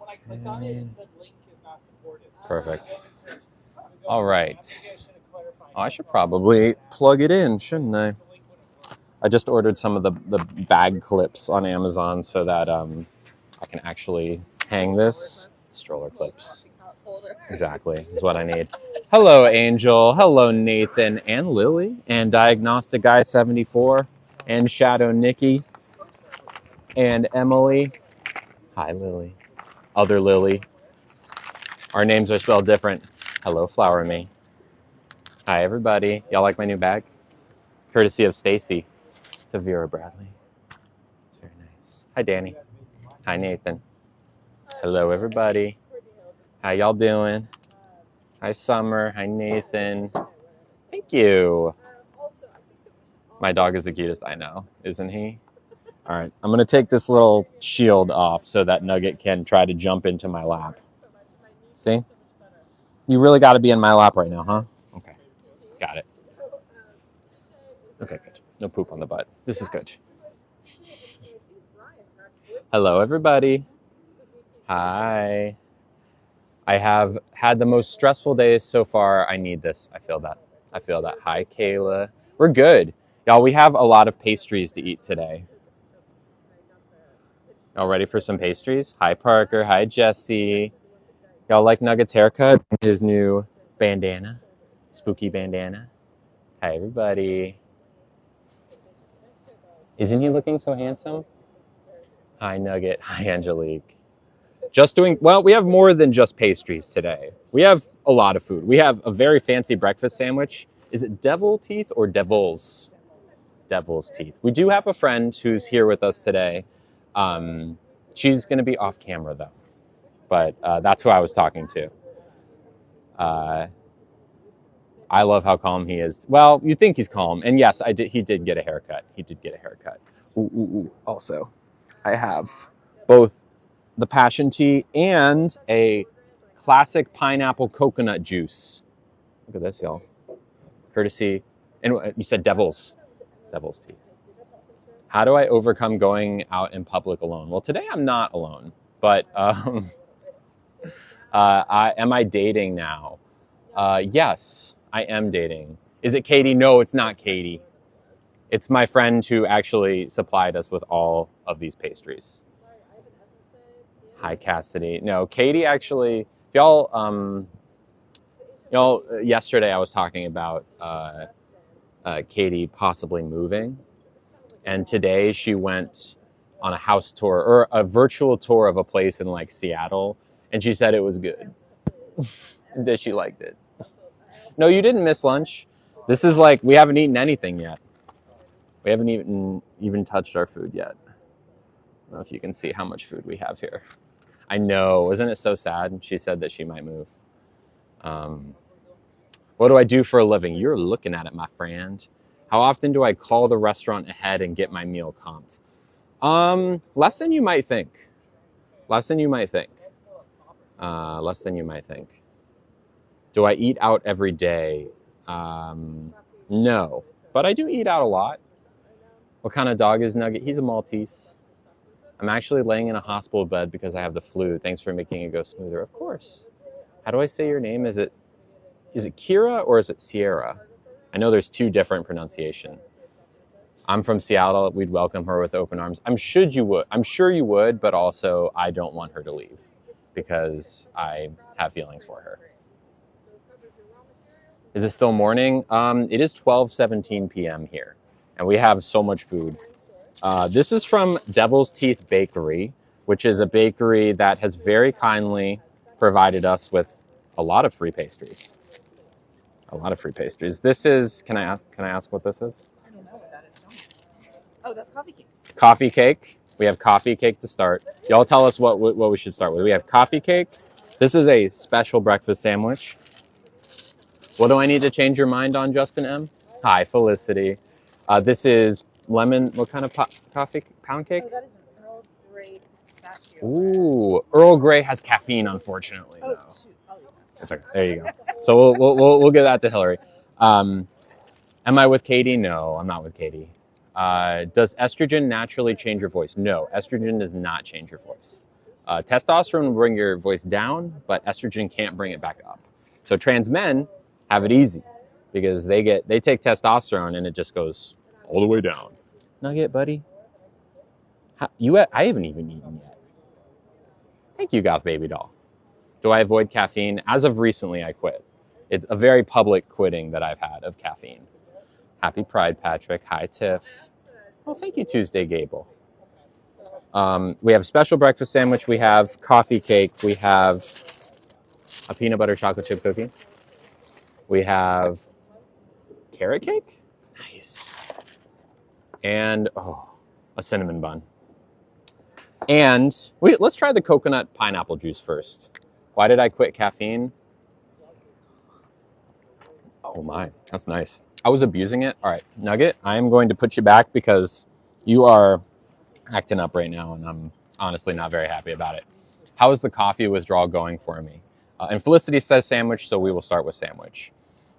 Okay. Perfect. All right. Oh, I should probably plug it in, shouldn't I? I just ordered some of the bag clips on Amazon so that I can actually hang this. Stroller clips. Exactly, is what I need. Hello, Angel. Hello, Nathan and Lily and Diagnostic Guy 74 and Shadow Nikki and Emily. Hi, Lily. Other Lily. Our names are spelled different. Hello, Flower Me. Hi, everybody. Y'all like my new bag? Courtesy of Stacy. It's a Vera Bradley. It's very nice. Hi, Danny. Hi, Nathan. Hello, everybody. How y'all doing? Hi, Summer. Hi, Nathan. Thank you. My dog is the cutest, I know, isn't he? All right, I'm going to take this little shield off so that Nugget can try to jump into my lap. See? You really got to be in my lap right now, huh? Okay, got it. Okay, good. No poop on the butt. This is good. Hello, everybody. Hi. I have had the most stressful days so far. I need this. I feel that. I feel that. Hi, Kayla. We're good. Y'all, we have a lot of pastries to eat today. Y'all ready for some pastries? Hi, Parker. Hi, Jesse. Y'all like Nugget's haircut? His new bandana. Spooky bandana. Hi, everybody. Isn't he looking so handsome? Hi, Nugget. Hi, Angelique. Just doing, well, we have more than just pastries today. We have a lot of food. We have a very fancy breakfast sandwich. Is it devil teeth or devils? Devil's teeth. We do have a friend who's here with us today. She's going to be off camera, though. But that's who I was talking to. I love how calm he is. Well, you think he's calm. And yes, he did get a haircut. He did get a haircut. Ooh. Also, I have both the passion tea and a classic pineapple coconut juice. Look at this, y'all. Courtesy. And you said devil's teeth. How do I overcome going out in public alone? Well, today I'm not alone. But am I dating now? Yes, I am dating. Is it Katie? No, it's not Katie. It's my friend who actually supplied us with all of these pastries. Hi, Cassidy. No, Katie actually, y'all, yesterday I was talking about Katie possibly moving. And today she went on a house tour or a virtual tour of a place in like Seattle. And she said it was good. That she liked it. No, you didn't miss lunch. This is like, we haven't eaten anything yet. We haven't even touched our food yet. I don't know if you can see how much food we have here. I know, isn't it so sad? She said that she might move. What do I do for a living? You're looking at it, my friend. How often do I call the restaurant ahead and get my meal comped? Less than you might think. Less than you might think. Do I eat out every day? No, but I do eat out a lot. What kind of dog is Nugget? He's a Maltese. I'm actually laying in a hospital bed because I have the flu. Thanks for making it go smoother. Of course. How do I say your name? Is it Kira or is it Sierra? I know there's two different pronunciations. I'm from Seattle. We'd welcome her with open arms. I'm sure you would, but also I don't want her to leave because I have feelings for her. Is it still morning? It is 12:17 p.m. here, and we have so much food. This is from Devil's Teeth Bakery, which is a bakery that has very kindly provided us with a lot of free pastries. This is, can I ask what this is? I don't know what that is. Oh, that's coffee cake. Coffee cake. We have coffee cake to start. Y'all tell us what we should start with. We have coffee cake. This is a special breakfast sandwich. What do I need to change your mind on, Justin M? Hi, Felicity. This is lemon. What kind of coffee? Pound cake? Oh, that is an Earl Grey pistachio. Ooh, Earl Grey has caffeine, unfortunately. Oh, though. shoot. I'll eat that. It's okay. There you go. So we'll give that to Hillary. Am I with Katie? No, I'm not with Katie. Does estrogen naturally change your voice? No, estrogen does not change your voice. Testosterone will bring your voice down, but estrogen can't bring it back up. So trans men have it easy because they take testosterone and it just goes all the way down. Nugget, buddy. I haven't even eaten yet. Thank you, Goth Baby Doll. Do I avoid caffeine? As of recently, I quit. It's a very public quitting that I've had of caffeine. Happy Pride, Patrick. Hi, Tiff. Well, thank you, Tuesday Gable. We have a special breakfast sandwich. We have coffee cake. We have a peanut butter chocolate chip cookie. We have carrot cake. Nice. And, a cinnamon bun. And let's try the coconut pineapple juice first. Why did I quit caffeine? Oh my, that's nice. I was abusing it. All right, Nugget, I am going to put you back because you are acting up right now, and I'm honestly not very happy about it. How is the coffee withdrawal going for me? And Felicity says sandwich, so we will start with sandwich.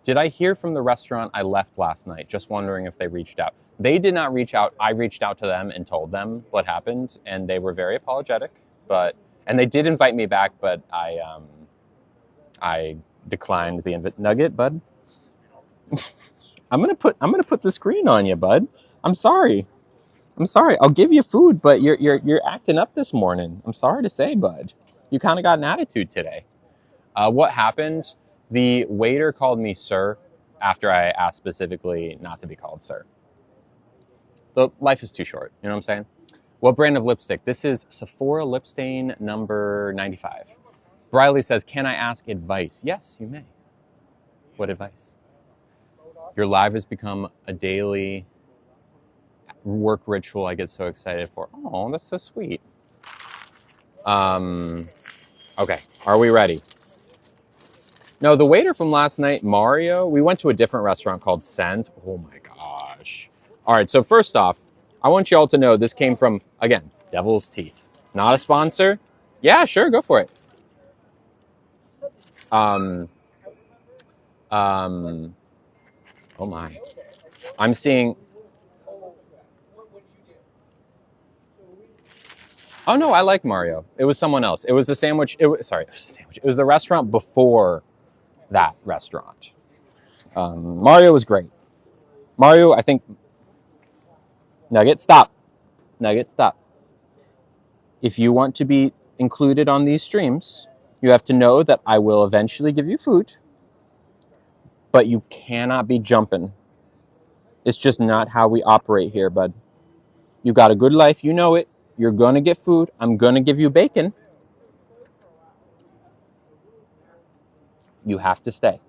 Did I hear from the restaurant I left last night? Just wondering if they reached out. They did not reach out. I reached out to them and told them what happened, and they were very apologetic. And they did invite me back, but I declined the invite. Nugget, bud. I'm gonna put the screen on you, bud. I'm sorry. I'll give you food, but you're acting up this morning. I'm sorry to say, bud. You kind of got an attitude today. What happened? The waiter called me sir after I asked specifically not to be called sir. The life is too short. You know what I'm saying? What brand of lipstick? This is Sephora Lip Stain number 95. Briley says, can I ask advice? Yes, you may. What advice? Your live has become a daily work ritual I get so excited for. Oh, that's so sweet. Okay, are we ready? No, the waiter from last night, Mario, we went to a different restaurant called Send. Oh my gosh. All right, so first off, I want you all to know this came from, again, Devil's Teeth. Not a sponsor. Yeah, sure, go for it. Oh my. I'm seeing... Oh no, I like Mario. It was someone else. It was a sandwich. It was the restaurant before that restaurant. Mario was great. Mario, I think... Nugget, stop. Nugget, stop. If you want to be included on these streams, you have to know that I will eventually give you food, but you cannot be jumping. It's just not how we operate here, bud. You got a good life, you know it. You're going to get food. I'm going to give you bacon. You have to stay.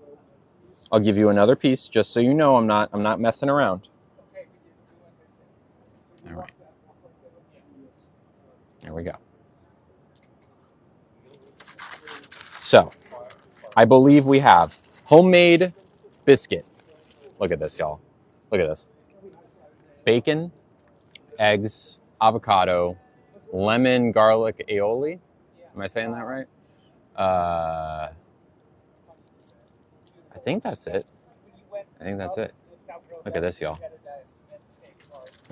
I'll give you another piece just so you know I'm not messing around. All right. There we go. So, I believe we have homemade biscuit. Look at this, y'all. Look at this. Bacon, eggs, avocado, lemon, garlic, aioli. Am I saying that right? I think that's it. Look at this, y'all.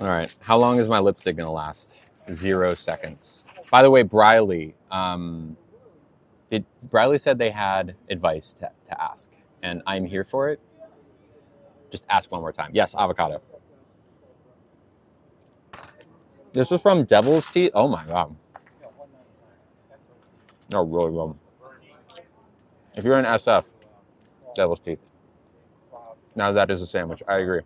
All right. How long is my lipstick going to last? 0 seconds. By the way, Briley, Briley said they had advice to ask, and I'm here for it. Just ask one more time. Yes, avocado. This is from Devil's Teeth. Oh my God. No, really good. If you're in SF, Devil's Teeth. Now that is a sandwich. I agree.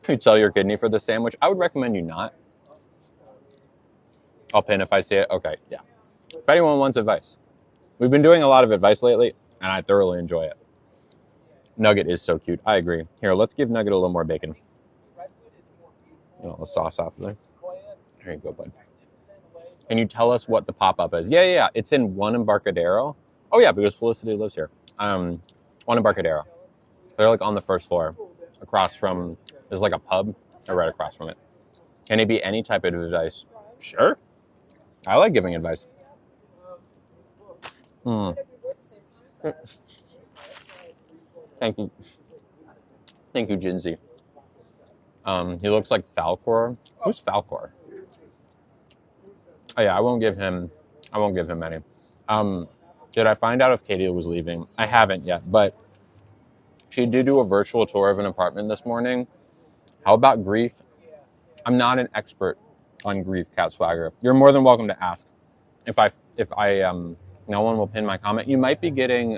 You sell your kidney for the sandwich? I would recommend you not. I'll pin if I see it. Okay, yeah. If anyone wants advice. We've been doing a lot of advice lately, and I thoroughly enjoy it. Nugget is so cute. I agree. Here, let's give Nugget a little more bacon. The sauce off there. There you go, bud. Can you tell us what the pop-up is? Yeah. It's in One Embarcadero. Oh, yeah, because Felicity lives here. One Embarcadero. They're like on the first floor, across from, there's like a pub, or right across from it. Can it be any type of advice? Sure. I like giving advice. Thank you. Thank you, Jinsey. He looks like Falcor. Who's Falcor? Oh yeah, I won't give him any. Did I find out if Katie was leaving? I haven't yet, but she did do a virtual tour of an apartment this morning. How about grief? I'm not an expert on grief, Cat Swagger. You're more than welcome to ask. If I no one will pin my comment. You might be getting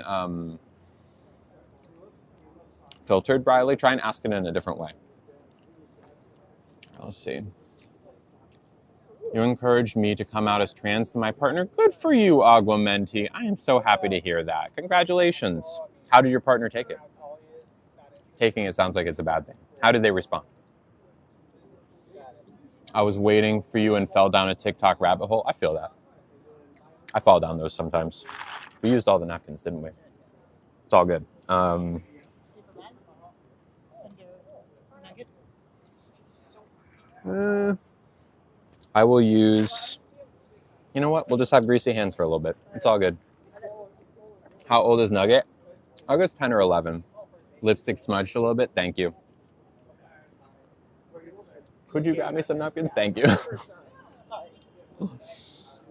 filtered, Briley. Try and ask it in a different way. Let's see. You encouraged me to come out as trans to my partner. Good for you, Aguamenti. I am so happy to hear that. Congratulations. How did your partner take it? Taking it sounds like it's a bad thing. How did they respond? I was waiting for you and fell down a TikTok rabbit hole. I feel that. I fall down those sometimes. We used all the napkins, didn't we? It's all good. I will use... You know what? We'll just have greasy hands for a little bit. It's all good. How old is Nugget? Nugget's 10 or 11. Lipstick smudged a little bit. Thank you. Could you grab me some napkins? Thank you.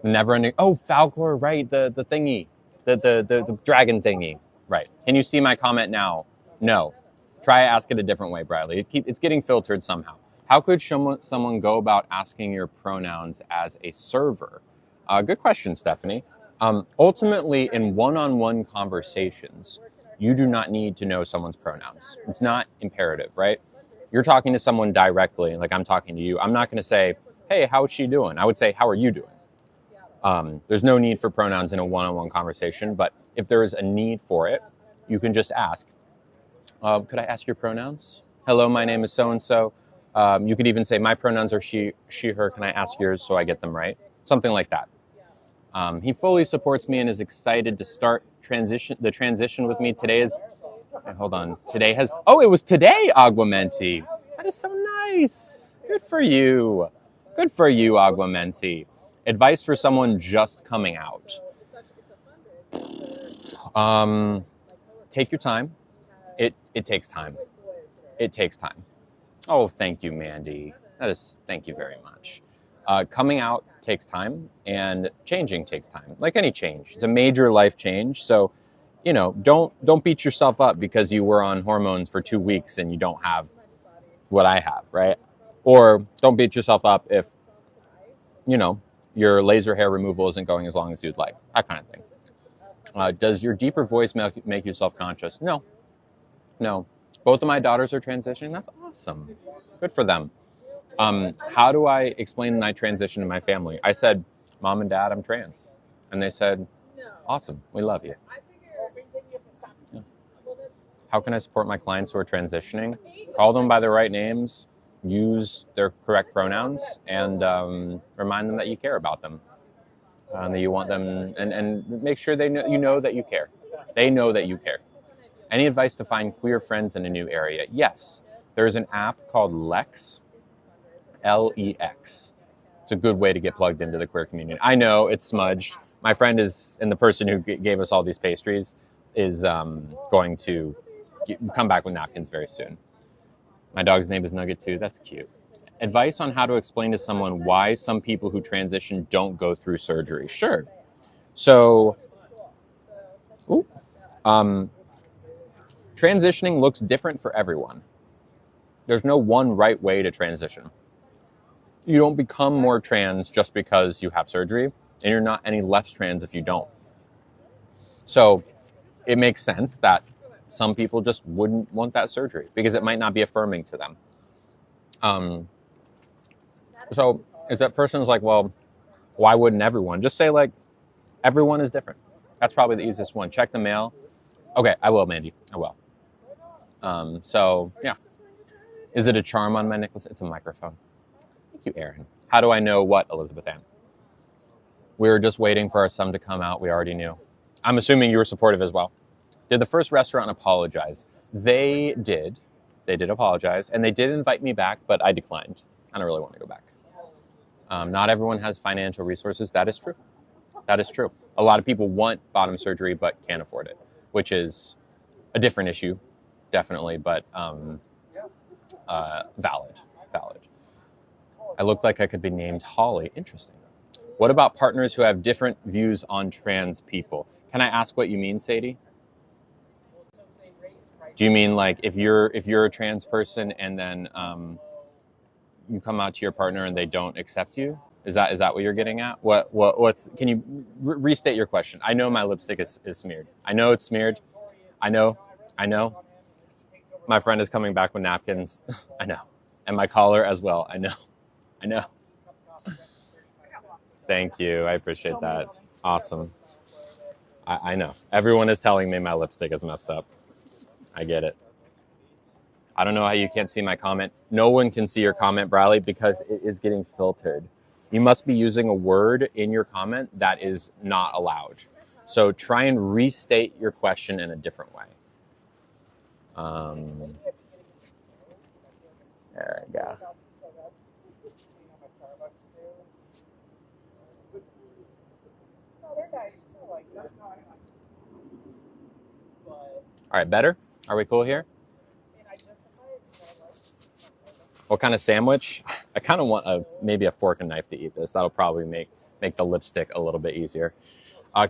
Never ending. Oh, Falcor, right? The thingy, the dragon thingy, right? Can you see my comment now? No. Try ask it a different way, Bradley. It's getting filtered somehow. How could someone go about asking your pronouns as a server? Good question, Stephanie. Ultimately, in one-on-one conversations, you do not need to know someone's pronouns. It's not imperative, right? You're talking to someone directly, like I'm talking to you. I'm not going to say, hey, how's she doing? I would say, how are you doing? There's no need for pronouns in a one-on-one conversation, but if there is a need for it, you can just ask, could I ask your pronouns? Hello, my name is so-and-so. You could even say, my pronouns are she, her. Can I ask yours so I get them right? Something like that. He fully supports me and is excited to start the transition with me. Today is, hold on. Today has, it was today, Aguamenti. That is so nice. Good for you. Good for you, Aguamenti. Advice for someone just coming out. Take your time. It takes time. It takes time. Oh, thank you, Mandy. Thank you very much. Coming out takes time, and changing takes time. Like any change, it's a major life change. So, don't beat yourself up because you were on hormones for 2 weeks and you don't have what I have, right? Or don't beat yourself up if, your laser hair removal isn't going as long as you'd like. That kind of thing. Does your deeper voice make you self-conscious? No. Both of my daughters are transitioning. That's awesome. Good for them. How do I explain my transition to my family? I said, Mom and Dad, I'm trans. And they said, awesome, we love you. Yeah. How can I support my clients who are transitioning? Call them by their right names, use their correct pronouns, and remind them that you care about them. That you want them, and make sure they know that you care. They know that you care. Any advice to find queer friends in a new area? Yes. There's an app called Lex, Lex. It's a good way to get plugged into the queer community. I know it's smudged. My friend and the person who gave us all these pastries is going to come back with napkins very soon. My dog's name is Nugget too. That's cute. Advice on how to explain to someone why some people who transition don't go through surgery. Sure. So, transitioning looks different for everyone. There's no one right way to transition. You don't become more trans just because you have surgery, and you're not any less trans if you don't. So it makes sense that some people just wouldn't want that surgery because it might not be affirming to them. So if that person's like, well, why wouldn't everyone? Just say, like, everyone is different. That's probably the easiest one. Check the mail. Okay, I will, Mandy. I will. So, yeah. Is it a charm on my necklace? It's a microphone. Thank you, Aaron. How do I know what, Elizabeth Ann? We were just waiting for our son to come out. We already knew. I'm assuming you were supportive as well. Did the first restaurant apologize? They did. They did apologize. And they did invite me back, but I declined. I don't really want to go back. Not everyone has financial resources. That is true. That is true. A lot of people want bottom surgery, but can't afford it, which is a different issue, definitely, but valid. I looked like I could be named Holly. Interesting. What about partners who have different views on trans people? Can I ask what you mean, Sadie? Do you mean like if you're a trans person and then you come out to your partner and they don't accept you? Is that what you're getting at? What's? Can you restate your question? I know my lipstick is smeared. I know it's smeared. I know. My friend is coming back with napkins. I know, and my collar as well. I know. Thank you. I appreciate that. Awesome. I know. Everyone is telling me my lipstick is messed up. I get it. I don't know how you can't see my comment. No one can see your comment, Bradley, because it is getting filtered. You must be using a word in your comment that is not allowed. So try and restate your question in a different way. There we go. All right, better? Are we cool here? What kind of sandwich? I kind of want maybe a fork and knife to eat this. That'll probably make the lipstick a little bit easier.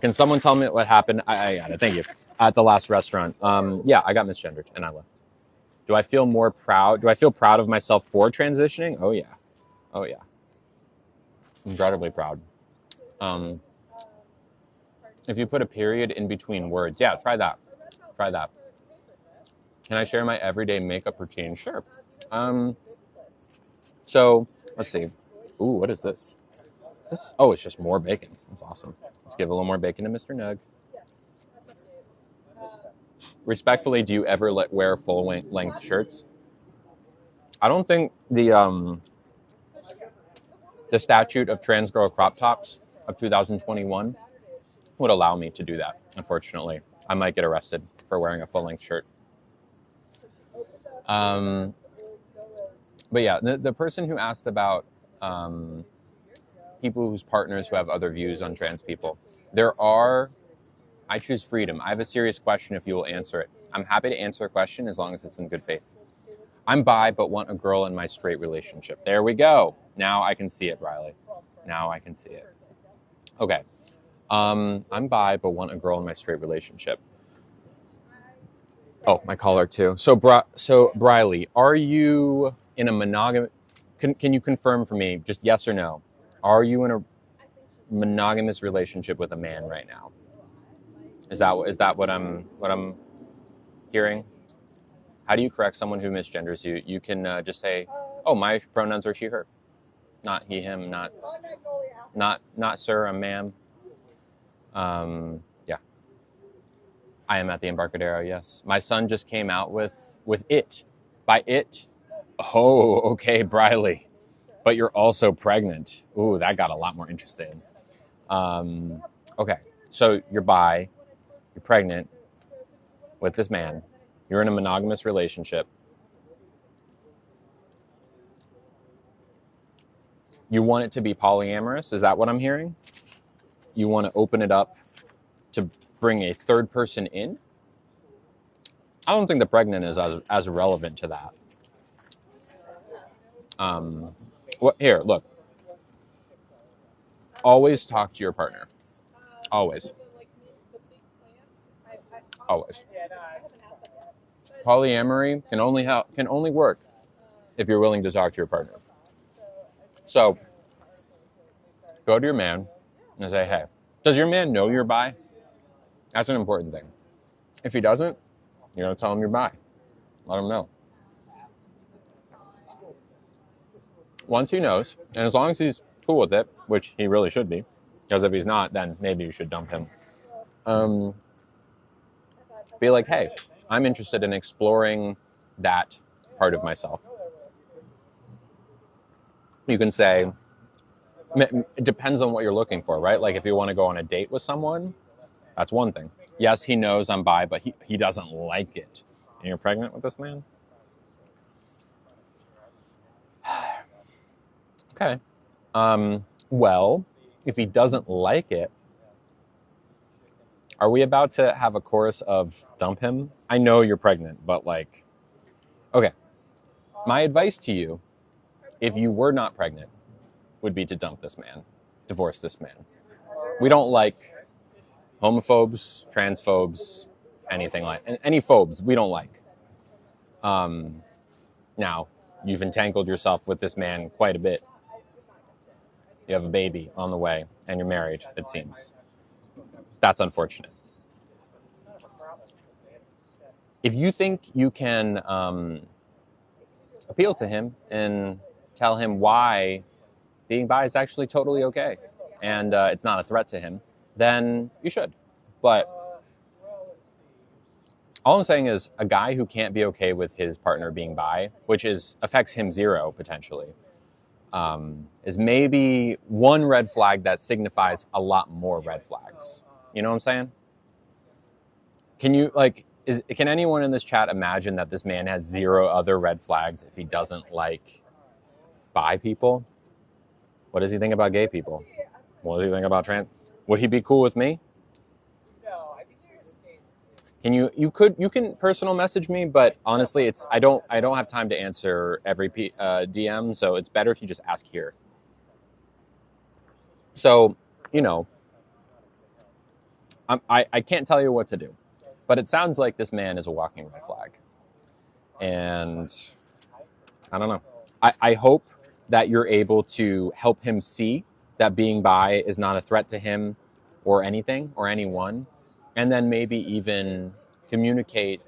Can someone tell me what happened? I got it. Thank you. At the last restaurant. Yeah, I got misgendered and I left. Do I feel more proud? Do I feel proud of myself for transitioning? Oh, yeah. Oh, yeah. Incredibly proud. If you put a period in between words, yeah, try that. Try that. Can I share my everyday makeup routine? Sure. So let's see. Ooh, what is this? Oh, it's just more bacon. That's awesome. Let's give a little more bacon to Mr. Nug. Respectfully, do you ever wear full length shirts? I don't think the statute of trans girl crop tops of 2021 would allow me to do that. Unfortunately, I might get arrested for wearing a full length shirt. But yeah, the person who asked about people whose partners who have other views on trans people, I choose freedom. I have a serious question if you will answer it. I'm happy to answer a question as long as it's in good faith. I'm bi, but want a girl in my straight relationship. There we go. Now I can see it, Riley. Now I can see it. Okay. I'm bi, but want a girl in my straight relationship. Oh, my collar too. So Briley, are you in a monogamous? Can you confirm for me, just yes or no? Are you in a monogamous relationship with a man right now? Is that what I'm hearing? How do you correct someone who misgenders you? You can just say, "Oh, my pronouns are she/her," not he, him, not sir, I'm ma'am. Yeah, I am at the Embarcadero. Yes, my son just came out with it. By it, oh, okay, Briley, but you're also pregnant. Ooh, that got a lot more interesting. Okay, so you're bi, you're pregnant with this man. You're in a monogamous relationship. You want it to be polyamorous? Is that what I'm hearing? You want to open it up to bring a third person in? I don't think the pregnant is as relevant to that. Here, look. Always talk to your partner. Always. Always. Polyamory can only work if you're willing to talk to your partner. So, go to your man and say, "Hey, does your man know you're bi?" That's an important thing. If he doesn't, you're going to tell him you're bi. Let him know. Once he knows, and as long as he's cool with it, which he really should be, because if he's not, then maybe you should dump him. Be like, "Hey, I'm interested in exploring that part of myself." You can say, it depends on what you're looking for, right? Like if you want to go on a date with someone, that's one thing. Yes, he knows I'm bi, but he doesn't like it. And you're pregnant with this man? Okay. Well, if he doesn't like it, are we about to have a chorus of dump him? I know you're pregnant, but like, okay. My advice to you, if you were not pregnant, would be to dump this man. divorce this man. We don't like homophobes, transphobes, anything like any phobes we don't like. Now, you've entangled yourself with this man quite a bit. You have a baby on the way, and you're married, it seems. That's unfortunate. If you think you can appeal to him and tell him why being bi is actually totally okay and it's not a threat to him, then you should. But all I'm saying is a guy who can't be okay with his partner being bi, which affects him zero potentially, is maybe one red flag that signifies a lot more red flags. You know what I'm saying? Can you can anyone in this chat imagine that this man has zero other red flags if he doesn't like bi people? What does he think about gay people? What does he think about trans? Would he be cool with me? Can you can personal message me, but honestly, I don't have time to answer every DM, so it's better if you just ask here. So, I can't tell you what to do, but it sounds like this man is a walking red flag, and I don't know. I hope that you're able to help him see that being bi is not a threat to him or anything or anyone, and then maybe even communicate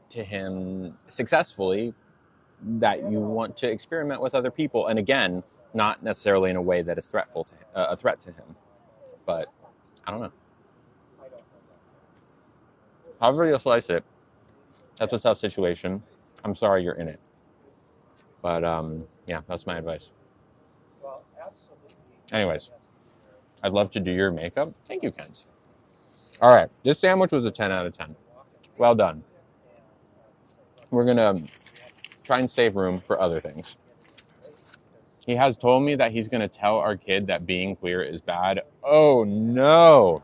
to him successfully that you want to experiment with other people, and again, not necessarily in a way that is a threat to him. But I don't know. However you slice it, that's a tough situation. I'm sorry you're in it, but yeah, that's my advice. Anyways, I'd love to do your makeup. Thank you, Kent. All right, this sandwich was a 10 out of 10. Well done. We're gonna try and save room for other things. He has told me that he's gonna tell our kid that being queer is bad. Oh no.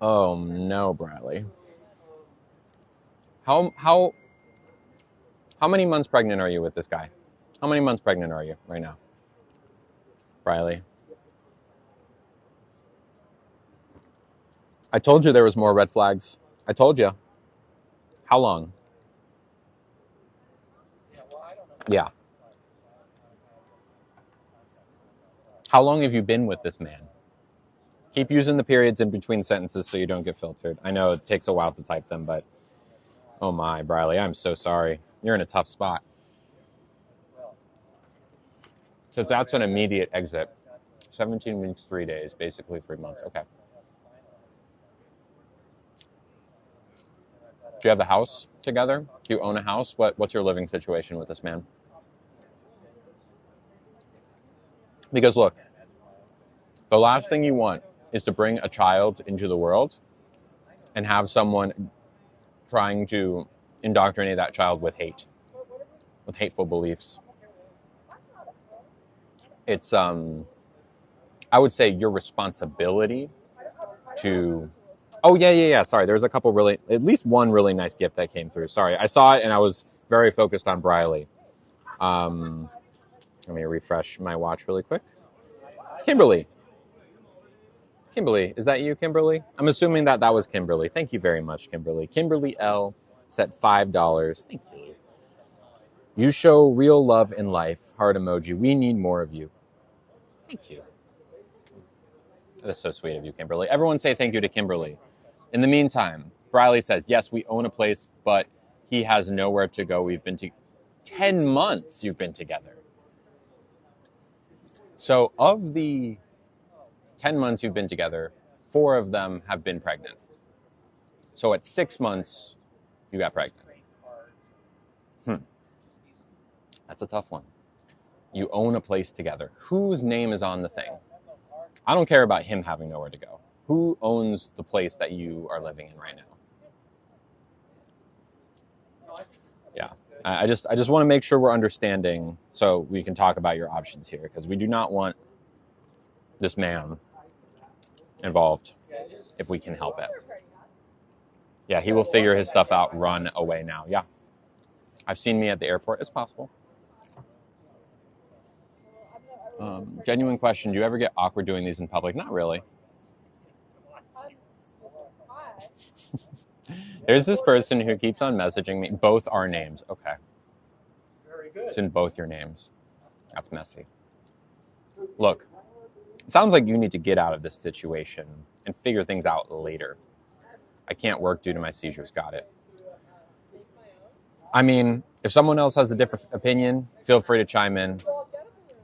Oh no, Bradley. How many months pregnant are you with this guy? How many months pregnant are you right now, Bradley? I told you there was more red flags. I told you. How long? Yeah. How long have you been with this man? Keep using the periods in between sentences so you don't get filtered. I know it takes a while to type them, but oh my, Briley, I'm so sorry. You're in a tough spot. So that's an immediate exit. 17 weeks, 3 days, basically 3 months. Okay. Do you have a house together? Do you own a house? What's your living situation with this man? Because look, the last thing you want is to bring a child into the world and have someone trying to indoctrinate that child with hate, with hateful beliefs. It's, I would say, your responsibility to... Oh, yeah. Sorry, there's a couple at least one really nice gift that came through. Sorry, I saw it and I was very focused on Briley. Let me refresh my watch really quick. Kimberly, is that you, Kimberly? I'm assuming that was Kimberly. Thank you very much, Kimberly. Kimberly L. set $5. Thank you. You show real love in life. Heart emoji. We need more of you. Thank you. That is so sweet of you, Kimberly. Everyone say thank you to Kimberly. In the meantime, Briley says, yes, we own a place, but he has nowhere to go. We've been 10 months you've been together. So of the 10 months you've been together, 4 of them have been pregnant. So at 6 months, you got pregnant. That's a tough one. You own a place together. Whose name is on the thing? I don't care about him having nowhere to go. Who owns the place that you are living in right now? Yeah. I just want to make sure we're understanding so we can talk about your options here, because we do not want this man involved if we can help it. Yeah, he will figure his stuff out, run away now. Yeah. I've seen me at the airport. It's possible. Genuine question. Do you ever get awkward doing these in public? Not really. There's this person who keeps on messaging me. Both our names. Okay. It's in both your names. That's messy. Look, it sounds like you need to get out of this situation and figure things out later. I can't work due to my seizures. Got it. I mean, if someone else has a different opinion, feel free to chime in.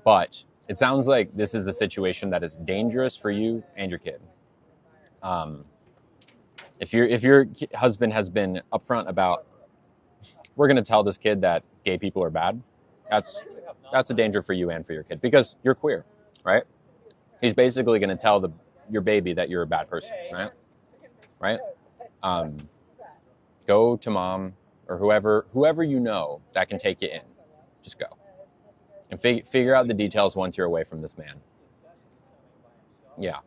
But it sounds like this is a situation that is dangerous for you and your kid. If your husband has been upfront about, we're going to tell this kid that gay people are bad, that's a danger for you and for your kid because you're queer, right? He's basically going to tell your baby that you're a bad person, right? Go to mom or whoever you know that can take you in. Just go and figure out the details once you're away from this man. Yeah,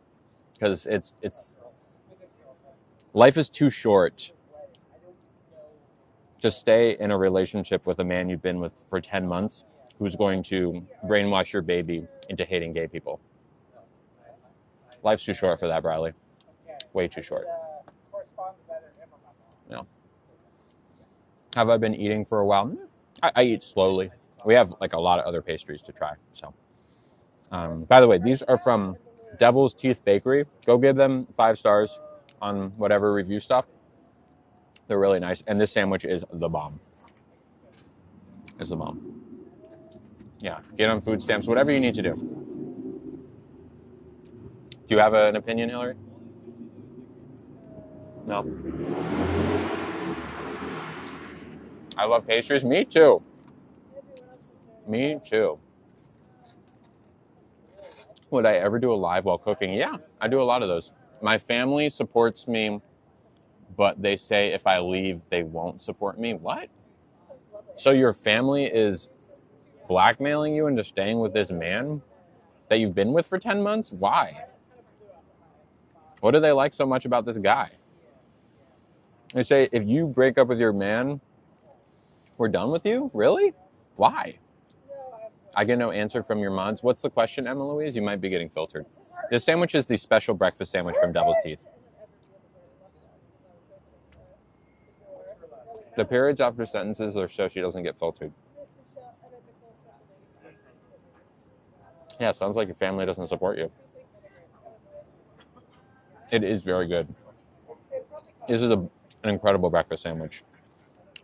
because it's life is too short to stay in a relationship with a man you've been with for 10 months who's going to brainwash your baby into hating gay people. Life's too short for that, Bradley. Way too short. Yeah. Have I been eating for a while? I eat slowly. We have like a lot of other pastries to try. So, by the way, these are from Devil's Teeth Bakery. Go give them 5 stars on whatever review stuff. They're really nice. And this sandwich is the bomb. It's the bomb. Yeah, get on food stamps, whatever you need to do. Do you have an opinion, Hillary? No. I love pastries. Me too. Me too. Would I ever do a live while cooking? Yeah, I do a lot of those. My family supports me, but they say if I leave, they won't support me. What? So your family is blackmailing you into staying with this man that you've been with for 10 months? Why? What do they like so much about this guy? They say, if you break up with your man, we're done with you? Really? Why? I get no answer from your mods. What's the question, Emma Louise? You might be getting filtered. This sandwich is the special breakfast sandwich from Devil's Teeth. The periods after sentences are so she doesn't get filtered. Yeah, sounds like your family doesn't support you. It is very good. This is an incredible breakfast sandwich.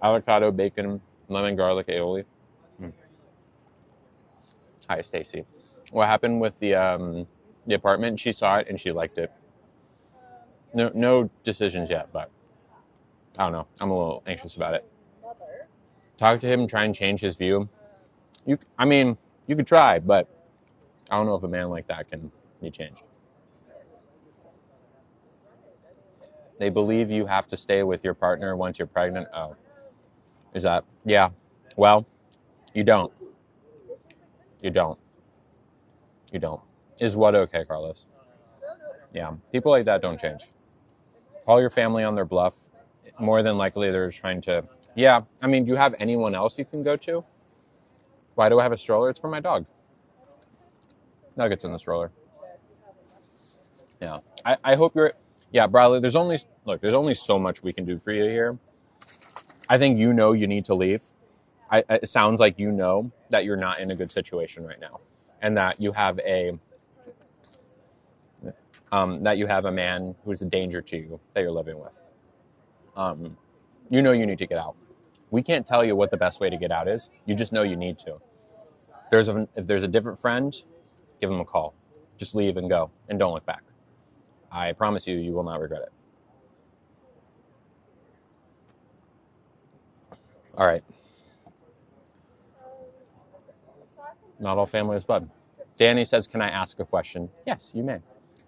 Avocado, bacon, lemon, garlic, aioli. Hi, Stacy. What happened with the apartment? She saw it and she liked it. No decisions yet, but I don't know. I'm a little anxious about it. Talk to him, try and change his view. You could try, but I don't know if a man like that can be changed. They believe you have to stay with your partner once you're pregnant. Oh, is that? Yeah. Well, you don't. You don't. You don't. Is what okay, Carlos? Yeah. People like that don't change. Call your family on their bluff. More than likely, they're trying to. Yeah. I mean, do you have anyone else you can go to? Why do I have a stroller? It's for my dog. Nuggets in the stroller. Yeah. I hope you're. Yeah, Bradley. There's only so much we can do for you here. I think you need to leave. It sounds like you know that you're not in a good situation right now, and that you have a man who's a danger to you that you're living with. You need to get out. We can't tell you what the best way to get out is. You just know you need to. If there's a different friend, give them a call. Just leave and go, and don't look back. I promise you, you will not regret it. All right. Not all family is blood. Danny says, can I ask a question? Yes, you may.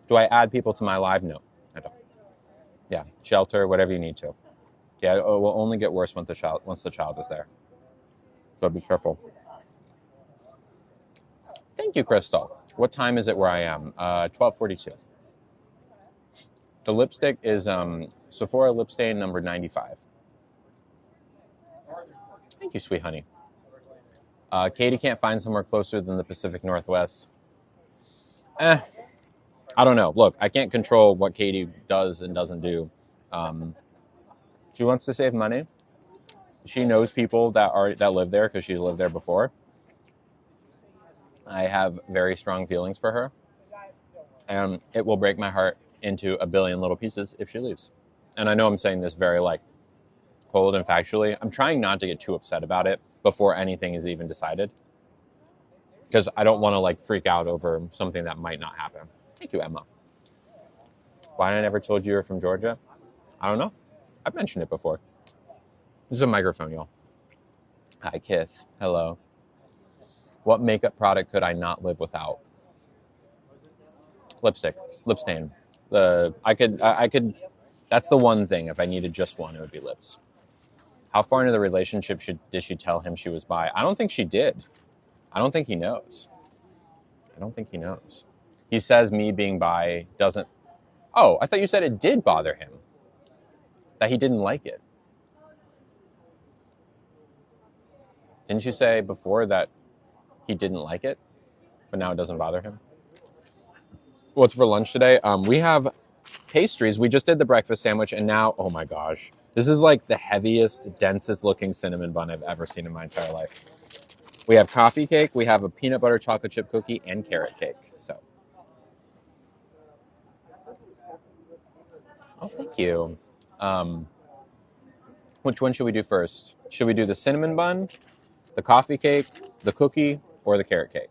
Do I add people to my live? No, I don't. Yeah, shelter, whatever you need to. Yeah, it will only get worse once the child is there. So be careful. Thank you, Crystal. What time is it where I am? 12:42. The lipstick is Sephora lip stain number 95. Thank you, sweet honey. Katie can't find somewhere closer than the Pacific Northwest. I don't know. Look, I can't control what Katie does and doesn't do. She wants to save money. She knows people that live there because she's lived there before. I have very strong feelings for her, and it will break my heart into a billion little pieces if she leaves. And I know I'm saying this very like cold and factually. I'm trying not to get too upset about it before anything is even decided, because I don't want to like freak out over something that might not happen. Thank you, Emma. Why I never told you you're from Georgia? I don't know. I've mentioned it before. This is a microphone, y'all. Hi, Kith. Hello. What makeup product could I not live without? Lipstick, lip stain. I could. That's the one thing. If I needed just one, it would be lips. How far into the relationship did she tell him she was bi? I don't think she did. I don't think he knows. I don't think he knows. He says me being bi doesn't. Oh, I thought you said it did bother him. That he didn't like it. Didn't you say before that he didn't like it, but now it doesn't bother him? What's for lunch today? We have pastries. We just did the breakfast sandwich, and now, oh my gosh, this is like the heaviest, densest looking cinnamon bun I've ever seen in my entire life. We have coffee cake, we have a peanut butter chocolate chip cookie, and carrot cake. So, oh, thank you. Which one should we do first? Should we do the cinnamon bun, the coffee cake, the cookie, or the carrot cake?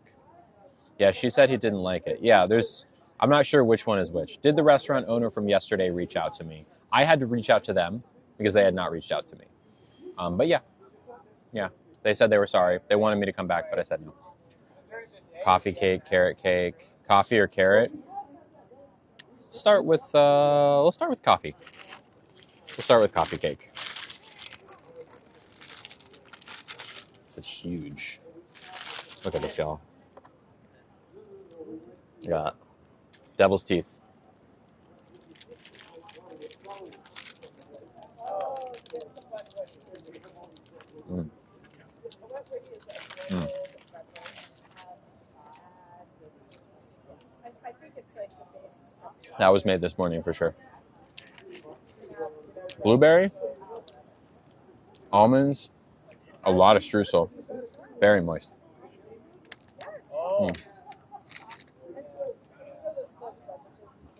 Yeah, she said he didn't like it. Yeah, I'm not sure which one is which. Did the restaurant owner from yesterday reach out to me? I had to reach out to them because they had not reached out to me. But yeah, they said they were sorry. They wanted me to come back, but I said no. Coffee cake, carrot cake, coffee or carrot? Let's start with coffee. We'll start with coffee cake. This is huge. Look at this, y'all. Yeah, devil's teeth. Mm. Mm. That was made this morning for sure. Blueberry, almonds, a lot of streusel. Very moist. Mm.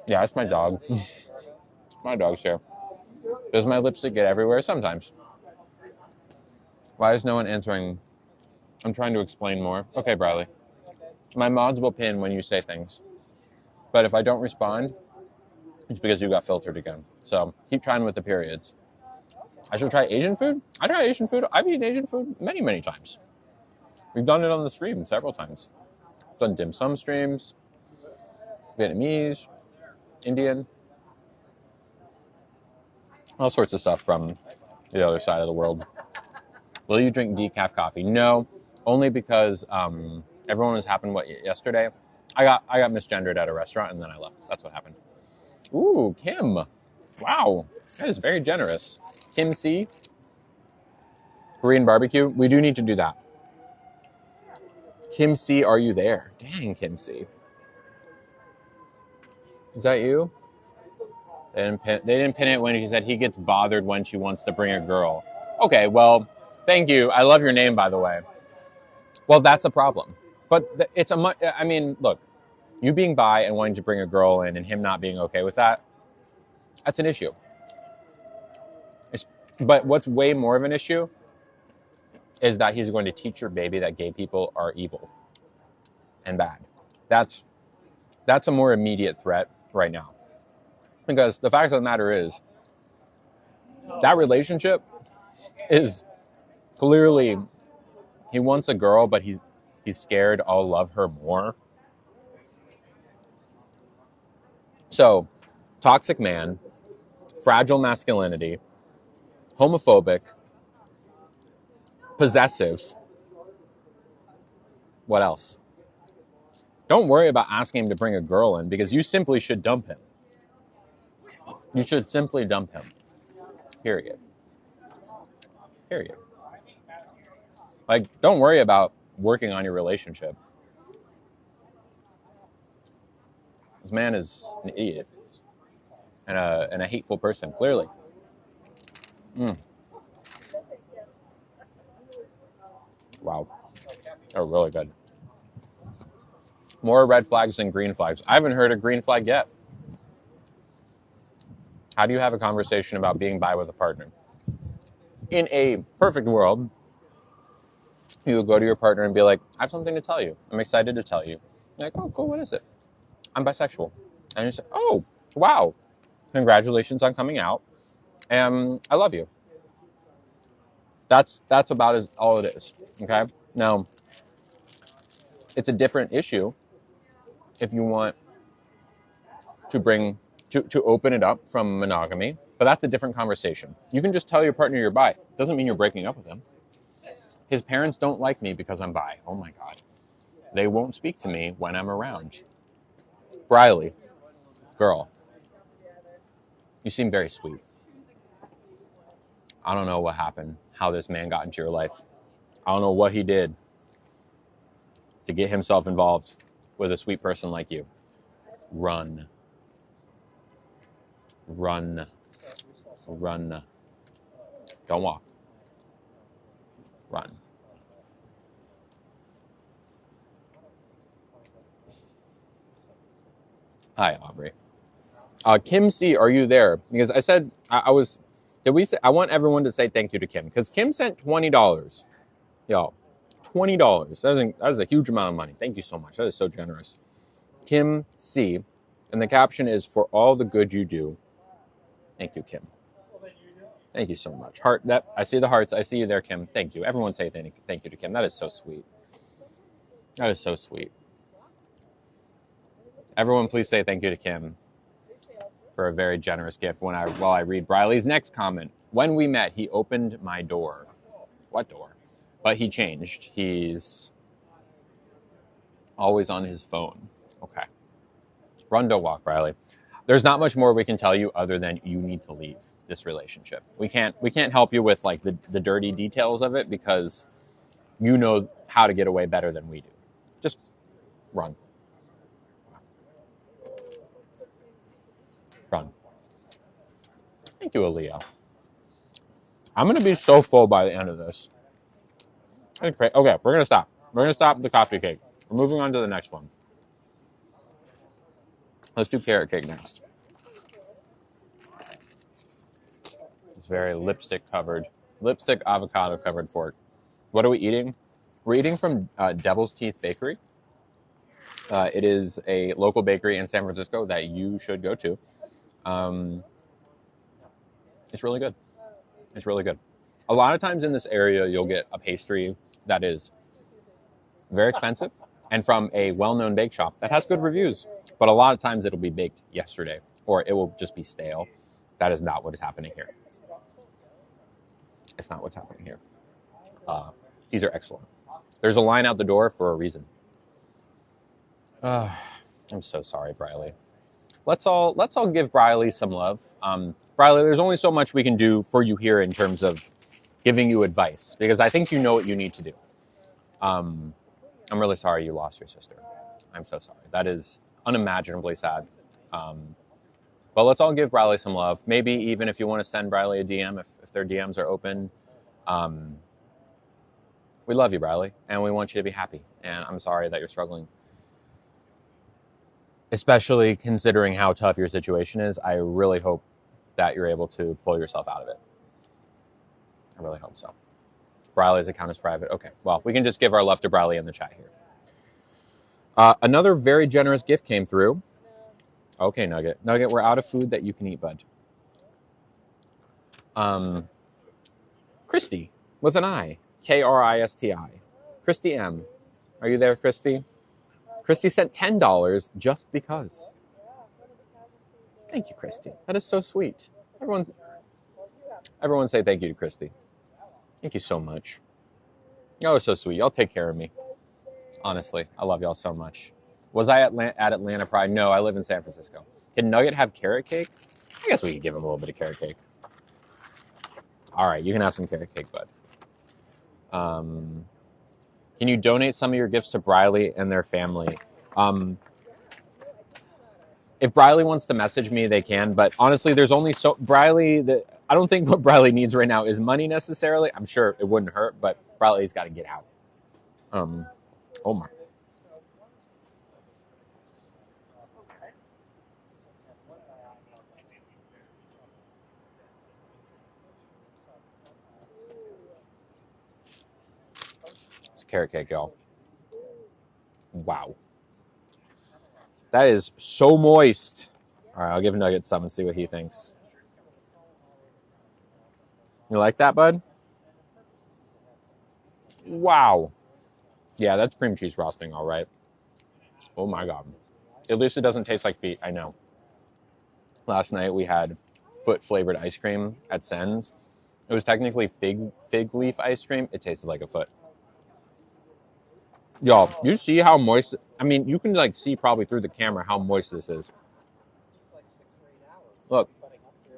Yeah, it's my dog. My dog's here. Does my lipstick get everywhere? Sometimes. Why is no one answering? I'm trying to explain more. Okay, Bradley. My mods will pin when you say things. But if I don't respond, it's because you got filtered again. So keep trying with the periods. I should try Asian food? I try Asian food. I've eaten Asian food many, many times. We've done it on the stream several times. Done dim sum streams, Vietnamese, Indian, all sorts of stuff from the other side of the world. Will you drink decaf coffee? No, only because everyone was happened yesterday. I got misgendered at a restaurant and then I left. That's what happened. Ooh, Kim. Wow, that is very generous. Kim C. Korean barbecue. We do need to do that. Kim C, are you there? Dang, Kim C. Is that you? They didn't pin it when she said he gets bothered when she wants to bring a girl. Okay, well, thank you. I love your name, by the way. Well, that's a problem. But it's I mean, look, you being bi and wanting to bring a girl in and him not being okay with that, that's an issue. But what's way more of an issue is that he's going to teach your baby that gay people are evil and bad. That's a more immediate threat right now. Because the fact of the matter is, that relationship is clearly, he wants a girl, but he's scared I'll love her more. So, toxic man, fragile masculinity, homophobic, possessive. What else? Don't worry about asking him to bring a girl in because you simply should dump him. You should simply dump him. Period. Period. Like, don't worry about working on your relationship. This man is an idiot and a hateful person, clearly. Wow. They're really good. More red flags than green flags. I haven't heard a green flag yet. How do you have a conversation about being bi with a partner? In a perfect world, you would go to your partner and be like, I have something to tell you. I'm excited to tell you. You're like, oh, cool, what is it? I'm bisexual. And you say, oh, wow. Congratulations on coming out. And I love you. That's about all it is. Okay? Now, it's a different issue if you want to bring to open it up from monogamy, but that's a different conversation. You can just tell your partner you're bi. Doesn't mean you're breaking up with him. His parents don't like me because I'm bi. Oh my God. They won't speak to me when I'm around. Briley, girl, you seem very sweet. I don't know what happened, how this man got into your life. I don't know what he did to get himself involved with a sweet person like you. Run. Run. Run. Don't walk. Run. Hi, Aubrey. Kim C, are you there? Because I said I was. Did we say? I want everyone to say thank you to Kim because Kim sent $20. Yo, $20. That is a huge amount of money. Thank you so much. That is so generous. Kim C, and the caption is for all the good you do. Thank you, Kim. Thank you so much. Heart. That I see the hearts. I see you there, Kim. Thank you. Everyone say thank you to Kim. That is so sweet. That is so sweet. Everyone, please say thank you to Kim for a very generous gift. While I read Briley's next comment. When we met, he opened my door. What door? But he changed. He's always on his phone. Okay. Run, don't walk, Briley. There's not much more we can tell you other than you need to leave this relationship. We can't help you with like the dirty details of it because you know how to get away better than we do. Just run. Run. Thank you, Aaliyah. I'm going to be so full by the end of this. Okay, we're going to stop. We're going to stop the coffee cake. We're moving on to the next one. Let's do carrot cake next. It's very lipstick avocado covered fork. What are we eating? We're eating from Devil's Teeth Bakery. It is a local bakery in San Francisco that you should go to. It's really good. It's really good. A lot of times in this area, you'll get a pastry that is very expensive and from a well-known bake shop that has good reviews. But a lot of times it'll be baked yesterday or it will just be stale. That is not what is happening here. It's not what's happening here. These are excellent. There's a line out the door for a reason. I'm so sorry, Briley. Let's all give Briley some love. Briley, there's only so much we can do for you here in terms of giving you advice because I think you know what you need to do. I'm really sorry you lost your sister. I'm so sorry. That is unimaginably sad. But let's all give Briley some love. Maybe even if you want to send Briley a DM, if their DMs are open. We love you, Briley, and we want you to be happy. And I'm sorry that you're struggling. Especially considering how tough your situation is, I really hope that you're able to pull yourself out of it. I really hope so. Briley's account is private. Okay, well, we can just give our love to Briley in the chat here. Another very generous gift came through. Okay, Nugget. Nugget, we're out of food that you can eat, bud. Christy, with an I. Kristi. Christy M. Are you there, Christy? Christy sent $10 just because. Thank you, Christy. That is so sweet. Everyone say thank you to Christy. Thank you so much. Y'all are so sweet. Y'all take care of me. Honestly, I love y'all so much. Was I at Atlanta Pride? No, I live in San Francisco. Can Nugget have carrot cake? I guess we could give him a little bit of carrot cake. All right, you can have some carrot cake, bud. Can you donate some of your gifts to Briley and their family? If Briley wants to message me, they can. But honestly, there's only so Briley. I don't think what Briley needs right now is money necessarily. I'm sure it wouldn't hurt, but Briley's got to get out. Oh my. It's carrot cake, y'all. Wow. That is so moist. All right, I'll give Nugget some and see what he thinks. You like that, bud? Wow. Yeah, that's cream cheese frosting, all right. Oh my God. At least it doesn't taste like feet. I know. Last night we had foot flavored ice cream at Sen's. It was technically fig leaf ice cream. It tasted like a foot. Y'all, you see how moist? I mean, you can like see probably through the camera how moist this is. Look,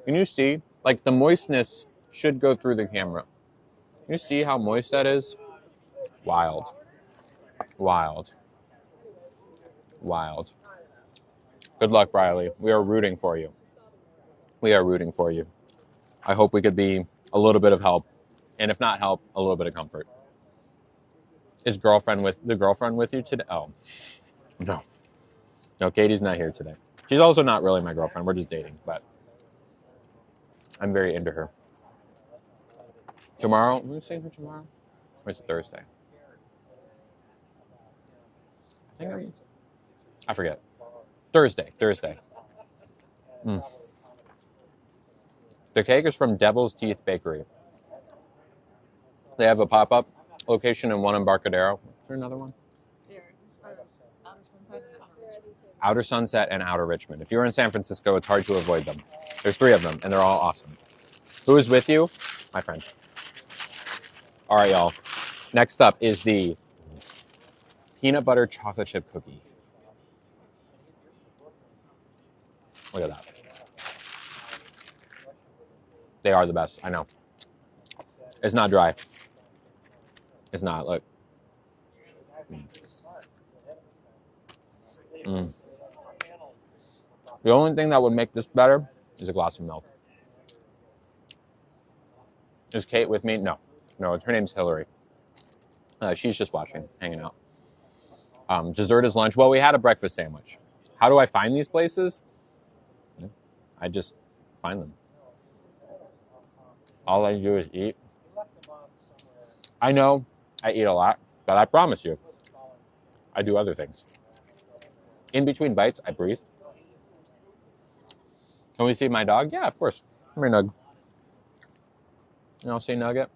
can you see? Like the moistness should go through the camera. Can you see how moist that is? Wild. Wild. Wild. Good luck, Briley. We are rooting for you. We are rooting for you. I hope we could be a little bit of help. And if not help, a little bit of comfort. Is the girlfriend with you today? Oh, no. No, Katie's not here today. She's also not really my girlfriend. We're just dating, but I'm very into her. Tomorrow, are we seeing her tomorrow? Or is it Thursday? I forget. Thursday. Mm. The cake is from Devil's Teeth Bakery. They have a pop-up location and one in Embarcadero. Is there another one? Outer Sunset and Outer Richmond. If you're in San Francisco, it's hard to avoid them. There's 3 of them, and they're all awesome. Who is with you? My friend. All right, y'all. Next up is the peanut butter chocolate chip cookie. Look at that. They are the best. I know. It's not dry. It's not. Look. Mm. The only thing that would make this better is a glass of milk. Is Kate with me? No. No, her name's Hillary. She's just watching, hanging out. Dessert is lunch. Well, we had a breakfast sandwich. How do I find these places? I just find them. All I do is eat. I know I eat a lot, but I promise you, I do other things. In between bites, I breathe. Can we see my dog? Yeah, of course. Come here, Nug. And I'll say Nugget.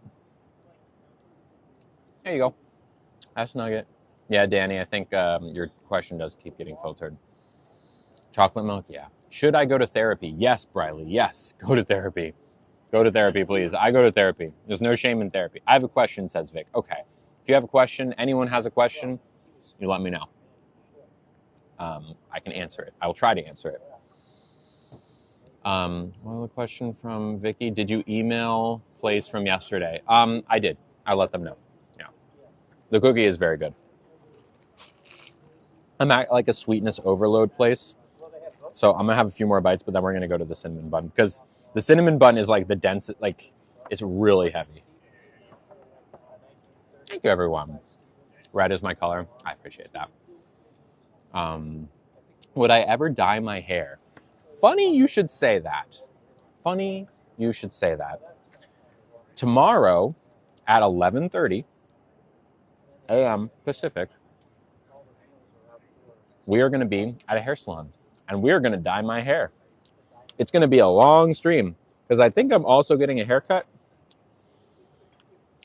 There you go. That's Nugget. Yeah, Danny, I think your question does keep getting filtered. Chocolate milk, yeah. Should I go to therapy? Yes, Briley, yes. Go to therapy. Go to therapy, please. I go to therapy. There's no shame in therapy. I have a question, says Vic. Okay. If you have a question, anyone has a question, you let me know. I can answer it. I will try to answer it. Well, a question from Vicky. Did you email place from yesterday? I did. I let them know. Yeah. The cookie is very good. I'm at like a sweetness overload place. So I'm going to have a few more bites, but then we're going to go to the cinnamon bun. Because the cinnamon bun is like the dense, like it's really heavy. Thank you, everyone. Red is my color. I appreciate that. Would I ever dye my hair? Funny you should say that. Funny you should say that. Tomorrow at 11:30 a.m. Pacific, we are going to be at a hair salon, and we are going to dye my hair. It's going to be a long stream, because I think I'm also getting a haircut.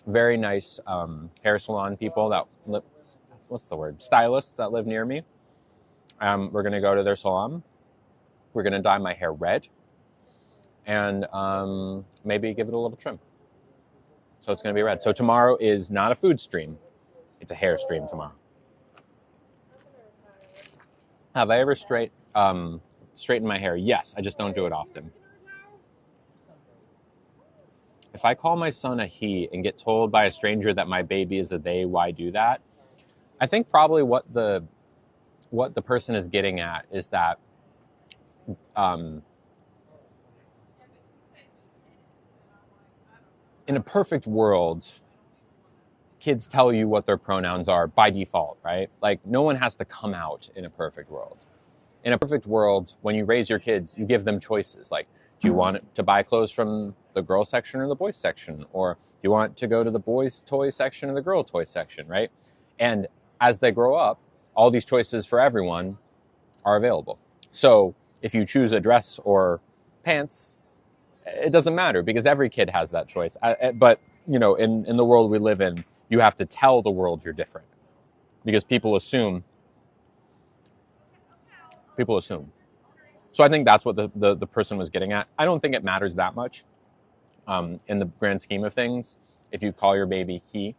Very nice hair salon people that live, what's the word? Stylists that live near me. We're going to go to their salon. We're going to dye my hair red, and maybe give it a little trim. So it's going to be red. So tomorrow is not a food stream. It's a hair stream tomorrow. Have I ever straightened my hair? Yes, I just don't do it often. If I call my son a he and get told by a stranger that my baby is a they, why do that? I think probably what the person is getting at is that in a perfect world, kids tell you what their pronouns are by default, right? Like, no one has to come out in a perfect world. In a perfect world, when you raise your kids, you give them choices. Like, do you want to buy clothes from the girl section or the boys section? Or do you want to go to the boys toy section or the girl toy section, right? And as they grow up, all these choices for everyone are available. So if you choose a dress or pants, it doesn't matter because every kid has that choice. But, you know, in the world we live in, you have to tell the world you're different because people assume. So I think that's what the person was getting at. I don't think it matters that much in the grand scheme of things. If you call your baby he,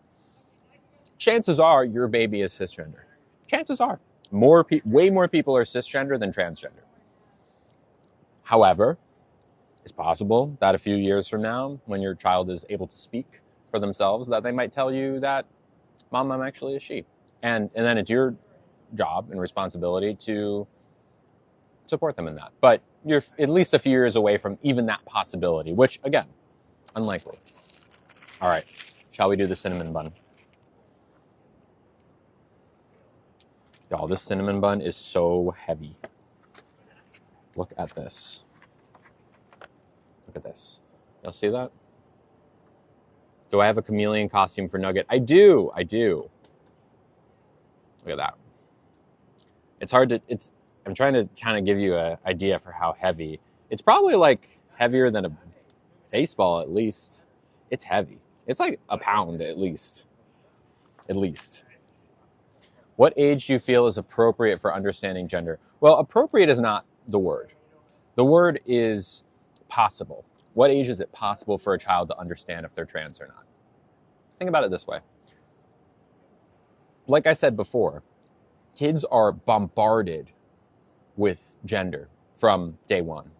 chances are your baby is cisgender. Chances are. Way more people are cisgender than transgender. However, it's possible that a few years from now, when your child is able to speak for themselves, that they might tell you that, Mom, I'm actually a she. And then it's your job and responsibility to support them in that. But you're at least a few years away from even that possibility, which, again, unlikely. All right, shall we do the cinnamon bun? Y'all, this cinnamon bun is so heavy. Look at this. Look at this. Y'all see that? Do I have a chameleon costume for Nugget? I do. Look at that. It's hard to, I'm trying to kind of give you an idea for how heavy. It's probably like heavier than a baseball at least. It's heavy. It's like a pound at least. At least. What age do you feel is appropriate for understanding gender? Well, appropriate is not the word. The word is possible. What age is it possible for a child to understand if they're trans or not? Think about it this way. Like I said before, kids are bombarded with gender from day one,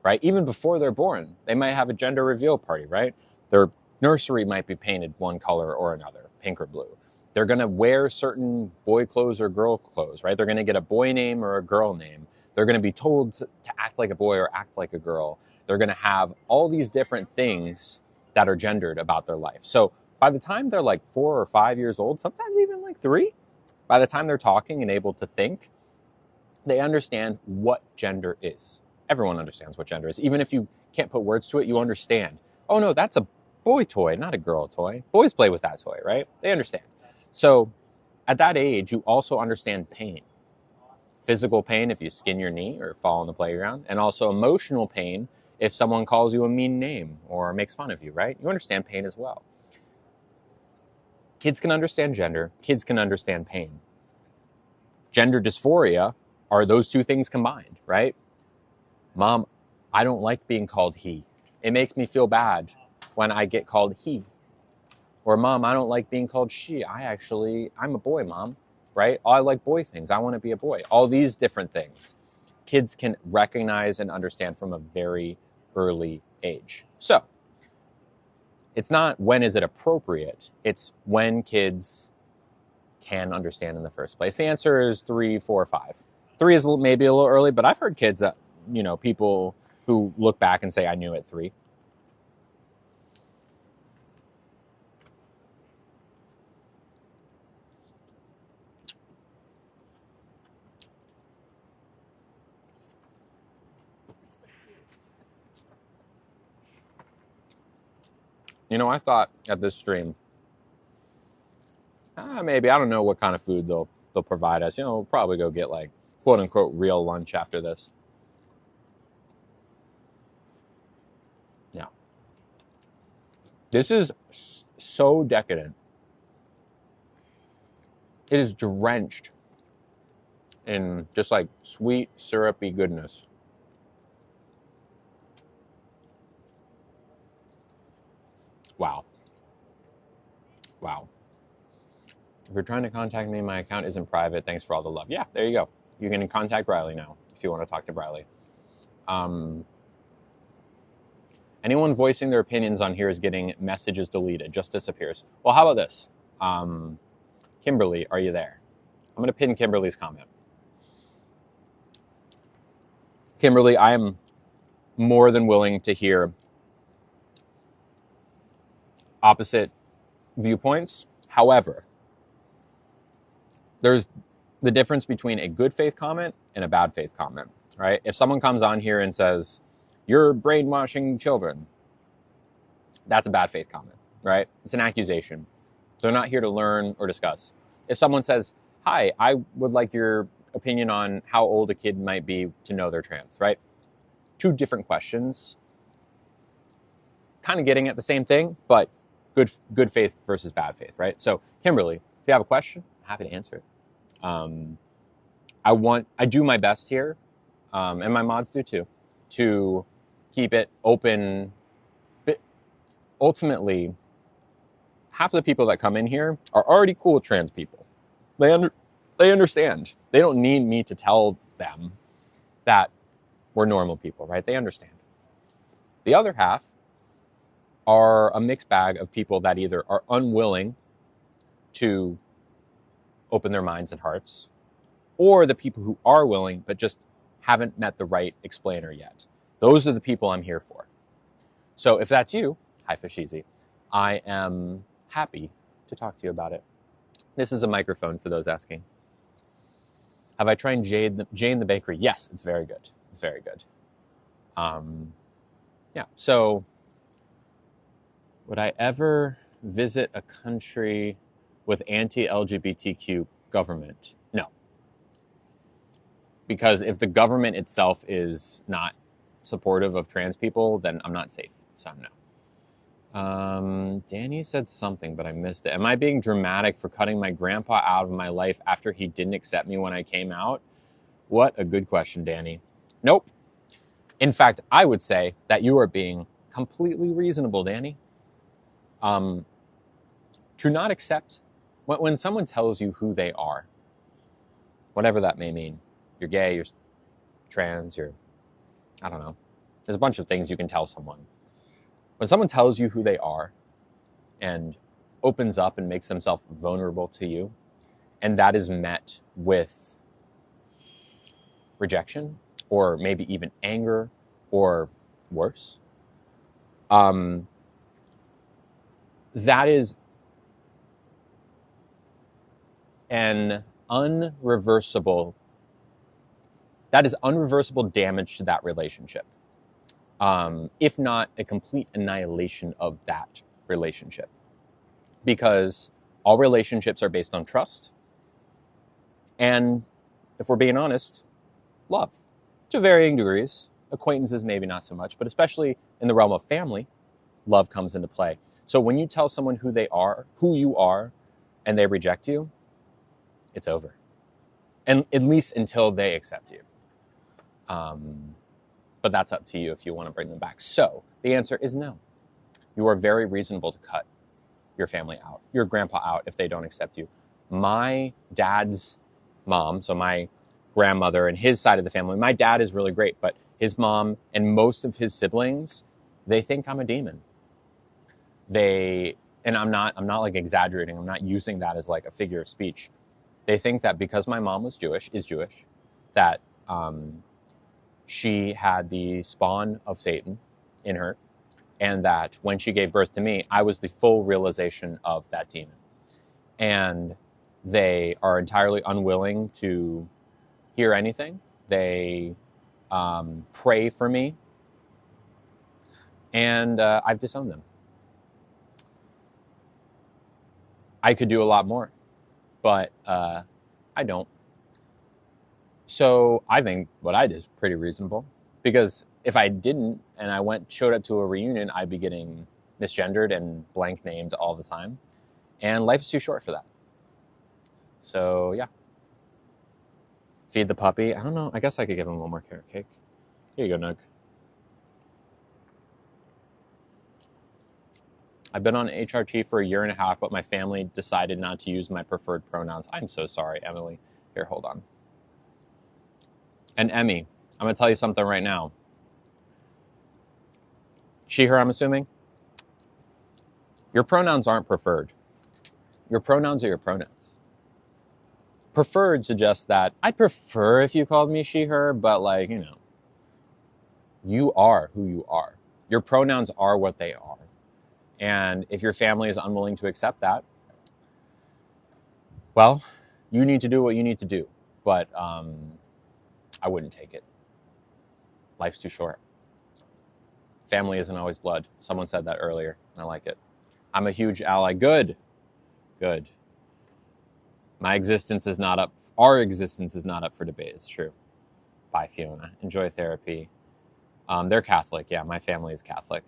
right? Even before they're born, they might have a gender reveal party, right? Their nursery might be painted one color or another, pink or blue. They're going to wear certain boy clothes or girl clothes, right? They're going to get a boy name or a girl name. They're going to be told to act like a boy or act like a girl. They're going to have all these different things that are gendered about their life. So by the time they're like 4 or 5 years old, sometimes even like 3, by the time they're talking and able to think, they understand what gender is. Everyone understands what gender is. Even if you can't put words to it, you understand. Oh no, that's a boy toy, not a girl toy. Boys play with that toy, right? They understand. So at that age, you also understand pain. Physical pain if you skin your knee or fall on the playground, and also emotional pain if someone calls you a mean name or makes fun of you, right? You understand pain as well. Kids can understand gender. Kids can understand pain. Gender dysphoria are those two things combined, right? Mom, I don't like being called he. It makes me feel bad when I get called he. Or Mom, I don't like being called she. I'm a boy, Mom, right? I like boy things. I want to be a boy. All these different things. Kids can recognize and understand from a very early age. So it's not when is it appropriate, it's when kids can understand in the first place. The answer is 3, 4, 5. 3 is maybe a little early, but I've heard kids that, people who look back and say, I knew at 3. I thought at this stream, maybe, I don't know what kind of food they'll provide us. We'll probably go get like quote unquote real lunch after this. Yeah. This is so decadent. It is drenched in just like sweet, syrupy goodness. Wow. If you're trying to contact me, my account isn't private. Thanks for all the love. Yeah, there you go. You can contact Briley now if you want to talk to Briley. Anyone voicing their opinions on here is getting messages deleted, just disappears. Well, how about this? Kimberly, are you there? I'm going to pin Kimberly's comment. Kimberly, I am more than willing to hear opposite viewpoints. However, there's the difference between a good faith comment and a bad faith comment, right? If someone comes on here and says, you're brainwashing children, that's a bad faith comment, right? It's an accusation. They're not here to learn or discuss. If someone says, hi, I would like your opinion on how old a kid might be to know they're trans, right? Two different questions, kind of getting at the same thing, but good faith versus bad faith, right? So Kimberly, if you have a question, I'm happy to answer it. I do my best here, and my mods do too, to keep it open. But ultimately, half of the people that come in here are already cool with trans people. They understand. They don't need me to tell them that we're normal people, right? They understand. The other half are a mixed bag of people that either are unwilling to open their minds and hearts, or the people who are willing but just haven't met the right explainer yet. Those are the people I'm here for. So if that's you, hi Fashizi, I am happy to talk to you about it. This is a microphone for those asking. Have I tried Jane the Bakery? Yes, it's very good. It's very good. Yeah, so would I ever visit a country with anti-LGBTQ government? No. Because if the government itself is not supportive of trans people, then I'm not safe. So no. Danny said something, but I missed it. Am I being dramatic for cutting my grandpa out of my life after he didn't accept me when I came out? What a good question, Danny. Nope. In fact, I would say that you are being completely reasonable, Danny. To not accept, when someone tells you who they are, whatever that may mean, you're gay, you're trans, I don't know. There's a bunch of things you can tell someone. When someone tells you who they are and opens up and makes themselves vulnerable to you, and that is met with rejection or maybe even anger or worse, that is unreversible damage to that relationship. If not a complete annihilation of that relationship. Because all relationships are based on trust. And if we're being honest, love. To varying degrees. Acquaintances, maybe not so much, but especially in the realm of family, love comes into play. So when you tell someone who you are, and they reject you, it's over. And at least until they accept you. But that's up to you if you want to bring them back. So the answer is no. You are very reasonable to cut your family out, your grandpa out, if they don't accept you. My dad's mom, so my grandmother and his side of the family, my dad is really great, but his mom and most of his siblings, they think I'm a demon. And I'm not like exaggerating. I'm not using that as like a figure of speech. They think that because my mom is Jewish, that she had the spawn of Satan in her, and that when she gave birth to me, I was the full realization of that demon. And they are entirely unwilling to hear anything. They pray for me, and I've disowned them. I could do a lot more, but I don't. So I think what I did is pretty reasonable, because if I didn't and I showed up to a reunion, I'd be getting misgendered and blank named all the time. And life is too short for that. So yeah. Feed the puppy. I don't know. I guess I could give him one more carrot cake. Here you go, Nug. I've been on HRT for 1.5 years, but my family decided not to use my preferred pronouns. I'm so sorry, Emily. Here, hold on. And Emmy, I'm going to tell you something right now. She, her, I'm assuming. Your pronouns aren't preferred. Your pronouns are your pronouns. Preferred suggests that I prefer if you called me she, her, but like, you know, You are who you are. Your pronouns are what they are. And if your family is unwilling to accept that, well, you need to do what you need to do. But I wouldn't take it. Life's too short. Family isn't always blood. Someone said that earlier. I like it. I'm a huge ally. Good. Good. My existence is not up. Our existence is not up for debate. It's true. Bye, Fiona. Enjoy therapy. They're Catholic. Yeah, my family is Catholic.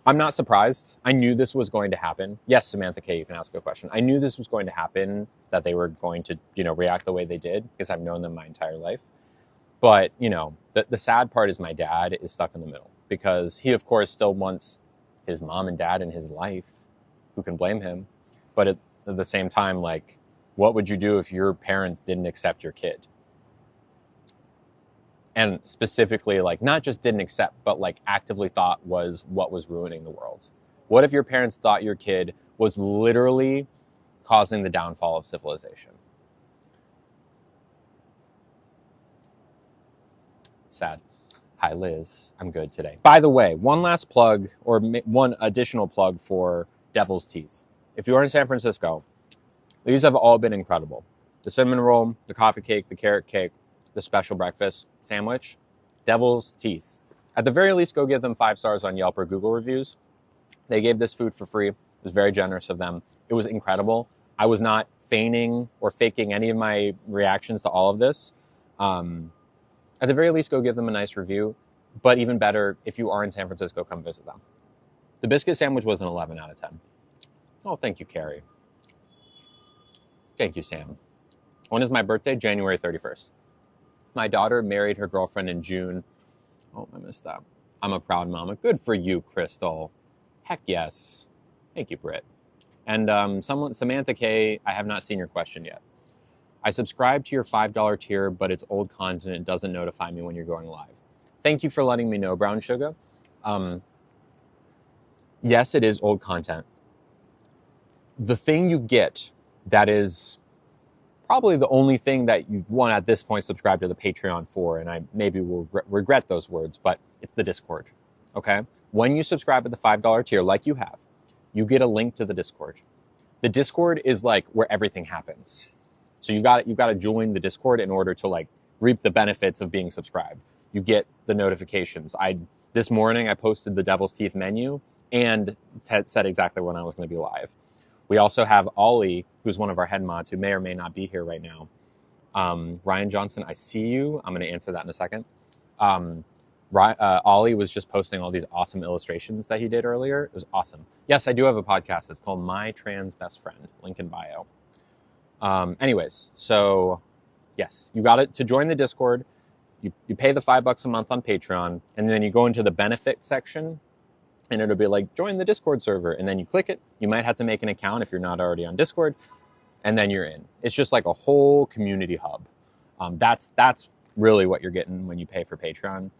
I'm not surprised. I knew this was going to happen. Yes, Samantha K, you can ask a question. I knew this was going to happen, that they were going to, react the way they did, because I've known them my entire life. But, the sad part is my dad is stuck in the middle, because he, of course, still wants his mom and dad in his life. Who can blame him? But at the same time, like, what would you do if your parents didn't accept your kid? And specifically, like, not just didn't accept, but like actively thought was what was ruining the world. What if your parents thought your kid was literally causing the downfall of civilization? Sad. Hi, Liz. I'm good today. By the way, one last plug, or one additional plug for Devil's Teeth. If you are in San Francisco, these have all been incredible. The cinnamon roll, the coffee cake, the carrot cake, the special breakfast sandwich, Devil's Teeth. At the very least, go give them 5 stars on Yelp or Google reviews. They gave this food for free. It was very generous of them. It was incredible. I was not feigning or faking any of my reactions to all of this. At the very least, go give them a nice review. But even better, if you are in San Francisco, come visit them. The biscuit sandwich was an 11 out of 10. Oh, thank you, Carrie. Thank you, Sam. When is my birthday? January 31st. My daughter married her girlfriend in June. Oh, I missed that. I'm a proud mama. Good for you, Crystal. Heck yes. Thank you, Britt. And Samantha K, I have not seen your question yet. I subscribe to your $5 tier, but it's old content. It doesn't notify me when you're going live. Thank you for letting me know, Brown Sugar. Yes, it is old content. The thing you get that is probably the only thing that you want at this point subscribe to the Patreon for, and I maybe will regret those words, but it's the Discord, okay? When you subscribe at the $5 tier, like you have, you get a link to the Discord. The Discord is like where everything happens. So you got to join the Discord in order to like reap the benefits of being subscribed. You get the notifications. This morning I posted the Devil's Teeth menu and said exactly when I was going to be live. We also have Ollie, who's one of our head mods, who may or may not be here right now. Ryan Johnson, I see you. I'm going to answer that in a second. Ollie was just posting all these awesome illustrations that he did earlier. It was awesome. Yes, I do have a podcast. It's called My Trans Best Friend. Link in bio. Anyways, so yes, you got it. To join the Discord, you pay the $5 a month on Patreon, and then you go into the benefit section, and it'll be like, join the Discord server. And then you click it. You might have to make an account if you're not already on Discord. And then you're in. It's just like a whole community hub. That's really what you're getting when you pay for Patreon.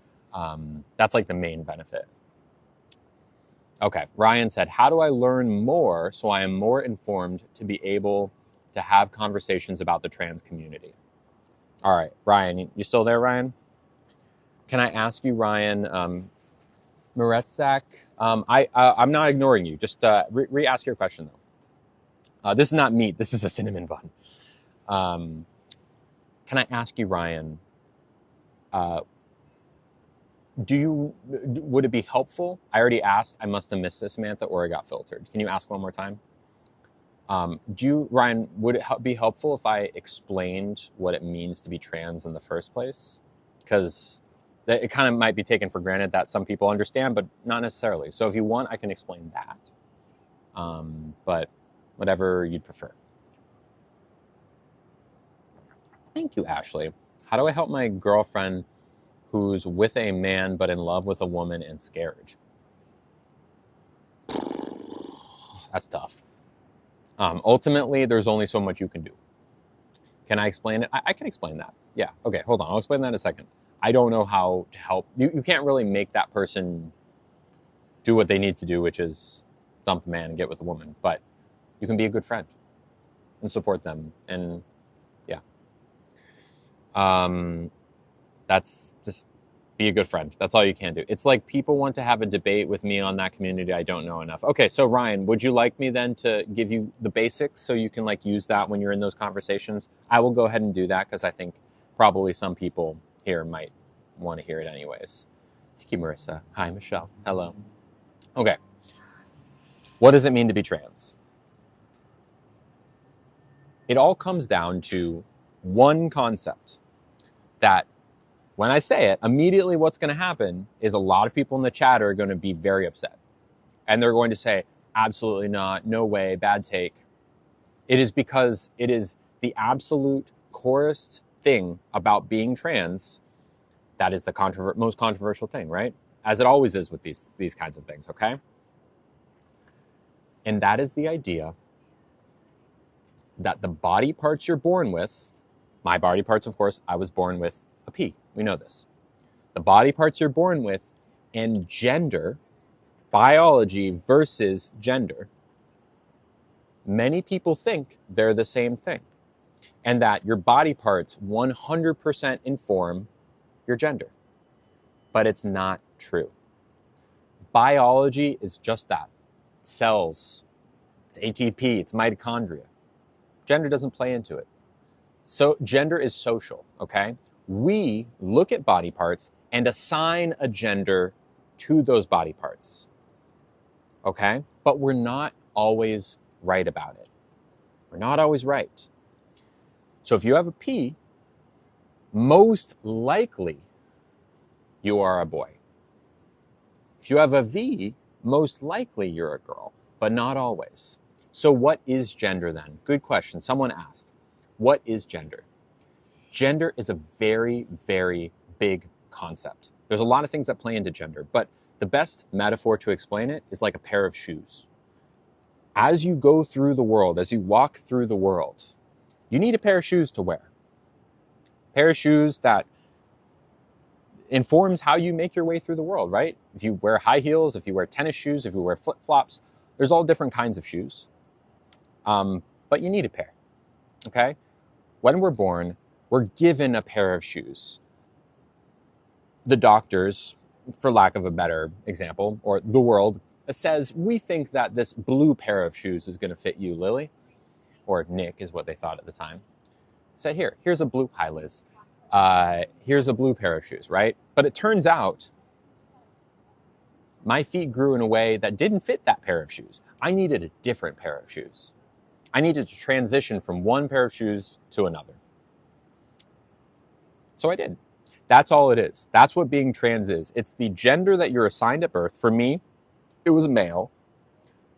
That's like the main benefit. Okay, Ryan said, how do I learn more so I am more informed to be able to have conversations about the trans community? All right, Ryan, you still there, Ryan? Can I ask you, Ryan, Meretzak, I'm not ignoring you. Just re-ask your question, though. This is not meat. This is a cinnamon bun. Can I ask you, Ryan, would it be helpful? I already asked. I must have missed this, Samantha, or it got filtered. Can you ask one more time? Ryan, would it be helpful if I explained what it means to be trans in the first place? Because it kind of might be taken for granted that some people understand, but not necessarily. So if you want, I can explain that. But whatever you'd prefer. Thank you, Ashley. How do I help my girlfriend who's with a man but in love with a woman and scared? That's tough. Ultimately, there's only so much you can do. Can I explain it? I can explain that. Yeah. Okay, hold on. I'll explain that in a second. I don't know how to help. You can't really make that person do what they need to do, which is dump the man and get with the woman. But you can be a good friend and support them. And yeah. That's just, Be a good friend. That's all you can do. It's like people want to have a debate with me on that community. I don't know enough. Okay, so Ryan, would you like me then to give you the basics so you can like use that when you're in those conversations? I will go ahead and do that because I think probably some people here might want to hear it anyways. Thank you, Marissa. Hi, Michelle. Hello. Okay. What does it mean to be trans? It all comes down to one concept that when I say it, immediately what's going to happen is a lot of people in the chat are going to be very upset. And they're going to say, absolutely not, no way, bad take. It is because it is the absolute corest thing about being trans that is the most controversial thing, right? As it always is with these kinds of things, okay? And that is the idea that the body parts you're born with, my body parts, of course, I was born with a P. We know this. The body parts you're born with and gender, biology versus gender, many people think they're the same thing and that your body parts 100% inform your gender. But it's not true. Biology is just that. Cells, it's ATP, it's mitochondria. Gender doesn't play into it. So gender is social, okay? We look at body parts and assign a gender to those body parts, okay? But we're not always right about it. We're not always right. So if you have a P, most likely you are a boy. If you have a V, most likely you're a girl, but not always. So what is gender then? Good question. Someone asked, what is gender? Gender is a very, very big concept. There's a lot of things that play into gender, but the best metaphor to explain it is like a pair of shoes. As you go through the world, as you walk through the world, you need a pair of shoes to wear. A pair of shoes that informs how you make your way through the world, right? If you wear high heels, if you wear tennis shoes, if you wear flip-flops, there's all different kinds of shoes. But you need a pair, okay? When we're born, we're given a pair of shoes. The doctors, for lack of a better example, or the world says, we think that this blue pair of shoes is going to fit you, Lily, or Nick is what they thought at the time. Say, here's a blue, hi Liz, here's a blue pair of shoes, right? But it turns out my feet grew in a way that didn't fit that pair of shoes. I needed a different pair of shoes. I needed to transition from one pair of shoes to another. So I did. That's all it is. That's what being trans is. It's the gender that you're assigned at birth. For me, it was male.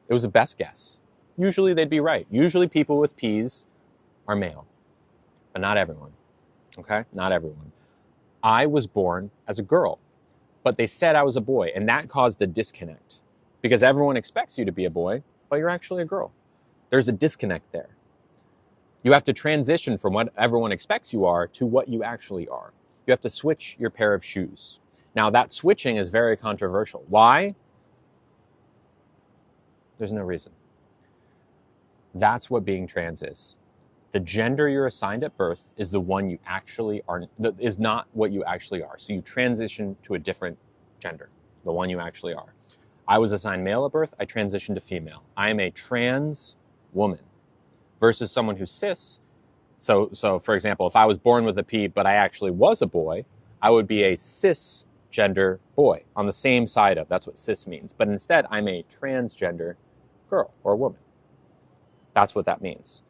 It was a best guess. Usually they'd be right. Usually people with P's are male, but not everyone, okay? Not everyone. I was born as a girl, but they said I was a boy, and that caused a disconnect because everyone expects you to be a boy, but you're actually a girl. There's a disconnect there. You have to transition from what everyone expects you are to what you actually are. You have to switch your pair of shoes. Now, that switching is very controversial. Why? There's no reason. That's what being trans is. The gender you're assigned at birth is the one you actually are, is not what you actually are. So you transition to a different gender, the one you actually are. I was assigned male at birth, I transitioned to female. I am a trans woman versus someone who's cis. So for example, if I was born with a P, but I actually was a boy, I would be a cisgender boy on the same side of, that's what cis means. But instead, I'm a transgender girl or woman. That's what that means.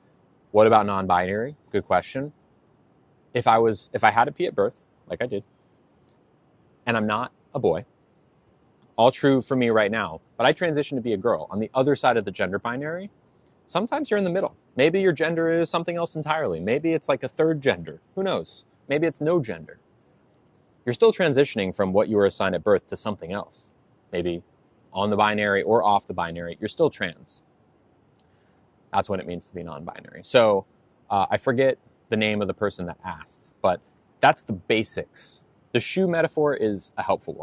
What about non-binary? Good question. If I had a P at birth, like I did, and I'm not a boy, all true for me right now, but I transitioned to be a girl on the other side of the gender binary, sometimes you're in the middle. Maybe your gender is something else entirely. Maybe it's like a third gender. Who knows? Maybe it's no gender. You're still transitioning from what you were assigned at birth to something else. Maybe on the binary or off the binary. You're still trans. That's what it means to be non-binary. So I forget the name of the person that asked, but that's the basics. The shoe metaphor is a helpful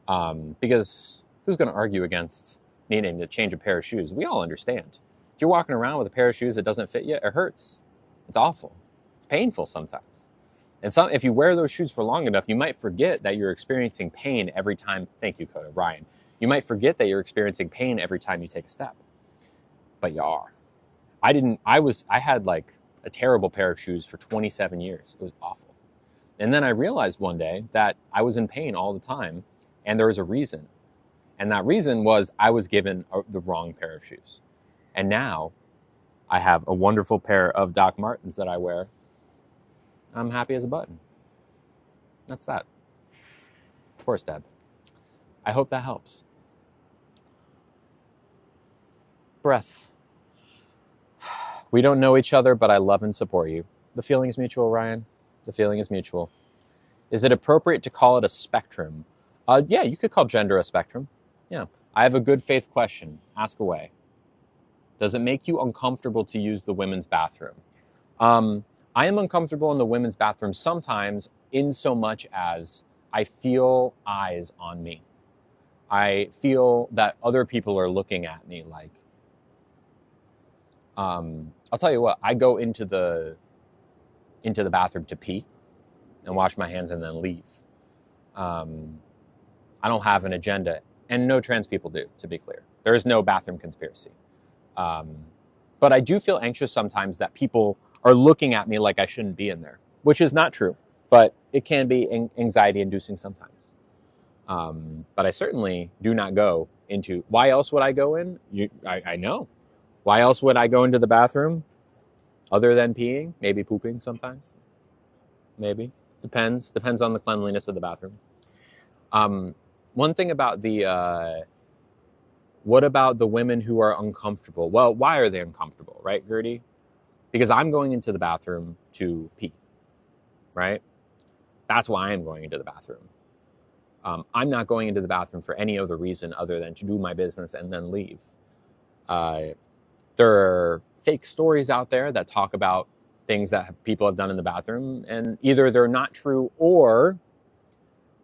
one because who's going to argue against needing to change a pair of shoes? We all understand. If you're walking around with a pair of shoes that doesn't fit you, it hurts. It's awful. It's painful sometimes. And if you wear those shoes for long enough, you might forget that you're experiencing pain every time. Thank you, Coda. Ryan. You might forget that you're experiencing pain every time you take a step. But you are. I had like a terrible pair of shoes for 27 years. It was awful. And then I realized one day that I was in pain all the time, and there was a reason. And that reason was I was given the wrong pair of shoes. And now I have a wonderful pair of Doc Martens that I wear. I'm happy as a button. That's that. Of course, Deb. I hope that helps. Breath. We don't know each other, but I love and support you. The feeling is mutual, Ryan. The feeling is mutual. Is it appropriate to call it a spectrum? Yeah, you could call gender a spectrum. Yeah. I have a good faith question. Ask away. Does it make you uncomfortable to use the women's bathroom? I am uncomfortable in the women's bathroom sometimes, in so much as I feel eyes on me. I feel that other people are looking at me like, I'll tell you what, I go into the bathroom to pee and wash my hands and then leave. I don't have an agenda, and no trans people do, to be clear. There is no bathroom conspiracy. But I do feel anxious sometimes that people are looking at me like I shouldn't be in there, which is not true, but it can be anxiety-inducing sometimes. But I certainly do not go into, why else would I go in? I know. Why else would I go into the bathroom other than peeing? Maybe pooping sometimes. Maybe. Depends on the cleanliness of the bathroom. One thing about what about the women who are uncomfortable? Well, why are they uncomfortable, right, Gertie? Because I'm going into the bathroom to pee, right? That's why I'm going into the bathroom. I'm not going into the bathroom for any other reason other than to do my business and then leave. There are fake stories out there that talk about things that people have done in the bathroom, and either they're not true or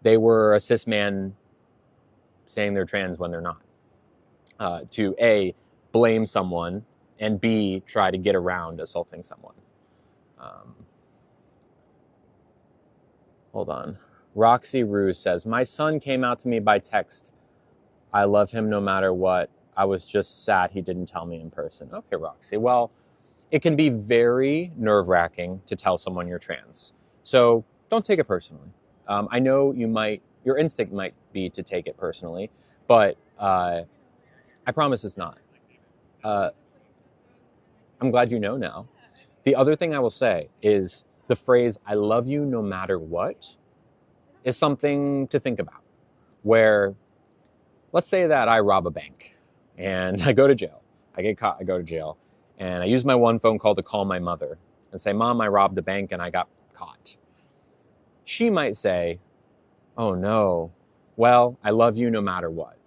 they were a cis man saying they're trans when they're not. To A, blame someone, and B, try to get around assaulting someone. Hold on. Roxy Rue says, my son came out to me by text. I love him no matter what. I was just sad he didn't tell me in person. Okay, Roxy. Well, it can be very nerve-wracking to tell someone you're trans. So don't take it personally. I know your instinct might be to take it personally, but I promise it's not. I'm glad you know now. The other thing I will say is the phrase, I love you no matter what, is something to think about. Where, let's say that I rob a bank and I go to jail. I get caught, I go to jail. And I use my one phone call to call my mother and say, Mom, I robbed a bank and I got caught. She might say, oh no, well, I love you no matter what.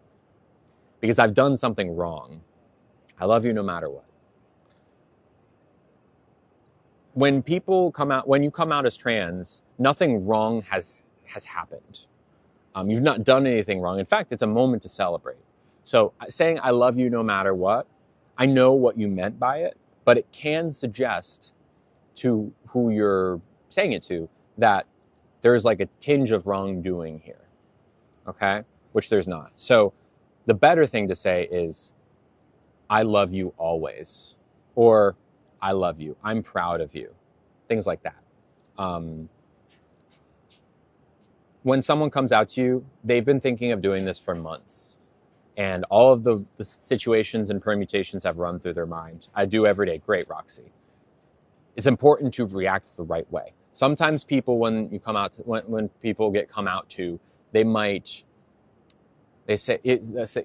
Because I've done something wrong. I love you no matter what. When you come out as trans, nothing wrong has happened. You've not done anything wrong. In fact, it's a moment to celebrate. So saying I love you no matter what, I know what you meant by it, but it can suggest to who you're saying it to that there's like a tinge of wrongdoing here, okay? Which there's not. So the better thing to say is, I love you always, or I love you, I'm proud of you, things like that. When someone comes out to you, they've been thinking of doing this for months. And all of the situations and permutations have run through their mind. I do every day. Great, Roxy. It's important to react the right way. Sometimes people, when people get come out to,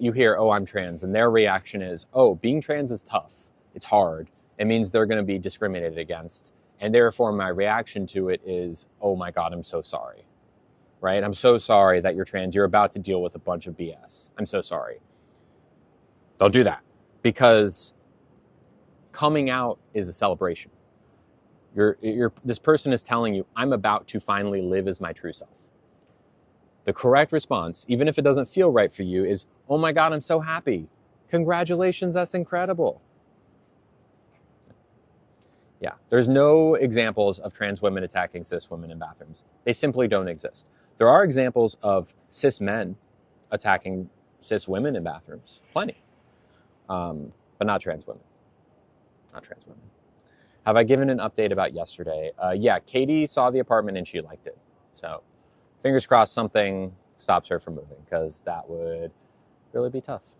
you hear, oh, I'm trans. And their reaction is, oh, being trans is tough. It's hard. It means they're going to be discriminated against. And therefore, my reaction to it is, oh my God, I'm so sorry. Right? I'm so sorry that you're trans. You're about to deal with a bunch of BS. I'm so sorry. Don't do that. Because coming out is a celebration. This person is telling you, I'm about to finally live as my true self. The correct response, even if it doesn't feel right for you, is, oh my God, I'm so happy. Congratulations, that's incredible. Yeah, there's no examples of trans women attacking cis women in bathrooms. They simply don't exist. There are examples of cis men attacking cis women in bathrooms, plenty, but not trans women. Not trans women. Have I given an update about yesterday? Yeah, Katie saw the apartment and she liked it. So fingers crossed something stops her from moving, because that would really be tough.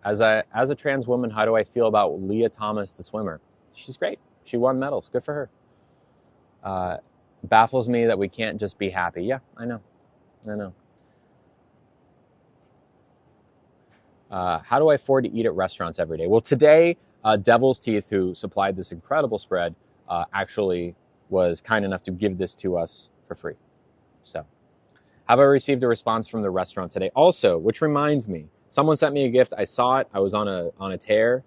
As a trans woman, how do I feel about Leah Thomas, the swimmer? She's great. She won medals. Good for her. Baffles me that we can't just be happy. Yeah, I know. How do I afford to eat at restaurants every day? Well, today, Devil's Teeth, who supplied this incredible spread, actually was kind enough to give this to us for free. So, have I received a response from the restaurant today? Also, which reminds me, someone sent me a gift. I saw it. I was on a tear,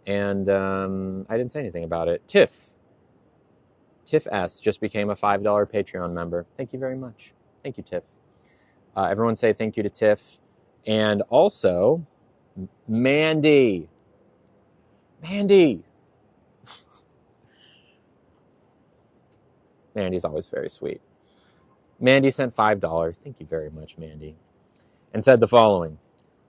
and I didn't say anything about it. Tiff S just became a $5 Patreon member. Thank you very much. Thank you, Tiff. Everyone say thank you to Tiff. And also, Mandy. Mandy's always very sweet. Mandy sent $5. Thank you very much, Mandy. And said the following.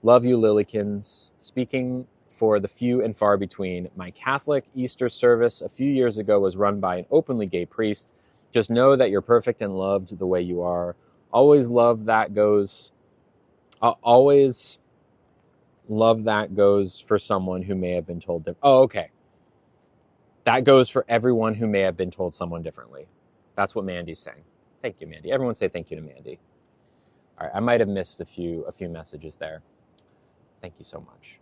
Love you, Lillykins. Speaking for the few and far between, my Catholic Easter service a few years ago was run by an openly gay priest. Just know that you're perfect and loved the way you are. Always love that goes for someone who may have been told different. Oh, okay. That goes for everyone who may have been told someone differently. That's what Mandy's saying. Thank you, Mandy. Everyone say thank you to Mandy. All right, I might have missed a few messages there. Thank you so much.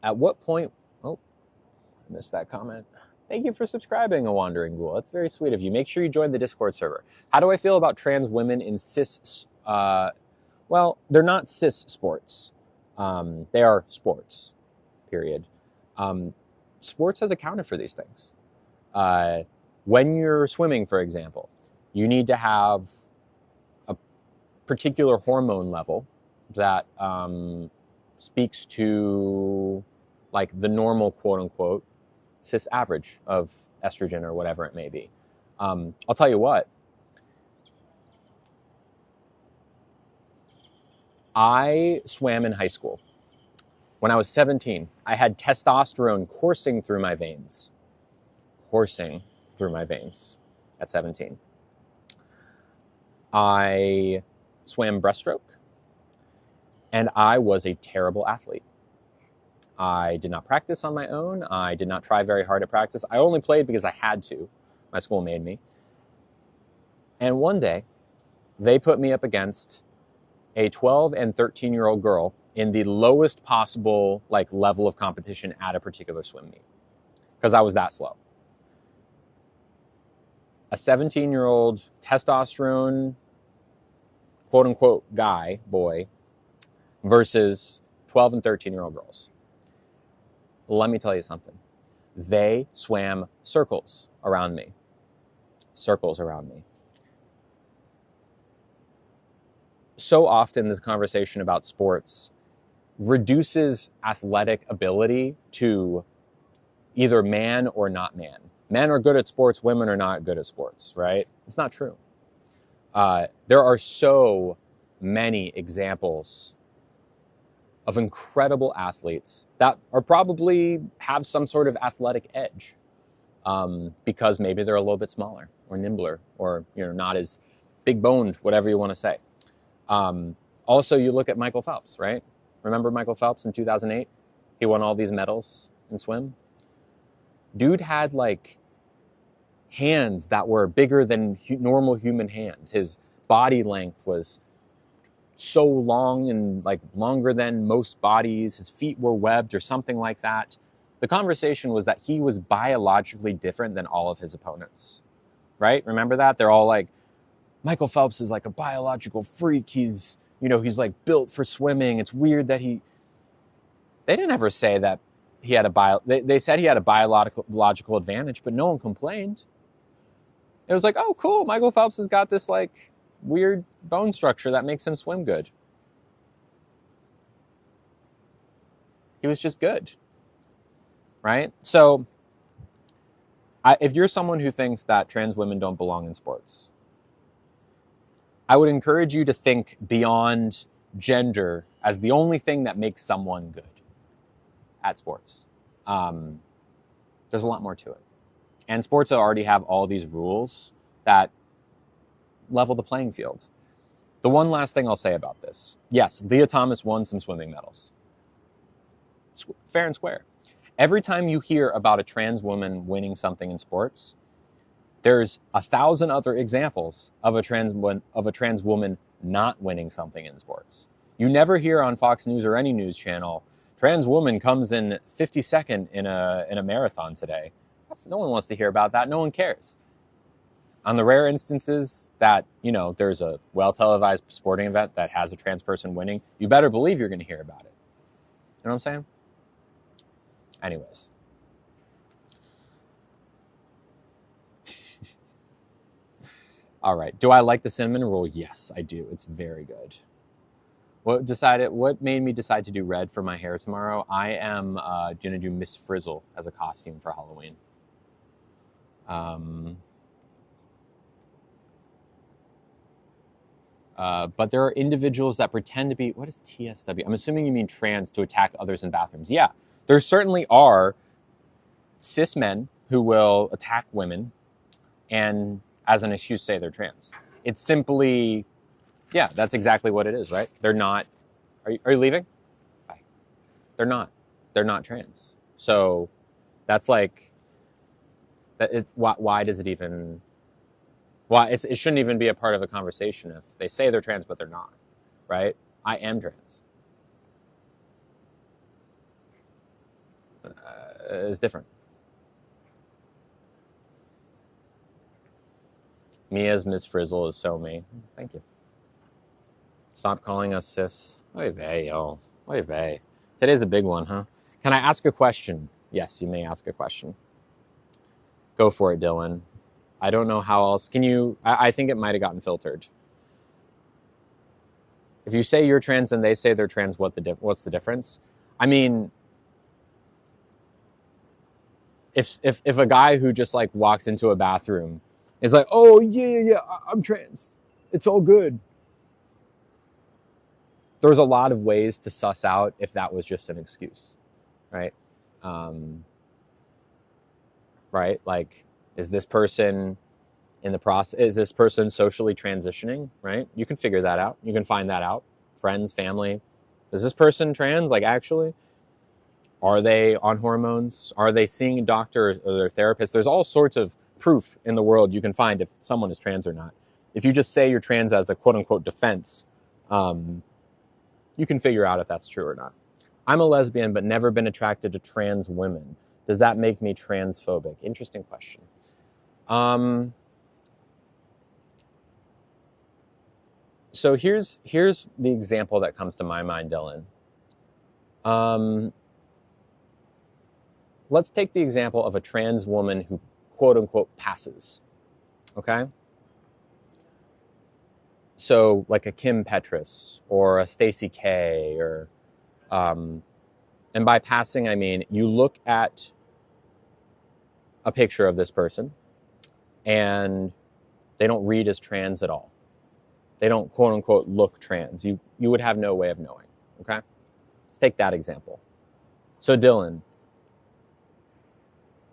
At what point... Oh, I missed that comment. Thank you for subscribing, A Wandering Ghoul. That's very sweet of you. Make sure you join the Discord server. How do I feel about trans women in cis... well, they're not cis sports. They are sports, period. Sports has accounted for these things. When you're swimming, for example, you need to have a particular hormone level that speaks to like the normal, quote unquote, cis average of estrogen or whatever it may be. I'll tell you what, I swam in high school. When I was 17, I had testosterone coursing through my veins. At 17. I swam breaststroke, and I was a terrible athlete. I did not practice on my own. I did not try very hard at practice. I only played because I had to. My school made me. And one day, they put me up against a 12 and 13-year-old girl in the lowest possible level of competition at a particular swim meet, because I was that slow. A 17-year-old testosterone, quote unquote, boy, versus 12 and 13-year-old girls. Let me tell you something. They swam circles around me. So often this conversation about sports reduces athletic ability to either man or not man. Men are good at sports, women are not good at sports, right? It's not true. There are so many examples of incredible athletes that are probably have some sort of athletic edge because maybe they're a little bit smaller or nimbler or not as big boned, whatever you want to say. Also, you look at Michael Phelps, right? Remember Michael Phelps in 2008? He won all these medals in swim. Dude had hands that were bigger than normal human hands. His body length was so long and longer than most bodies. His feet were webbed or something like that. The conversation was that he was biologically different than all of his opponents, right? Remember that? They're all like, Michael Phelps is like a biological freak. He's built for swimming. It's weird that they didn't ever say that he had they said he had a biological advantage, but no one complained. It was like, oh, cool. Michael Phelps has got this weird bone structure that makes him swim good. He was just good. right? So if you're someone who thinks that trans women don't belong in sports, I would encourage you to think beyond gender as the only thing that makes someone good at sports. There's a lot more to it. And sports already have all these rules that level the playing field. The one last thing I'll say about this. Yes, Leah Thomas won some swimming medals. Fair and square. Every time you hear about a trans woman winning something in sports, there's 1,000 other examples of a trans woman not winning something in sports. You never hear on Fox News or any news channel, trans woman comes in 52nd in a marathon today. No one wants to hear about that. No one cares. On the rare instances that, there's a well-televised sporting event that has a trans person winning, you better believe you're going to hear about it. You know what I'm saying? Anyways. All right. Do I like the cinnamon roll? Yes, I do. It's very good. What made me decide to do red for my hair tomorrow? I am going to do Miss Frizzle as a costume for Halloween. But there are individuals that pretend to be, what is TSW? I'm assuming you mean trans, to attack others in bathrooms. Yeah, there certainly are cis men who will attack women and as an excuse say they're trans. It's simply, yeah, that's exactly what it is, right? They're not, are you leaving? Bye. They're not trans. So that's like, why does it even, it shouldn't even be a part of a conversation if they say they're trans, but they're not, right? I am trans. It's different. Mia's Miss Frizzle is so me. Thank you. Stop calling us cis. Oy vey, yo. Oy vey. Today's a big one, huh? Can I ask a question? Yes, you may ask a question. Go for it, Dylan. I don't know how else. Can you... I think it might have gotten filtered. If you say you're trans and they say they're trans, what's the difference? I mean... If a guy who just like walks into a bathroom is like, oh, yeah, I'm trans. It's all good. There's a lot of ways to suss out if that was just an excuse, right? Right? Like, is this person in the process? Is this person socially transitioning, right? You can figure that out. You can find that out. Friends, family. Is this person trans? Like, actually? Are they on hormones? Are they seeing a doctor or their therapist? There's all sorts of proof in the world you can find if someone is trans or not. If you just say you're trans as a quote-unquote defense, you can figure out if that's true or not. I'm a lesbian but never been attracted to trans women. Does that make me transphobic? Interesting question. So here's the example that comes to my mind, Dylan. Let's take the example of a trans woman who quote-unquote passes, okay? So like a Kim Petras or a Stacey K or... and by passing, I mean you look at a picture of this person and they don't read as trans at all. They don't quote-unquote look trans. You would have no way of knowing, okay? Let's take that example. So Dylan,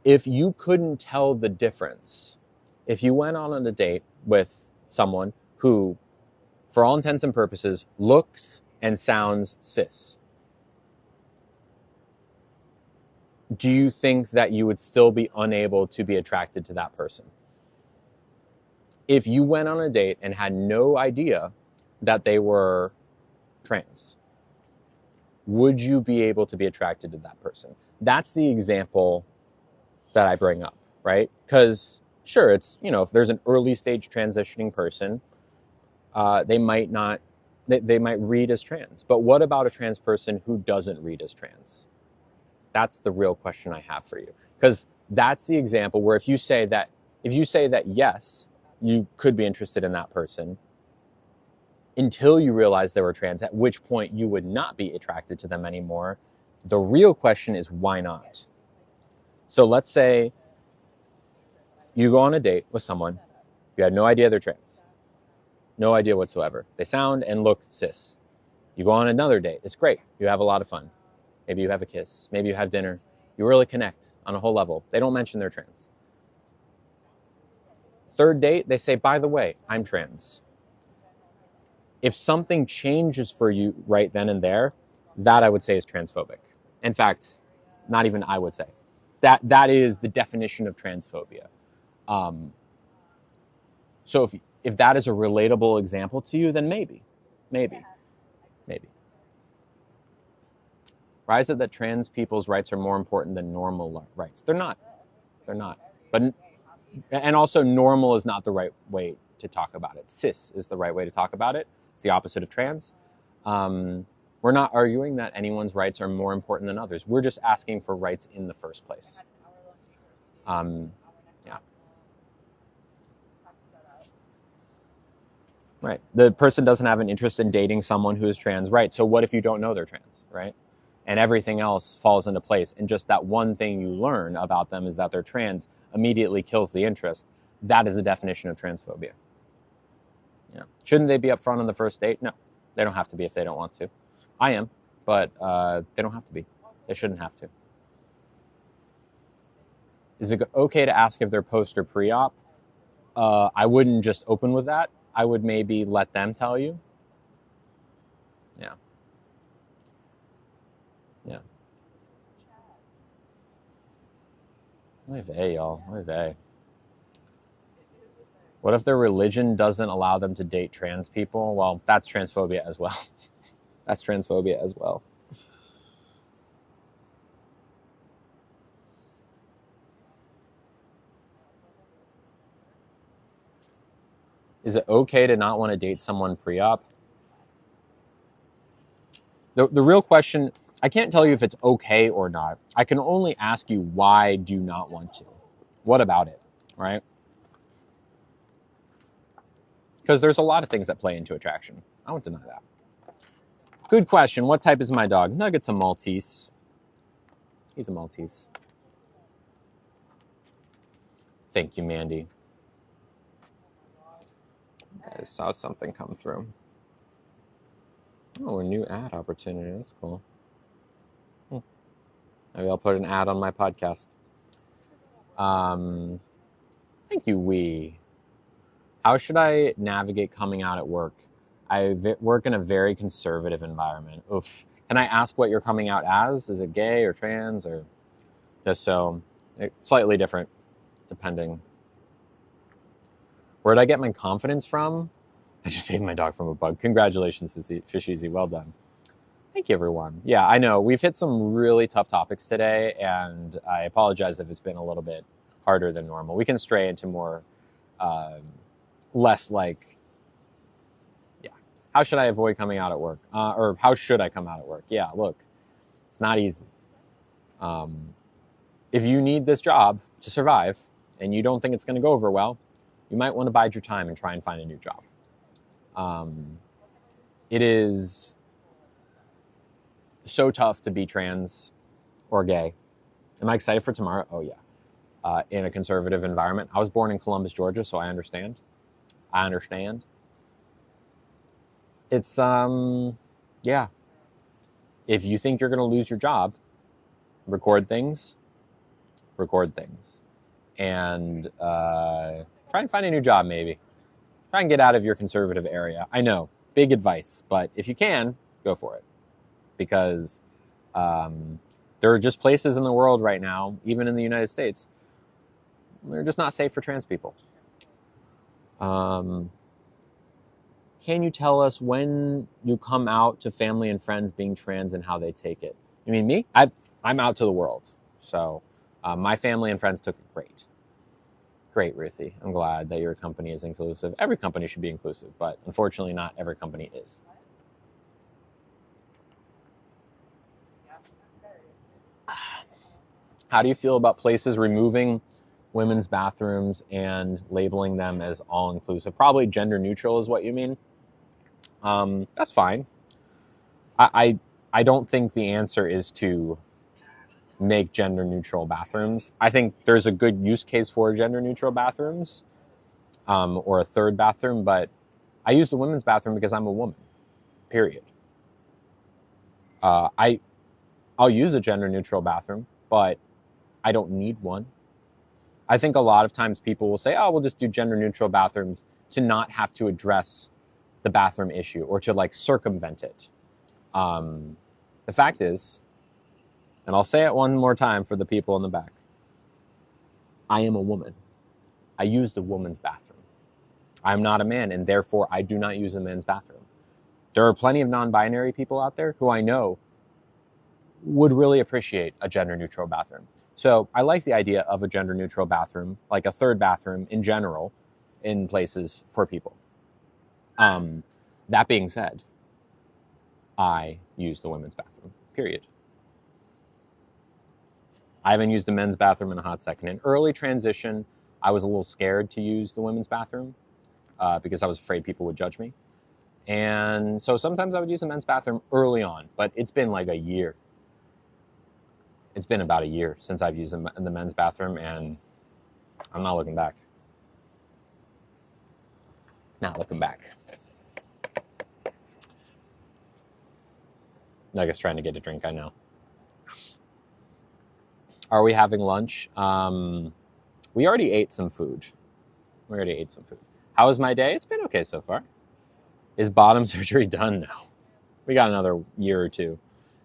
if you couldn't tell the difference, if you went on a date with someone who, for all intents and purposes, looks and sounds cis, do you think that you would still be unable to be attracted to that person? If you went on a date and had no idea that they were trans, would you be able to be attracted to that person? That's the example that I bring up, right? Because sure, it's, if there's an early stage transitioning person, they might not, they might read as trans. But what about a trans person who doesn't read as trans? That's the real question I have for you. Because that's the example where if you say that yes, you could be interested in that person until you realize they were trans, at which point you would not be attracted to them anymore. The real question is why not? So let's say you go on a date with someone, you had no idea they're trans. No idea whatsoever. They sound and look cis. You go on another date. It's great. You have a lot of fun. Maybe you have a kiss. Maybe you have dinner. You really connect on a whole level. They don't mention they're trans. Third date, they say, by the way, I'm trans. If something changes for you right then and there, that I would say is transphobic. In fact, not even I would say. That is the definition of transphobia. So if that is a relatable example to you, then maybe. Why is it that trans people's rights are more important than normal rights? They're not. But and also, normal is not the right way to talk about it. Cis is the right way to talk about it. It's the opposite of trans. We're not arguing that anyone's rights are more important than others. We're just asking for rights in the first place. Yeah. Right. The person doesn't have an interest in dating someone who is trans, right? So what if you don't know they're trans, right? And everything else falls into place. And just that one thing you learn about them is that they're trans immediately kills the interest. That is the definition of transphobia. Yeah. Shouldn't they be upfront on the first date? No. They don't have to be if they don't want to. I am, but they don't have to be. They shouldn't have to. Is it okay to ask if they're post or pre-op? I wouldn't just open with that. I would maybe let them tell you. Yeah. Yeah. Oy vey, y'all. Oy vey. What if their religion doesn't allow them to date trans people? Well, that's transphobia as well. That's transphobia as well. Is it okay to not want to date someone pre-op? The real question, I can't tell you if it's okay or not. I can only ask you, why do you not want to? What about it, right? Because there's a lot of things that play into attraction. I won't deny that. Good question. What type is my dog? Nugget's a Maltese. He's a Maltese. Thank you, Mandy. I saw something come through. Oh, a new ad opportunity. That's cool. Maybe I'll put an ad on my podcast. Thank you, Wee. How should I navigate coming out at work? I work in a very conservative environment. Oof. Can I ask what you're coming out as? Is it gay or trans or just so? Slightly different, depending. Where did I get my confidence from? I just saved my dog from a bug. Congratulations, Fisheezy. Well done. Thank you, everyone. Yeah, I know. We've hit some really tough topics today, and I apologize if it's been a little bit harder than normal. We can stray into more, less like, yeah. How should I avoid coming out at work? Or how should I come out at work? Yeah, look, it's not easy. If you need this job to survive and you don't think it's going to go over well, you might want to bide your time and try and find a new job. It is so tough to be trans or gay. Am I excited for tomorrow? Oh, yeah. In a conservative environment. I was born in Columbus, Georgia, so I understand. It's, yeah. If you think you're going to lose your job, record things. And try and find a new job, maybe. Try and get out of your conservative area. I know, big advice, but if you can, go for it. Because there are just places in the world right now, even in the United States, they're just not safe for trans people. Can you tell us when you come out to family and friends being trans and how they take it? You mean me? I'm out to the world. So my family and friends took it great. Great, Ruthie. I'm glad that your company is inclusive. Every company should be inclusive, but unfortunately not every company is. How do you feel about places removing women's bathrooms and labeling them as all-inclusive? Probably gender neutral is what you mean. That's fine. I don't think the answer is to make gender neutral bathrooms. I think there's a good use case for gender neutral bathrooms, or a third bathroom, but I use the women's bathroom because I'm a woman, period. I'll use a gender neutral bathroom, but I don't need one. I think a lot of times people will say, oh, we'll just do gender neutral bathrooms to not have to address the bathroom issue or to like circumvent it. The fact is, and I'll say it one more time for the people in the back, I am a woman. I use the woman's bathroom. I'm not a man, and therefore I do not use a men's bathroom. There are plenty of non-binary people out there who I know would really appreciate a gender-neutral bathroom. So I like the idea of a gender-neutral bathroom, like a third bathroom in general, in places for people. That being said, I use the women's bathroom, period. I haven't used the men's bathroom in a hot second. In early transition, I was a little scared to use the women's bathroom because I was afraid people would judge me. And so sometimes I would use the men's bathroom early on, but it's been like a year. It's been about a year since I've used the men's bathroom, and I'm not looking back. Not looking back. I guess trying to get a drink, I know. Are we having lunch? We already ate some food. How was my day? It's been okay so far. Is bottom surgery done now? We got another year or two.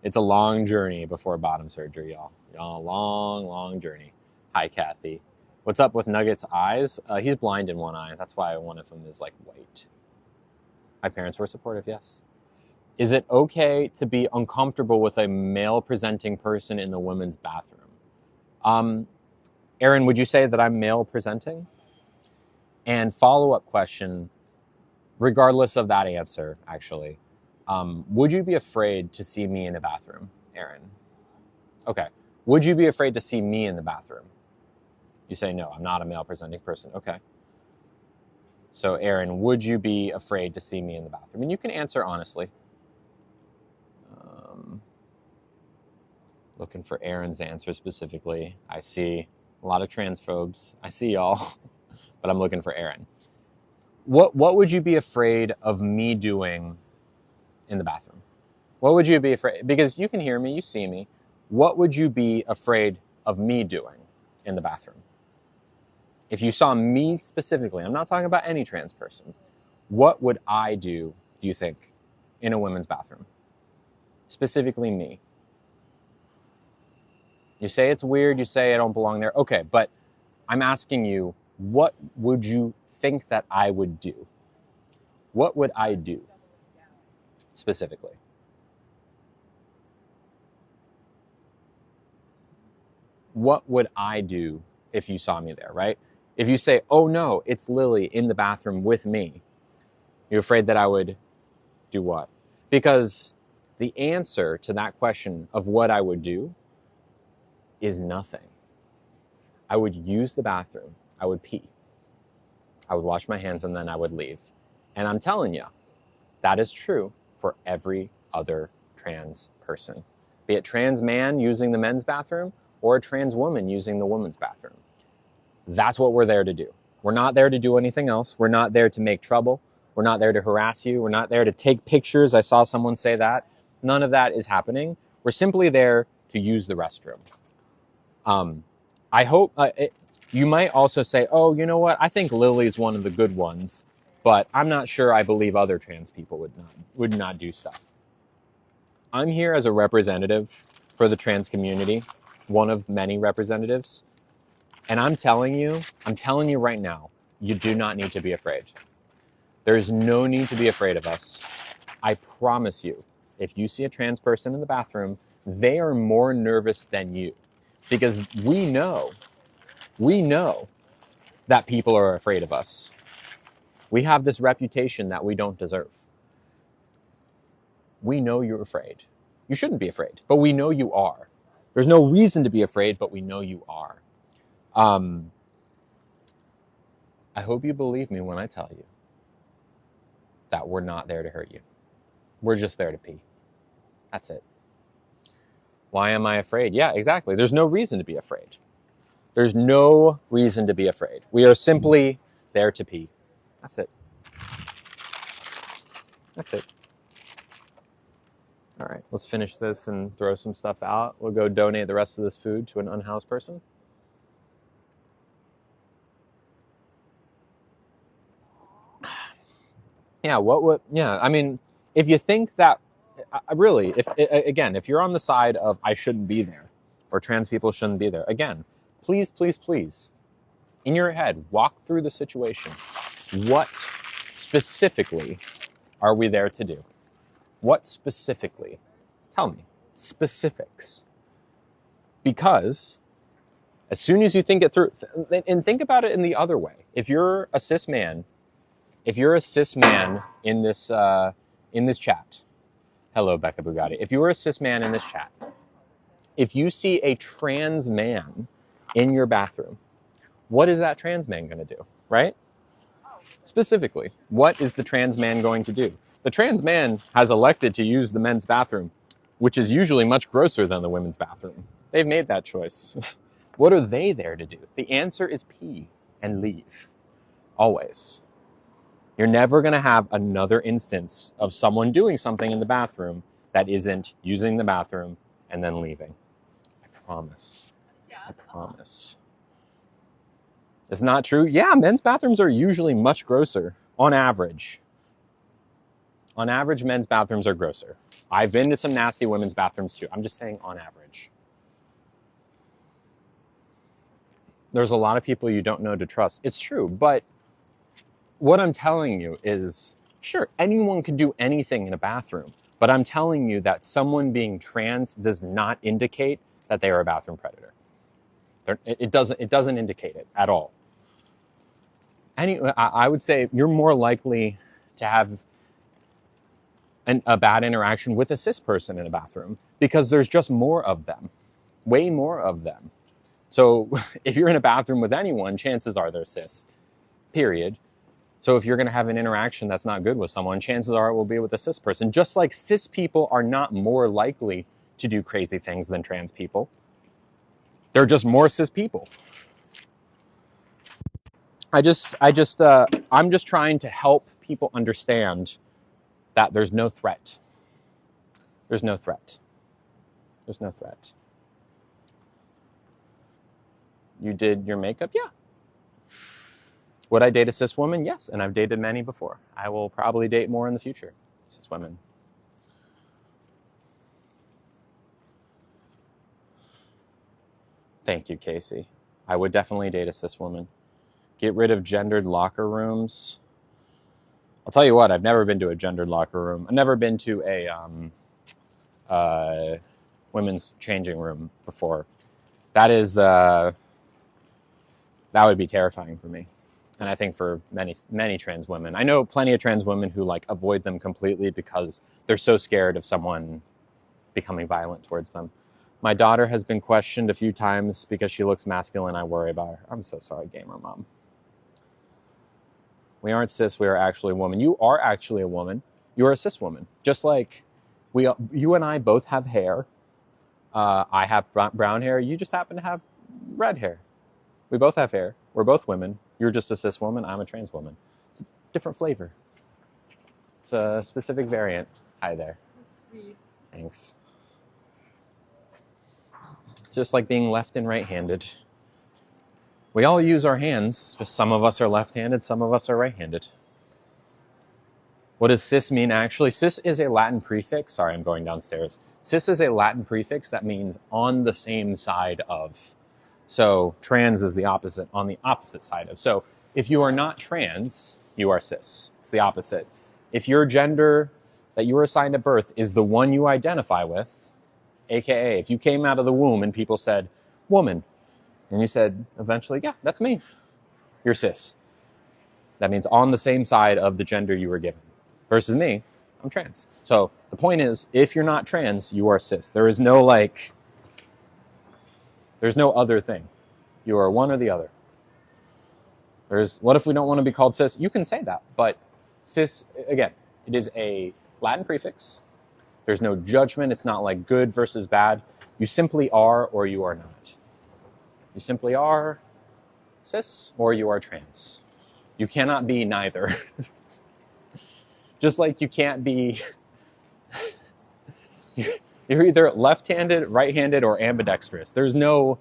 It's a long journey before bottom surgery, y'all. Y'all, long journey. Hi, Kathy. What's up with Nugget's eyes? He's blind in one eye. That's why one of them is like white. My parents were supportive, yes. Is it okay to be uncomfortable with a male-presenting person in the women's bathroom? Aaron, would you say that I'm male-presenting? And follow-up question, regardless of that answer, actually, would you be afraid to see me in the bathroom, Aaron? Okay. Would you be afraid to see me in the bathroom? You say, no, I'm not a male-presenting person. Okay. So, Aaron, would you be afraid to see me in the bathroom? And you can answer honestly. Looking for Aaron's answer specifically. I see a lot of transphobes. I see y'all, but I'm looking for Aaron. What would you be afraid of me doing in the bathroom? What would you be afraid? Because you can hear me, you see me. What would you be afraid of me doing in the bathroom? If you saw me specifically, I'm not talking about any trans person. What would I do you think, in a women's bathroom? Specifically me. You say it's weird, you say I don't belong there. Okay, but I'm asking you, what would you think that I would do? What would I do specifically? What would I do if you saw me there, right? If you say, oh no, it's Lily in the bathroom with me, you're afraid that I would do what? Because the answer to that question of what I would do is nothing. I would use the bathroom. I would pee. I would wash my hands and then I would leave. And I'm telling you, that is true for every other trans person. Be it trans man using the men's bathroom or a trans woman using the women's bathroom. That's what we're there to do. We're not there to do anything else. We're not there to make trouble. We're not there to harass you. We're not there to take pictures. I saw someone say that. None of that is happening. We're simply there to use the restroom. I hope you might also say, oh, you know what? I think Lily's one of the good ones, but I'm not sure I believe other trans people would not do stuff. I'm here as a representative for the trans community, one of many representatives. And I'm telling you right now, you do not need to be afraid. There's no need to be afraid of us. I promise you, if you see a trans person in the bathroom, they are more nervous than you. Because we know that people are afraid of us. We have this reputation that we don't deserve. We know you're afraid. You shouldn't be afraid, but we know you are. There's no reason to be afraid, but we know you are. I hope you believe me when I tell you that we're not there to hurt you. We're just there to pee. That's it. Why am I afraid? Yeah, exactly. There's no reason to be afraid. There's no reason to be afraid. We are simply there to pee. That's it. That's it. All right, let's finish this and throw some stuff out. We'll go donate the rest of this food to an unhoused person. Yeah, I mean, if you think that, really, if you're on the side of I shouldn't be there, or trans people shouldn't be there, again, please, please, please, in your head, walk through the situation. What specifically are we there to do? What specifically? Tell me. Specifics. Because as soon as you think it through, and think about it in the other way. If you're a cis man in this chat, hello, Becca Bugatti. If you're a cis man in this chat, if you see a trans man in your bathroom, what is that trans man going to do, right? Specifically, what is the trans man going to do? The trans man has elected to use the men's bathroom, which is usually much grosser than the women's bathroom. They've made that choice. What are they there to do? The answer is pee and leave. Always. You're never going to have another instance of someone doing something in the bathroom that isn't using the bathroom and then leaving. I promise. I promise. It's not true. Yeah, men's bathrooms are usually much grosser on average. On average, men's bathrooms are grosser. I've been to some nasty women's bathrooms too. I'm just saying on average. There's a lot of people you don't know to trust. It's true, but what I'm telling you is, sure, anyone could do anything in a bathroom, but I'm telling you that someone being trans does not indicate that they are a bathroom predator. It doesn't indicate it at all. I would say you're more likely to have a bad interaction with a cis person in a bathroom because there's just more of them, way more of them. So if you're in a bathroom with anyone, chances are they're cis, period. So if you're going to have an interaction that's not good with someone, chances are it will be with a cis person. Just like cis people are not more likely to do crazy things than trans people. They're just more cis people. I'm just trying to help people understand that there's no threat. There's no threat. There's no threat. You did your makeup? Yeah. Would I date a cis woman? Yes, and I've dated many before. I will probably date more in the future, cis women. Thank you, Casey. I would definitely date a cis woman. Get rid of gendered locker rooms. I'll tell you what, I've never been to a gendered locker room. I've never been to a women's changing room before. That would be terrifying for me. And I think for many trans women. I know plenty of trans women who avoid them completely because they're so scared of someone becoming violent towards them. My daughter has been questioned a few times because she looks masculine. I worry about her. I'm so sorry, gamer mom. We aren't cis, we are actually a woman. You are actually a woman. You are a cis woman. Just like you and I both have hair. I have brown hair. You just happen to have red hair. We both have hair. We're both women. You're just a cis woman. I'm a trans woman. It's a different flavor. It's a specific variant. Hi there. Sweet. Thanks. It's just like being left and right-handed. We all use our hands. Just some of us are left-handed, some of us are right-handed. What does cis mean actually? Cis is a Latin prefix. Sorry, I'm going downstairs. Cis is a Latin prefix that means on the same side of. So trans is the opposite, on the opposite side of. So if you are not trans, you are cis. It's the opposite. If your gender that you were assigned at birth is the one you identify with, aka if you came out of the womb and people said, woman, and you said eventually, yeah, that's me, you're cis. That means on the same side of the gender you were given. Versus me, I'm trans. So the point is, if you're not trans, you are cis. There is no there's no other thing. You are one or the other. What if we don't want to be called cis? You can say that, but cis, again, it is a Latin prefix. There's no judgment. It's not like good versus bad. You simply are or you are not. You simply are cis or you are trans. You cannot be neither. Just like you can't be, you're either left-handed, right-handed, or ambidextrous. There's no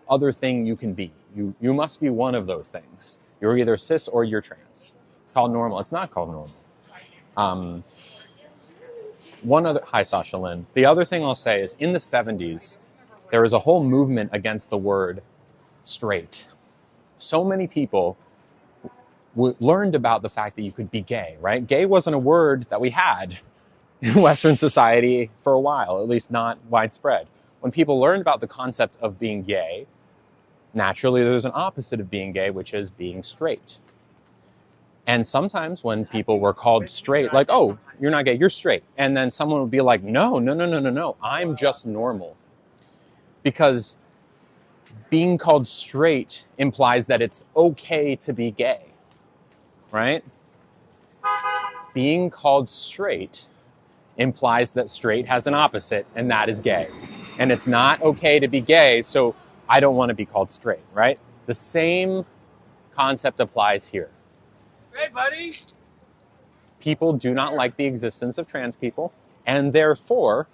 other thing you can be. You must be one of those things. You're either cis or you're trans. It's called normal. It's not called normal. One other, hi Sasha Lynn. The other thing I'll say is in the 70s, there was a whole movement against the word straight. So many people learned about the fact that you could be gay, right? Gay wasn't a word that we had in Western society for a while, at least not widespread. When people learned about the concept of being gay, naturally there's an opposite of being gay, which is being straight. And sometimes when people were called straight, like, oh, you're not gay, you're straight. And then someone would be like, no, I'm just normal. Because being called straight implies that it's okay to be gay, right? Being called straight implies that straight has an opposite, and that is gay. And it's not okay to be gay, so I don't want to be called straight, right? The same concept applies here. Hey, buddy! People do not like the existence of trans people, and therefore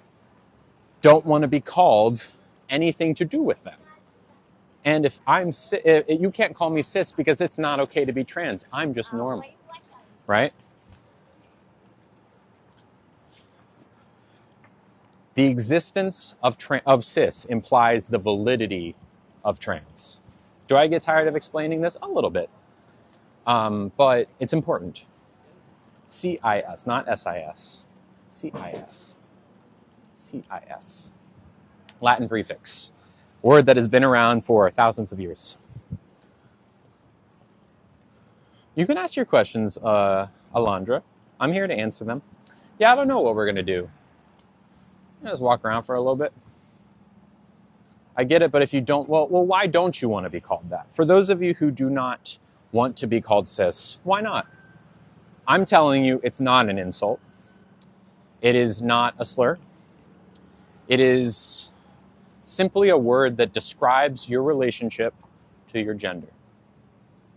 don't want to be called anything to do with them. And if you can't call me cis because it's not okay to be trans. I'm just normal, right? The existence of cis implies the validity of trans. Do I get tired of explaining this? A little bit. But it's important. CIS, not SIS. CIS. CIS. Latin prefix. Word that has been around for thousands of years. You can ask your questions, Alondra. I'm here to answer them. Yeah, I don't know what we're going to do. Just walk around for a little bit. I get it, but if you don't, well, why don't you want to be called that? For those of you who do not want to be called cis, why not? I'm telling you, it's not an insult. It is not a slur. It is simply a word that describes your relationship to your gender,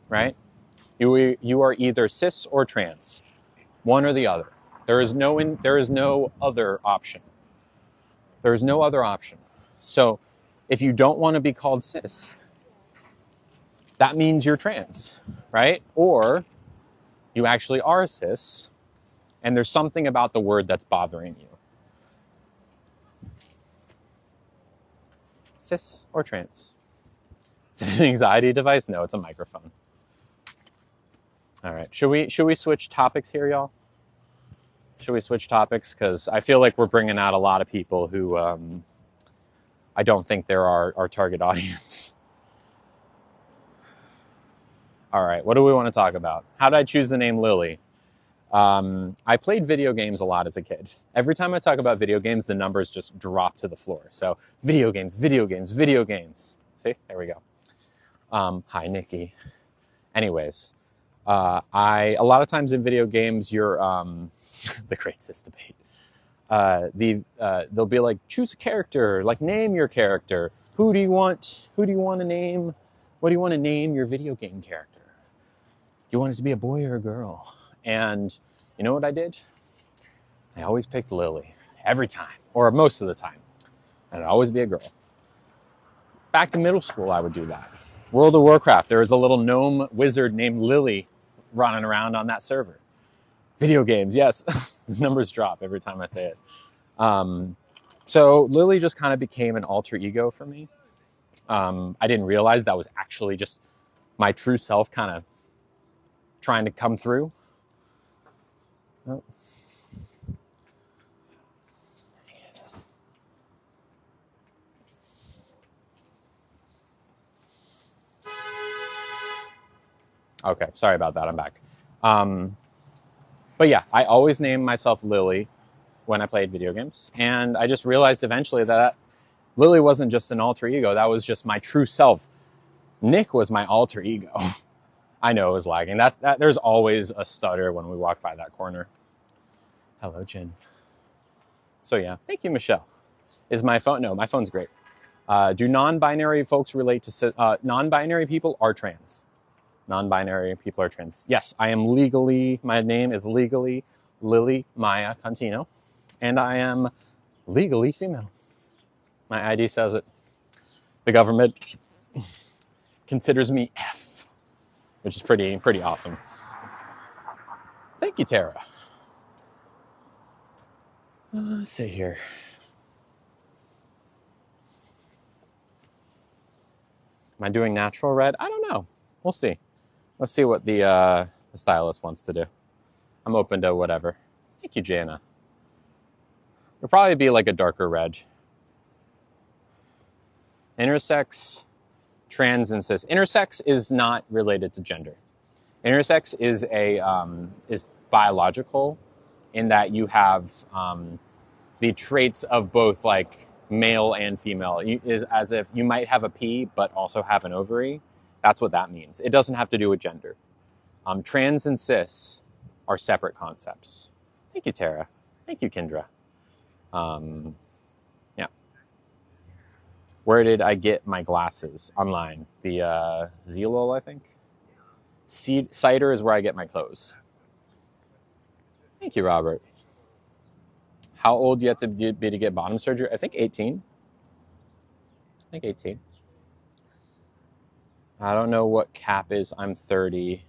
right? You are either cis or trans, one or the other. There is no other option. There is no other option. So if you don't want to be called cis, that means you're trans, right? Or you actually are cis, and there's something about the word that's bothering you. Cis or trans? Is it an anxiety device? No, it's a microphone. All right, should we switch topics here, y'all? Should we switch topics? Because I feel like we're bringing out a lot of people who I don't think they're our target audience. All right, what do we want to talk about? How did I choose the name Lily? I played video games a lot as a kid. Every time I talk about video games, the numbers just drop to the floor. So video games. See, there we go. Hi, Nikki. Anyways, a lot of times in video games, you're the great cis debate. They'll be like, choose a character, like name your character. Who do you want to name? What do you want to name your video game character? Do you want it to be a boy or a girl? And you know what I did? I always picked Lily every time, or most of the time. And it'd always be a girl. Back to middle school, I would do that. World of Warcraft, there was a little gnome wizard named Lily running around on that server. Video games, yes. The numbers drop every time I say it. So Lily just kind of became an alter ego for me. I didn't realize that was actually just my true self kind of trying to come through. Oh. Okay, sorry about that. I'm back. But yeah, I always named myself Lily when I played video games. And I just realized eventually that Lily wasn't just an alter ego. That was just my true self. Nick was my alter ego. I know it was lagging. There's always a stutter when we walk by that corner. Hello, Jen. So yeah, thank you, Michelle. Is my phone? No, my phone's great. Do non-binary folks relate to... non-binary people are trans. Non-binary people are trans. Yes, I am legally... My name is legally Lily Maya Contino. And I am legally female. My ID says it. The government considers me F, which is pretty awesome. Thank you, Tara. Let's see here. Am I doing natural red? I don't know. We'll see. Let's see what the stylist wants to do. I'm open to whatever. Thank you, Jana. It'll probably be like a darker red. Intersex, trans, and cis. Intersex is not related to gender. Intersex is is biological in that you have the traits of both like male and female. Is as if you might have a P but also have an ovary. That's what that means. It doesn't have to do with gender. Trans and cis are separate concepts. Thank you, Tara. Thank you, Kendra. Yeah. Where did I get my glasses? Online. The Zilol, I think. Cider is where I get my clothes. Thank you, Robert. How old do you have to be to get bottom surgery? I think 18. I don't know what cap is. I'm 30.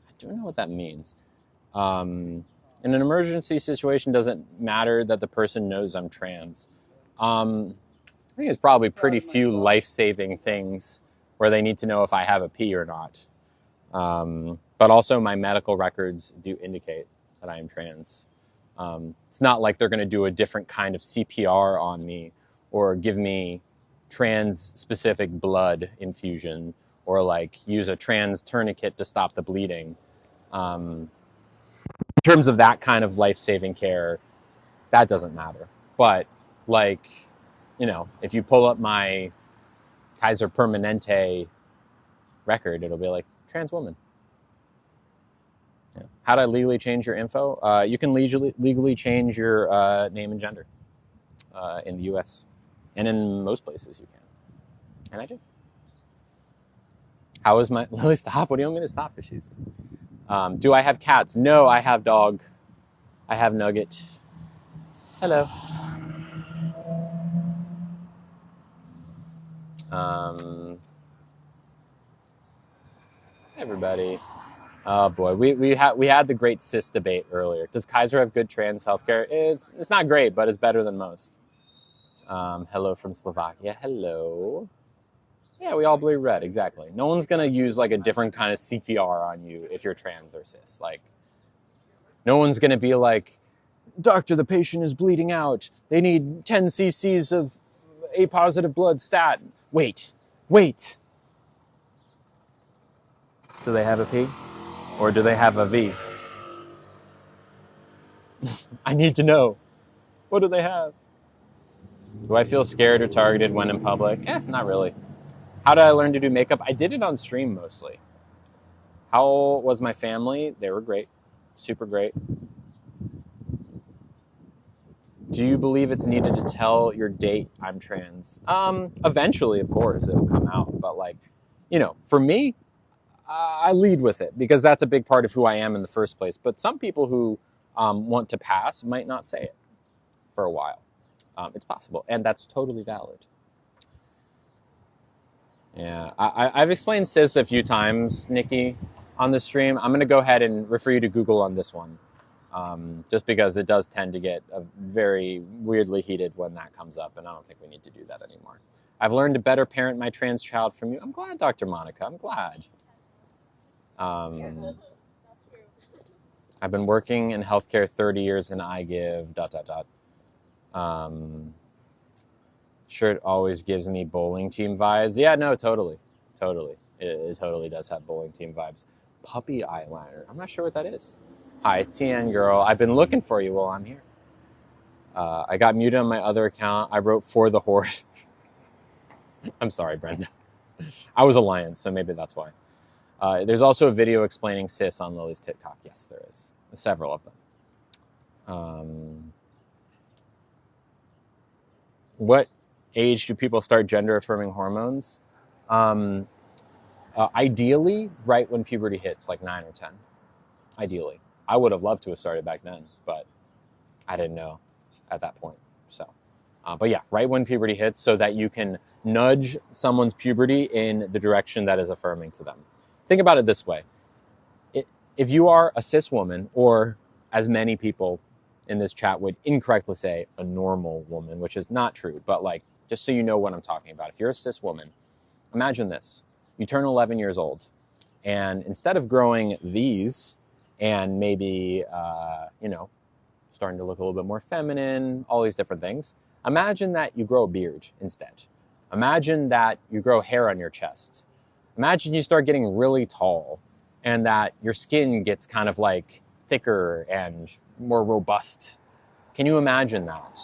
I don't know what that means. In an emergency situation, doesn't matter that the person knows I'm trans. I think it's probably pretty few life-saving things where they need to know if I have a P or not. But also my medical records do indicate that I am trans. It's not like they're going to do a different kind of CPR on me or give me trans-specific blood infusion or like use a trans tourniquet to stop the bleeding. In terms of that kind of life-saving care, that doesn't matter. But like, you know, if you pull up my Kaiser Permanente record, it'll be like trans woman. Yeah. How do I legally change your info? You can legally change your name and gender in the U.S. and in most places you can. And I do. How is my... Lily, stop. What do you want me to stop for she's? Do I have cats? No, I have dog. I have Nugget. Hello. Everybody. Oh boy, we had the great cis debate earlier. Does Kaiser have good trans healthcare? It's not great, but it's better than most. Hello from Slovakia. Hello. Yeah, we all bleed red, exactly. No one's gonna use like a different kind of CPR on you if you're trans or cis. Like, no one's gonna be like, doctor, the patient is bleeding out. They need 10 cc's of A positive blood stat. Wait. Do they have a P? Or do they have a V? I need to know. What do they have? Do I feel scared or targeted when in public? Not really. How did I learn to do makeup? I did it on stream mostly. How was my family? They were great. Super great. Do you believe it's needed to tell your date I'm trans? Eventually, of course, it'll come out. But like, you know, for me, I lead with it because that's a big part of who I am in the first place. But some people who want to pass might not say it for a while. It's possible, and that's totally valid. Yeah, I've explained cis a few times, Nikki, on the stream. I'm going to go ahead and refer you to Google on this one, just because it does tend to get very weirdly heated when that comes up, and I don't think we need to do that anymore. I've learned to better parent my trans child from you. I'm glad, Dr. Monica. I'm glad. I've been working in healthcare 30 years, and I give ... Shirt always gives me bowling team vibes. Yeah, no, totally. It totally does have bowling team vibes. Puppy eyeliner. I'm not sure what that is. Hi, TN girl. I've been looking for you while I'm here. I got muted on my other account. I wrote for the horde. I'm sorry, Brenda. I was Alliance, so maybe that's why. There's also a video explaining cis on Lily's TikTok. Yes, there is. Several of them. what age do people start gender affirming hormones? Ideally, right when puberty hits, like 9 or 10. Ideally. I would have loved to have started back then, but I didn't know at that point. So, but yeah, right when puberty hits, so that you can nudge someone's puberty in the direction that is affirming to them. Think about it this way. If you are a cis woman, or as many people in this chat would incorrectly say, a normal woman, which is not true, but like, just so you know what I'm talking about. If you're a cis woman, imagine this. You turn 11 years old, and instead of growing these and maybe, starting to look a little bit more feminine, all these different things, imagine that you grow a beard instead. Imagine that you grow hair on your chest. Imagine you start getting really tall and that your skin gets kind of like thicker and more robust. Can you imagine that?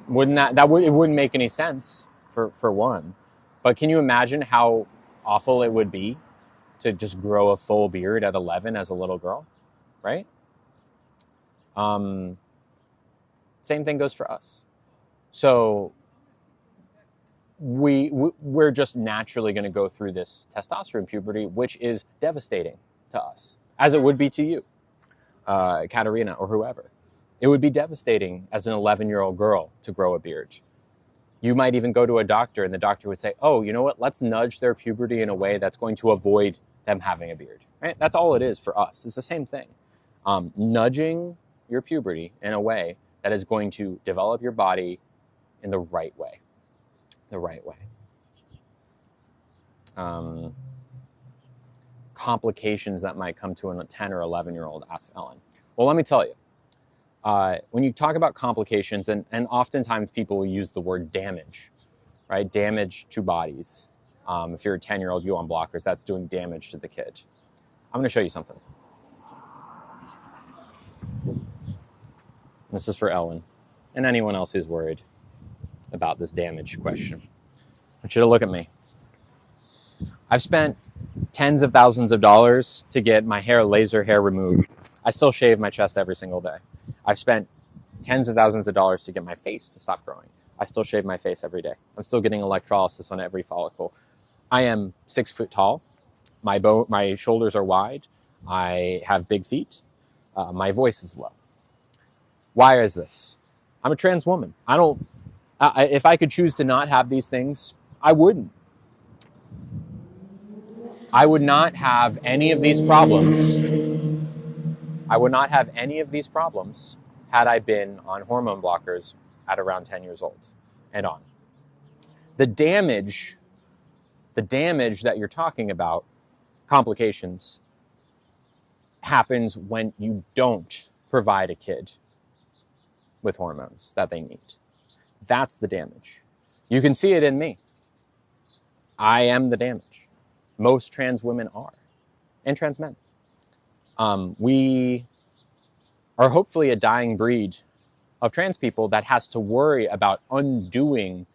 It wouldn't make any sense for one. But can you imagine how awful it would be to just grow a full beard at 11 as a little girl, right? Same thing goes for us. So we're just naturally going to go through this testosterone puberty, which is devastating to us, as it would be to you, Katerina, or whoever. It would be devastating as an 11-year-old girl to grow a beard. You might even go to a doctor and the doctor would say, oh, you know what? Let's nudge their puberty in a way that's going to avoid them having a beard, right? That's all it is for us. It's the same thing. Nudging your puberty in a way that is going to develop your body in the right way. Complications that might come to a 10 or 11-year-old, asks Ellen. Well, let me tell you, when you talk about complications, and oftentimes people will use the word damage, right? Damage to bodies. If you're a 10-year-old, you on blockers, that's doing damage to the kid. I'm going to show you something. This is for Ellen and anyone else who's worried about this damage question. I want you to look at me. I've spent tens of thousands of dollars to get my laser hair removed. I still shave my chest every single day. I've spent tens of thousands of dollars to get my face to stop growing. I still shave my face every day. I'm still getting electrolysis on every follicle. I am 6 foot tall. My shoulders are wide. I have big feet. My voice is low. Why is this? I'm a trans woman. If I could choose to not have these things, I wouldn't. I would not have any of these problems. Had I been on hormone blockers at around 10 years old and on. The damage that you're talking about, complications, happens when you don't provide a kid with hormones that they need. That's the damage. You can see it in me. I am the damage. Most trans women are, and trans men. We are hopefully a dying breed of trans people that has to worry about undoing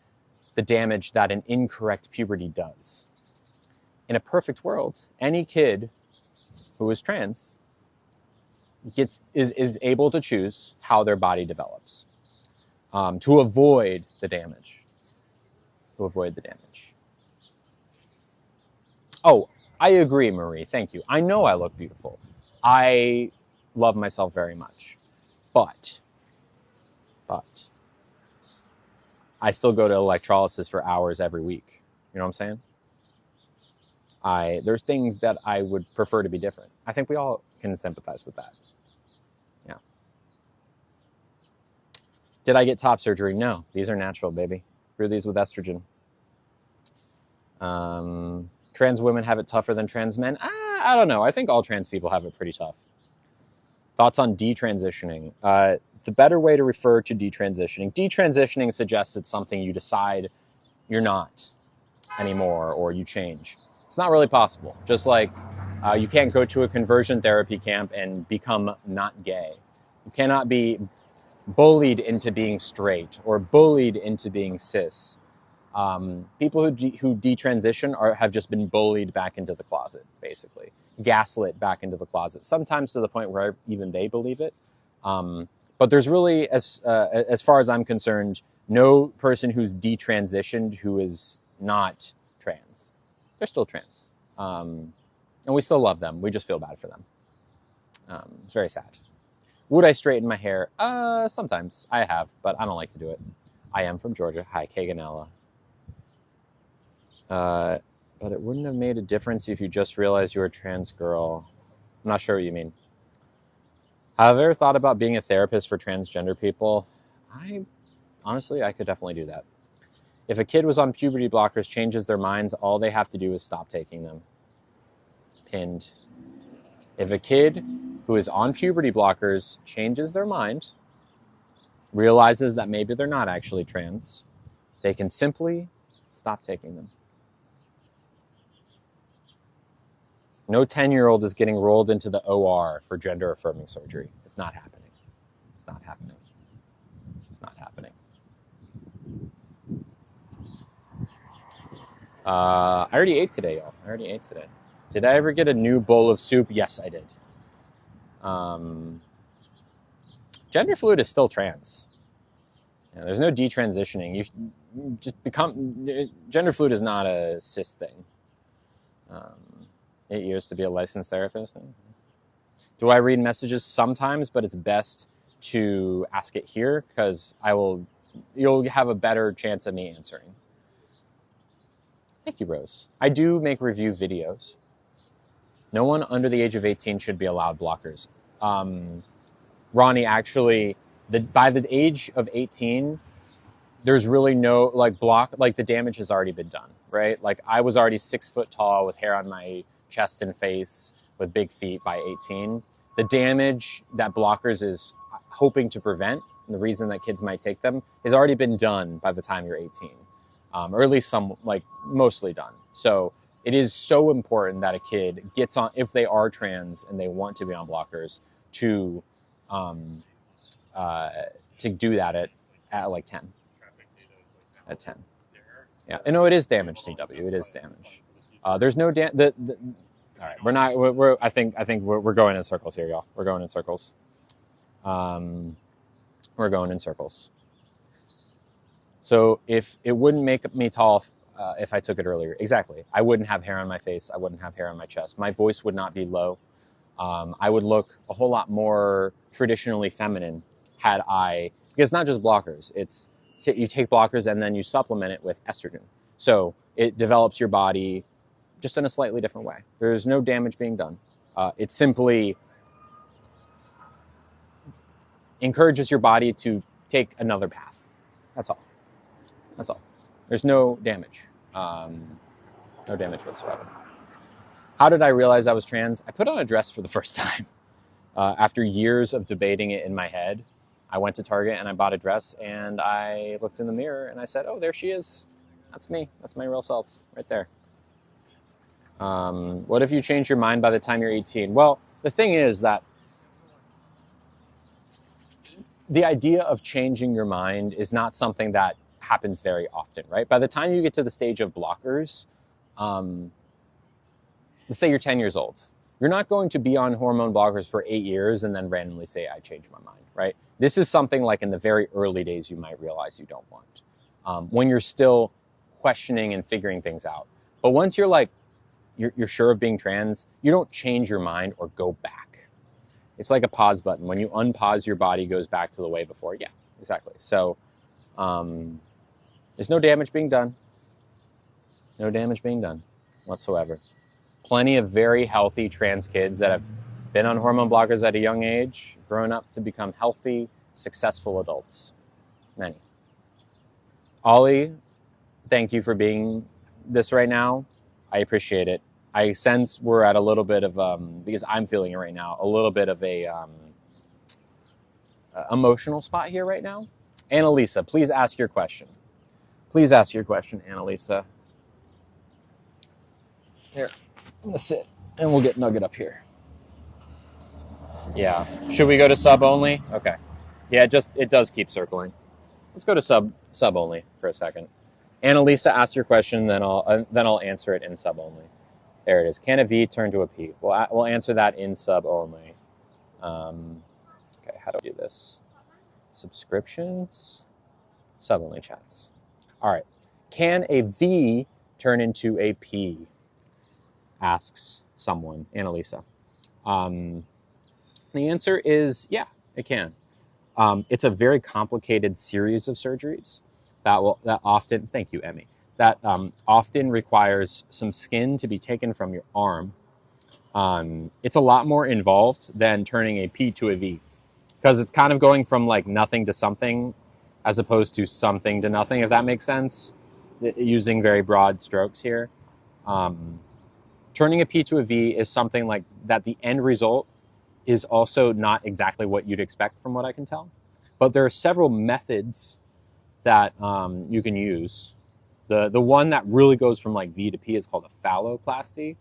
the damage that an incorrect puberty does. In a perfect world, any kid who is trans is able to choose how their body develops, to avoid the damage. Oh, I agree, Marie. Thank you. I know I look beautiful. I love myself very much. But I still go to electrolysis for hours every week. You know what I'm saying? There's things that I would prefer to be different. I think we all can sympathize with that. Yeah. Did I get top surgery? No. These are natural, baby. Grew these with estrogen. Trans women have it tougher than trans men? I don't know. I think all trans people have it pretty tough. Thoughts on detransitioning? The better way to refer to detransitioning suggests it's something you decide you're not anymore or you change. It's not really possible. Just like you can't go to a conversion therapy camp and become not gay. You cannot be bullied into being straight or bullied into being cis. People who detransition have just been bullied back into the closet, basically. Gaslit back into the closet, sometimes to the point where even they believe it. But there's really, as far as I'm concerned, no person who's detransitioned who is not trans. They're still trans. And we still love them. We just feel bad for them. It's very sad. Would I straighten my hair? Sometimes. I have, but I don't like to do it. I am from Georgia. Hi, Kaganella. But it wouldn't have made a difference if you just realized you were a trans girl. I'm not sure what you mean. Have you ever thought about being a therapist for transgender people? Honestly, I could definitely do that. If a kid was on puberty blockers, changes their minds, all they have to do is stop taking them. Pinned. If a kid who is on puberty blockers changes their mind, realizes that maybe they're not actually trans, they can simply stop taking them. No 10-year-old is getting rolled into the OR for gender-affirming surgery. It's not happening. It's not happening. It's not happening. I already ate today, y'all. I already ate today. Did I ever get a new bowl of soup? Yes, I did. Gender fluid is still trans. There's no detransitioning. You just become... Gender fluid is not a cis thing. 8 years to be a licensed therapist. Do I read messages? Sometimes, but it's best to ask it here because you'll have a better chance of me answering. Thank you, Rose. I do make review videos. No one under the age of 18 should be allowed blockers. Ronnie, actually, by the age of 18, there's really no the damage has already been done, right? Like I was already 6 foot tall with hair on my chest and face with big feet by 18. The damage that blockers is hoping to prevent, and the reason that kids might take them, has already been done by the time you're 18. Or at least mostly done. So it is so important that a kid gets on, if they are trans and they want to be on blockers, to do that at like 10. At 10. Yeah, I know it is damage, CW. It is damage. There's no all right, we're not. I think we're going in circles here, y'all. We're going in circles. We're going in circles. So if it wouldn't make me tall if I took it earlier, exactly. I wouldn't have hair on my face. I wouldn't have hair on my chest. My voice would not be low. I would look a whole lot more traditionally feminine because it's not just blockers. It's you take blockers and then you supplement it with estrogen. So it develops your body just in a slightly different way. There's no damage being done. It simply encourages your body to take another path. That's all. That's all. There's no damage. No damage whatsoever. How did I realize I was trans? I put on a dress for the first time. After years of debating it in my head, I went to Target and I bought a dress and I looked in the mirror and I said, oh, there she is. That's me. That's my real self right there. What if you change your mind by the time you're 18? Well, the thing is that the idea of changing your mind is not something that happens very often, right? By the time you get to the stage of blockers, let's say you're 10 years old. You're not going to be on hormone blockers for 8 years and then randomly say, I changed my mind, right? This is something like in the very early days you might realize you don't want. When you're still questioning and figuring things out. But once you're you're sure of being trans, you don't change your mind or go back. It's like a pause button. When you unpause, your body goes back to the way before. Yeah, exactly. So there's no damage being done. No damage being done whatsoever. Plenty of very healthy trans kids that have been on hormone blockers at a young age, grown up to become healthy, successful adults. Many. Ollie, thank you for being this right now. I appreciate it. I sense we're at a little bit of, because I'm feeling it right now, a little bit of a emotional spot here right now. Annalisa, please ask your question. Please ask your question, Annalisa. Here, I'm gonna sit and we'll get Nugget up here. Yeah. Should we go to sub only? Okay. Yeah, it does keep circling. Let's go to sub only for a second. Annalisa, ask your question, then I'll answer it in sub only. There it is. Can a V turn to a P? We'll answer that in sub only. Okay, how do I do this? Subscriptions, sub-only chats. All right. Can a V turn into a P? Asks someone, Annalisa. The answer is yeah, it can. It's a very complicated series of surgeries that often, thank you, Emmy, that often requires some skin to be taken from your arm. It's a lot more involved than turning a P to a V, because it's kind of going from like nothing to something as opposed to something to nothing, if that makes sense, using very broad strokes here. Turning a P to a V is something like that. The end result is also not exactly what you'd expect from what I can tell. But there are several methods that you can use. The one that really goes from like V to P is called a phalloplasty.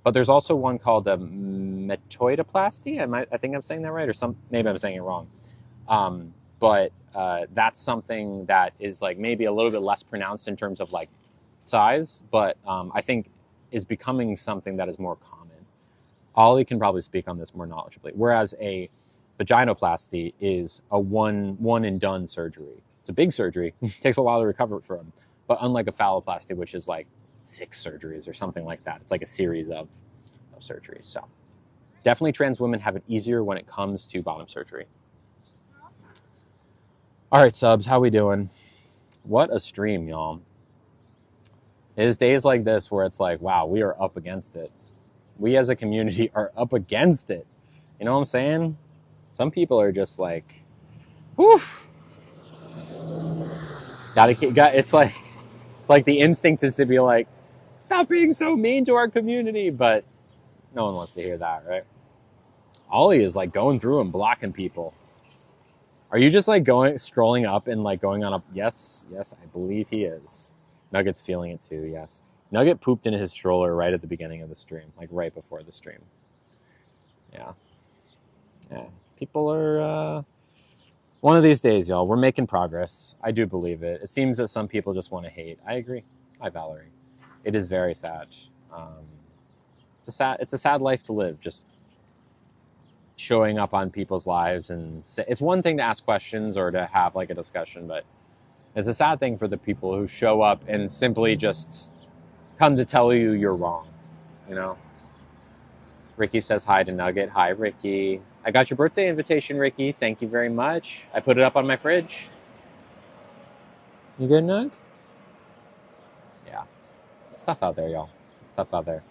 But there's also one called a metoidoplasty. I think I'm saying that right, or maybe I'm saying it wrong. But that's something that is like maybe a little bit less pronounced in terms of like size, but I think is becoming something that is more common. Ollie can probably speak on this more knowledgeably. Whereas a vaginoplasty is a one and done surgery. It's a big surgery. Takes a while to recover from. But unlike a phalloplasty, which is like 6 surgeries or something like that, it's like a series of surgeries. So definitely trans women have it easier when it comes to bottom surgery. All right, subs, how we doing? What a stream, y'all. It is days like this where it's like, wow, we are up against it. We as a community are up against it. You know what I'm saying? Some people are just like, whew. It's like the instinct is to be like, stop being so mean to our community, but no one wants to hear that, right? Ollie is like going through and blocking people. Are you just like scrolling up and like going on up? Yes, I believe he is. Nugget's feeling it too, yes. Nugget pooped in his stroller right at the beginning of the stream, like right before the stream. Yeah. People are, one of these days, y'all, we're making progress. I do believe it. It seems that some people just want to hate. I agree. Hi, Valerie. It is very sad. It's a sad life to live, just showing up on people's lives. And it's one thing to ask questions or to have like a discussion, but it's a sad thing for the people who show up and simply just come to tell you you're wrong, you know? Ricky says hi to Nugget. Hi, Ricky. I got your birthday invitation, Ricky. Thank you very much. I put it up on my fridge. You good, Nug? Yeah. It's tough out there, y'all. It's tough out there.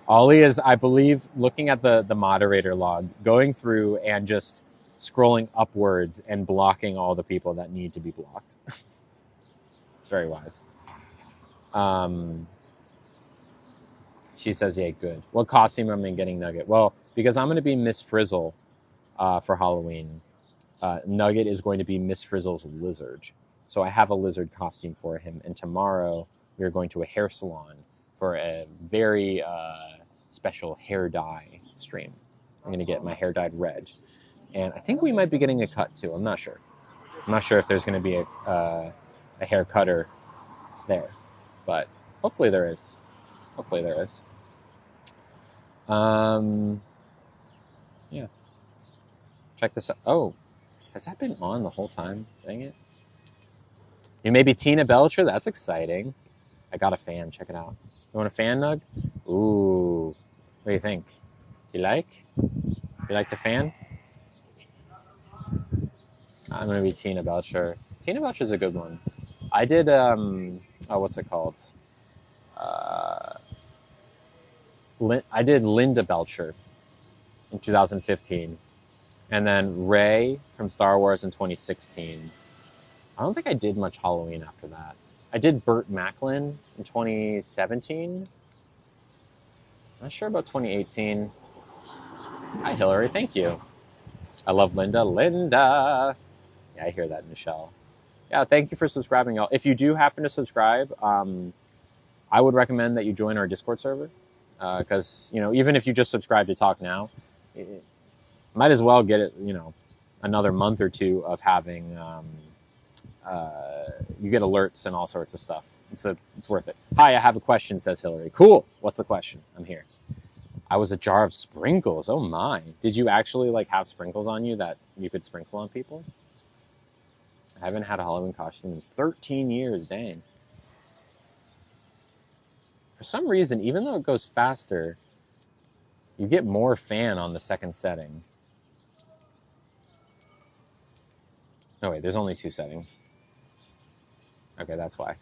Ollie is, I believe, looking at the moderator log, going through and just scrolling upwards and blocking all the people that need to be blocked. It's very wise. She says, yeah, good. What costume am I getting, Nugget? Well, because I'm going to be Miss Frizzle for Halloween. Nugget is going to be Miss Frizzle's lizard. So I have a lizard costume for him. And tomorrow we are going to a hair salon for a very special hair dye stream. I'm going to get my hair dyed red. And I think we might be getting a cut too. I'm not sure. I'm not sure if there's going to be a hair cutter there. But hopefully there is. Hopefully there is. Yeah. Check this out. Oh, has that been on the whole time? Dang it. You may be Tina Belcher? That's exciting. I got a fan. Check it out. You want a fan, Nug? Ooh. What do you think? You like? You like the fan? I'm going to be Tina Belcher. Tina Belcher's a good one. I did, what's it called? I did Linda Belcher in 2015. And then Rey from Star Wars in 2016. I don't think I did much Halloween after that. I did Burt Macklin in 2017. Not sure about 2018. Hi, Hillary. Thank you. I love Linda. Linda. Yeah, I hear that, Michelle. Yeah, thank you for subscribing, y'all. If you do happen to subscribe, I would recommend that you join our Discord server. Because, even if you just subscribe to Talk Now, might as well get it, another month or two of having, you get alerts and all sorts of stuff. It's worth it. Hi, I have a question, says Hillary. Cool. What's the question? I'm here. I was a jar of sprinkles. Oh my. Did you actually have sprinkles on you that you could sprinkle on people? I haven't had a Halloween costume in 13 years, dang. For some reason, even though it goes faster, you get more fan on the second setting. Oh wait, there's only 2 settings. Okay, that's why.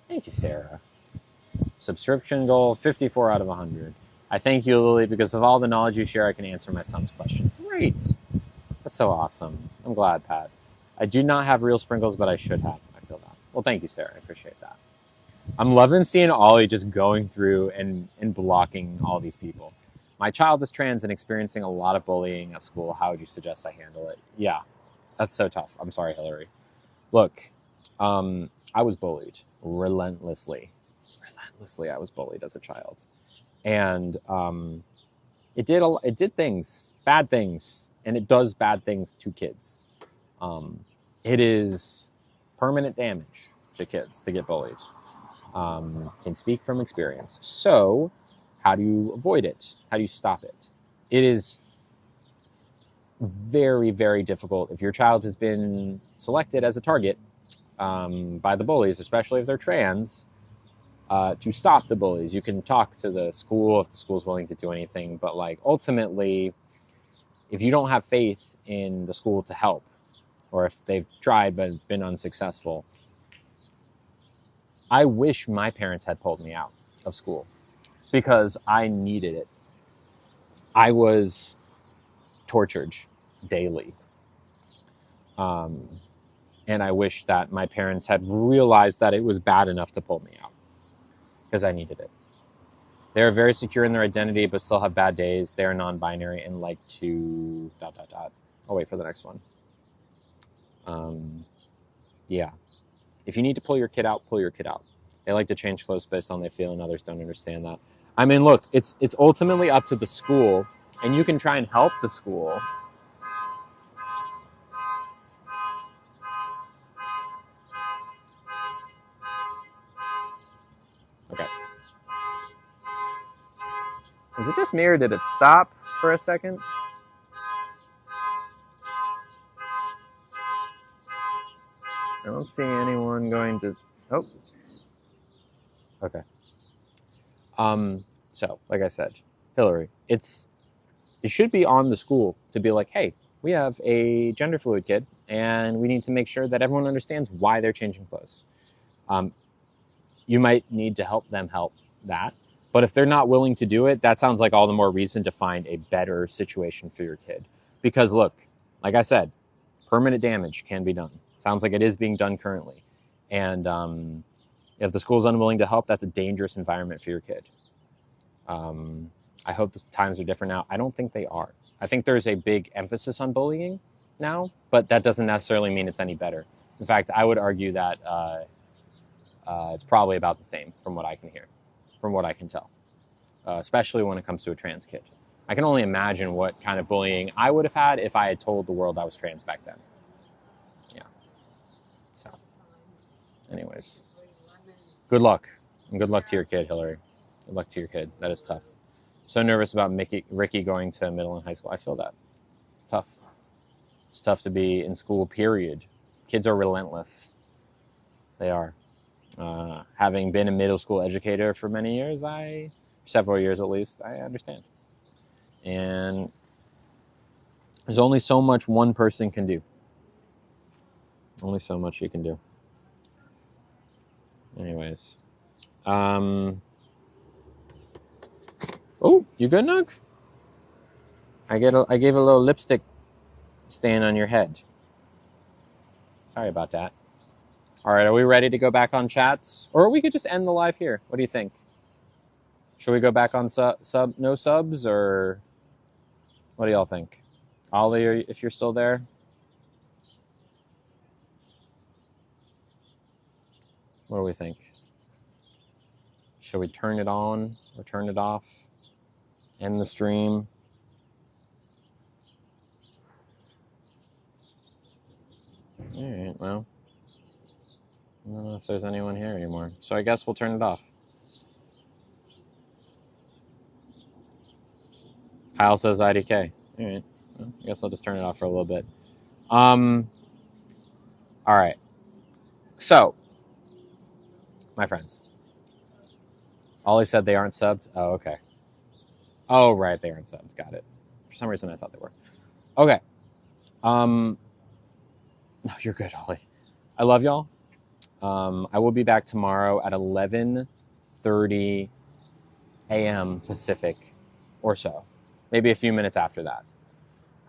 Thank you, Sarah. Subscription goal, 54 out of 100. I thank you, Lily, because of all the knowledge you share, I can answer my son's question. Great. That's so awesome. I'm glad, Pat. I do not have real sprinkles, but I should have. I feel that. Well, thank you, Sarah. I appreciate that. I'm loving seeing Ollie just going through and blocking all these people. My child is trans and experiencing a lot of bullying at school. How would you suggest I handle it? Yeah, that's so tough. I'm sorry, Hillary. Look, I was bullied relentlessly. I was bullied as a child, and it did things, bad things, and it does bad things to kids. It is permanent damage to kids to get bullied. Can speak from experience. So, how do you avoid it? How do you stop it? It is very, very difficult if your child has been selected as a target by the bullies, especially if they're trans. To stop the bullies, you can talk to the school if the school's willing to do anything, but like ultimately, if you don't have faith in the school to help, or if they've tried but been unsuccessful, I wish my parents had pulled me out of school because I needed it. I was tortured daily. And I wish that my parents had realized that it was bad enough to pull me out because I needed it. They are very secure in their identity, but still have bad days. They are non-binary and like to ... I'll wait for the next one. Yeah. If you need to pull your kid out, pull your kid out. They like to change clothes based on they feel, and others don't understand that. I mean, look, it's ultimately up to the school, and you can try and help the school. Okay. Was it just me, or did it stop for a second? I don't see anyone going to... Oh. Okay. So, like I said, Hillary, it should be on the school to be like, hey, we have a gender fluid kid, and we need to make sure that everyone understands why they're changing clothes. You might need to help them help that. But if they're not willing to do it, that sounds like all the more reason to find a better situation for your kid. Because look, like I said, permanent damage can be done. Sounds like it is being done currently. And if the school's unwilling to help, that's a dangerous environment for your kid. I hope the times are different now. I don't think they are. I think there's a big emphasis on bullying now, but that doesn't necessarily mean it's any better. In fact, I would argue that it's probably about the same from what I can hear, from what I can tell, especially when it comes to a trans kid. I can only imagine what kind of bullying I would have had if I had told the world I was trans back then. Yeah. So, anyways, good luck. And good luck to your kid, Hillary. Good luck to your kid. That is tough. So nervous about Ricky going to middle and high school. I feel that. It's tough. It's tough to be in school, period. Kids are relentless. They are. Having been a middle school educator for many years, several years at least, I understand. And there's only so much one person can do. Only so much you can do. Anyways. Oh, you good, Nug? I gave a little lipstick stain on your head. Sorry about that. All right, are we ready to go back on chats? Or we could just end the live here. What do you think? Should we go back on no subs, or what do y'all think? Ollie, if you're still there. What do we think? Should we turn it on or turn it off? End the stream? All right, well, I don't know if there's anyone here anymore. So I guess we'll turn it off. Kyle says IDK. All right, I guess I'll just turn it off for a little bit. All right. So, my friends, Ollie said they aren't subbed. Oh, okay. Oh, right, they aren't subbed. Got it. For some reason, I thought they were. Okay. No, you're good, Ollie. I love y'all. I will be back tomorrow at 11:30 a.m. Pacific, or so, maybe a few minutes after that.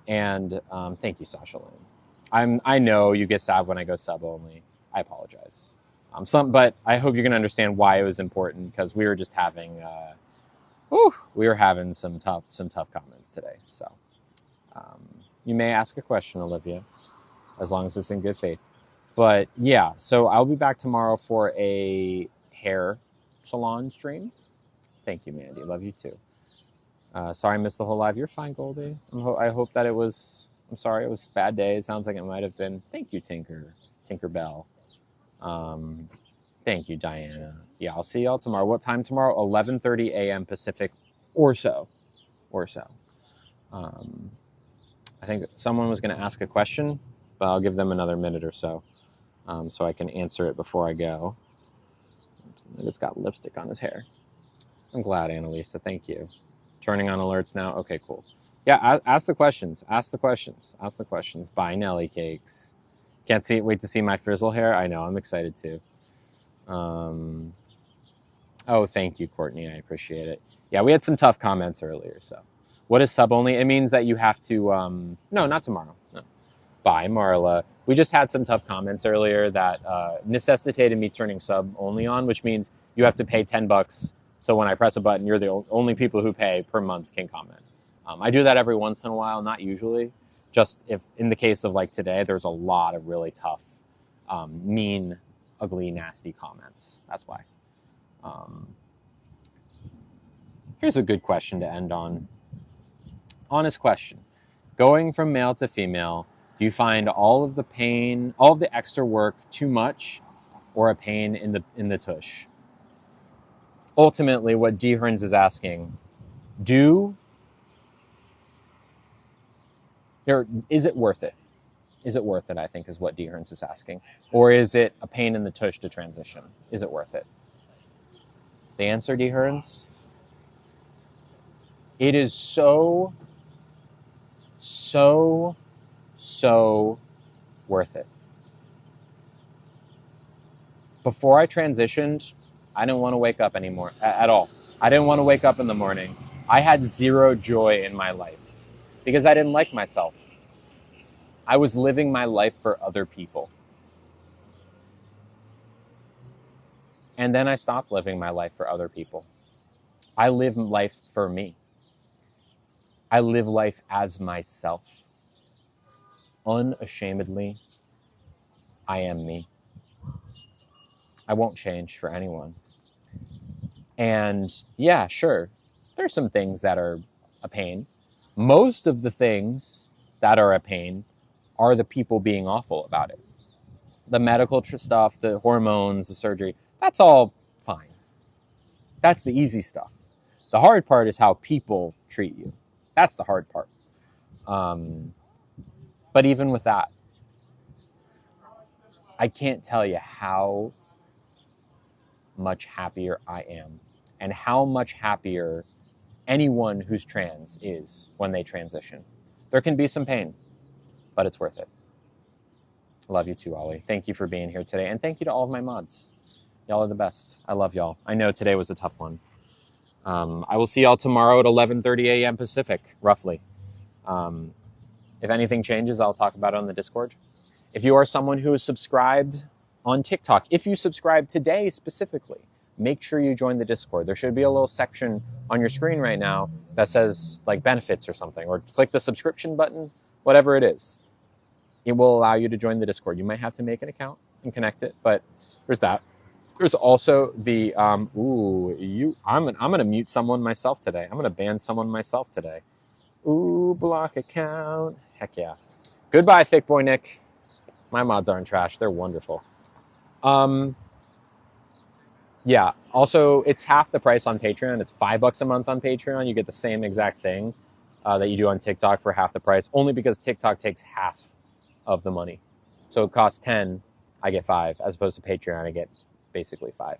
And thank you, Sasha Lynn. I know you get sad when I go sub only. I apologize. But I hope you can understand why it was important, because we were just having some tough comments today. So you may ask a question, Olivia, as long as it's in good faith. But yeah, so I'll be back tomorrow for a hair salon stream. Thank you, Mandy. Love you too. Sorry I missed the whole live. You're fine, Goldie. I hope that it was. I'm sorry it was a bad day. It sounds like it might have been. Thank you, Tinkerbell. Thank you, Diana. Yeah, I'll see y'all tomorrow. What time tomorrow? 11:30 a.m. Pacific, or so. I think someone was going to ask a question, but I'll give them another minute or so, so I can answer it before I go. It's got lipstick on his hair. I'm glad, Annalisa. Thank you. Turning on alerts now. Okay, cool. Yeah, ask the questions. Ask the questions. Bye, Nelly Cakes. Wait to see my frizzle hair. I know. I'm excited too. Oh, thank you, Courtney. I appreciate it. Yeah, we had some tough comments earlier. So, what is sub only? It means that you have to. No, not tomorrow. No. Bye, Marla. We just had some tough comments earlier that necessitated me turning sub only on, which means you have to pay $10. So when I press a button, you're the only people who pay per month can comment. I do that every once in a while, not usually. Just if in the case of like today, there's a lot of really tough, mean, ugly, nasty comments. That's why. Here's a good question to end on. Honest question. Going from male to female, do you find all of the extra work too much, or a pain in the tush? Ultimately, what D. Hearns is asking, is it worth it? Is it worth it, I think, is what D. Hearns is asking. Or is it a pain in the tush to transition? Is it worth it? The answer, D. Hearns, it is so worth it. Before I transitioned, I didn't want to wake up anymore at all. I didn't want to wake up in the morning. I had zero joy in my life because I didn't like myself. I was living my life for other people. And then I stopped living my life for other people. I live life for me. I live life as myself. Unashamedly, I am me. I won't change for anyone. And yeah, sure, there's some things that are a pain. Most of the things that are a pain are the people being awful about it. The medical stuff, the hormones, the surgery, that's all fine. That's the easy stuff. The hard part is how people treat you. That's the hard part. But even with that, I can't tell you how much happier I am and how much happier anyone who's trans is when they transition. There can be some pain, but it's worth it. Love you too, Ollie. Thank you for being here today. And thank you to all of my mods. Y'all are the best. I love y'all. I know today was a tough one. I will see y'all tomorrow at 11:30 a.m. Pacific, roughly. If anything changes, I'll talk about it on the Discord. If you are someone who is subscribed on TikTok, if you subscribe today specifically, make sure you join the Discord. There should be a little section on your screen right now that says like benefits or something, or click the subscription button, whatever it is. It will allow you to join the Discord. You might have to make an account and connect it, but there's that. There's also the, I'm going to mute someone myself today. I'm going to ban someone myself today. Ooh, block account. Heck yeah. Goodbye, Thick Boy Nick. My mods aren't trash. They're wonderful. Yeah. Also, it's half the price on Patreon. It's $5 a month on Patreon. You get the same exact thing. that you do on TikTok for half the price, only because TikTok takes half of the money. So it costs 10, I get 5, as opposed to Patreon, I get basically 5.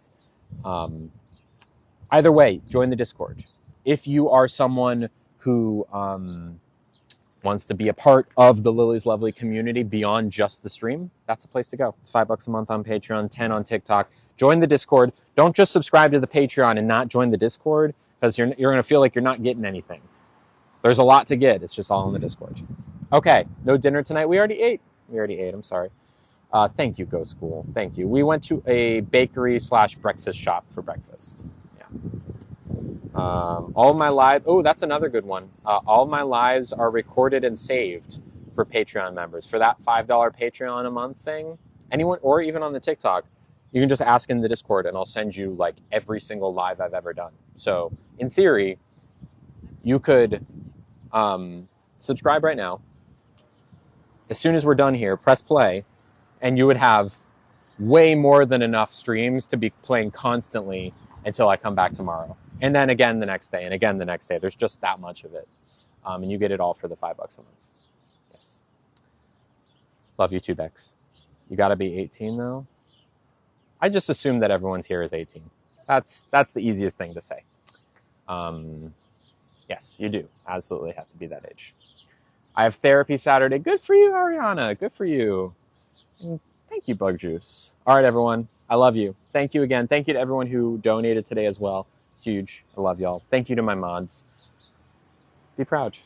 Either way, join the Discord. If you are someone who wants to be a part of the Lily's Lovely community beyond just the stream, that's the place to go. It's $5 a month on Patreon, 10 on TikTok. Join the Discord. Don't just subscribe to the Patreon and not join the Discord, because you're going to feel like you're not getting anything. There's a lot to get. It's just all in the Discord. Okay, no dinner tonight. We already ate. I'm sorry. Thank you, Go School. Thank you. We went to a bakery/breakfast shop for breakfast. Yeah. All my live. Oh, that's another good one. All my lives are recorded and saved for Patreon members. For that $5 Patreon a month thing, anyone, or even on the TikTok, you can just ask in the Discord, and I'll send you like every single live I've ever done. So in theory, you could subscribe right now. As soon as we're done here, press play, and you would have way more than enough streams to be playing constantly until I come back tomorrow. And then again the next day, and again the next day. There's just that much of it. And you get it all for the $5 a month. Yes. Love you too, Bex. You got to be 18, though? I just assume that everyone's here is 18. That's the easiest thing to say. Yes, you do. Absolutely have to be that age. I have therapy Saturday. Good for you, Ariana. Good for you. And thank you, Bug Juice. All right, everyone. I love you. Thank you again. Thank you to everyone who donated today as well. Huge. I love y'all. Thank you to my mods. Be proud.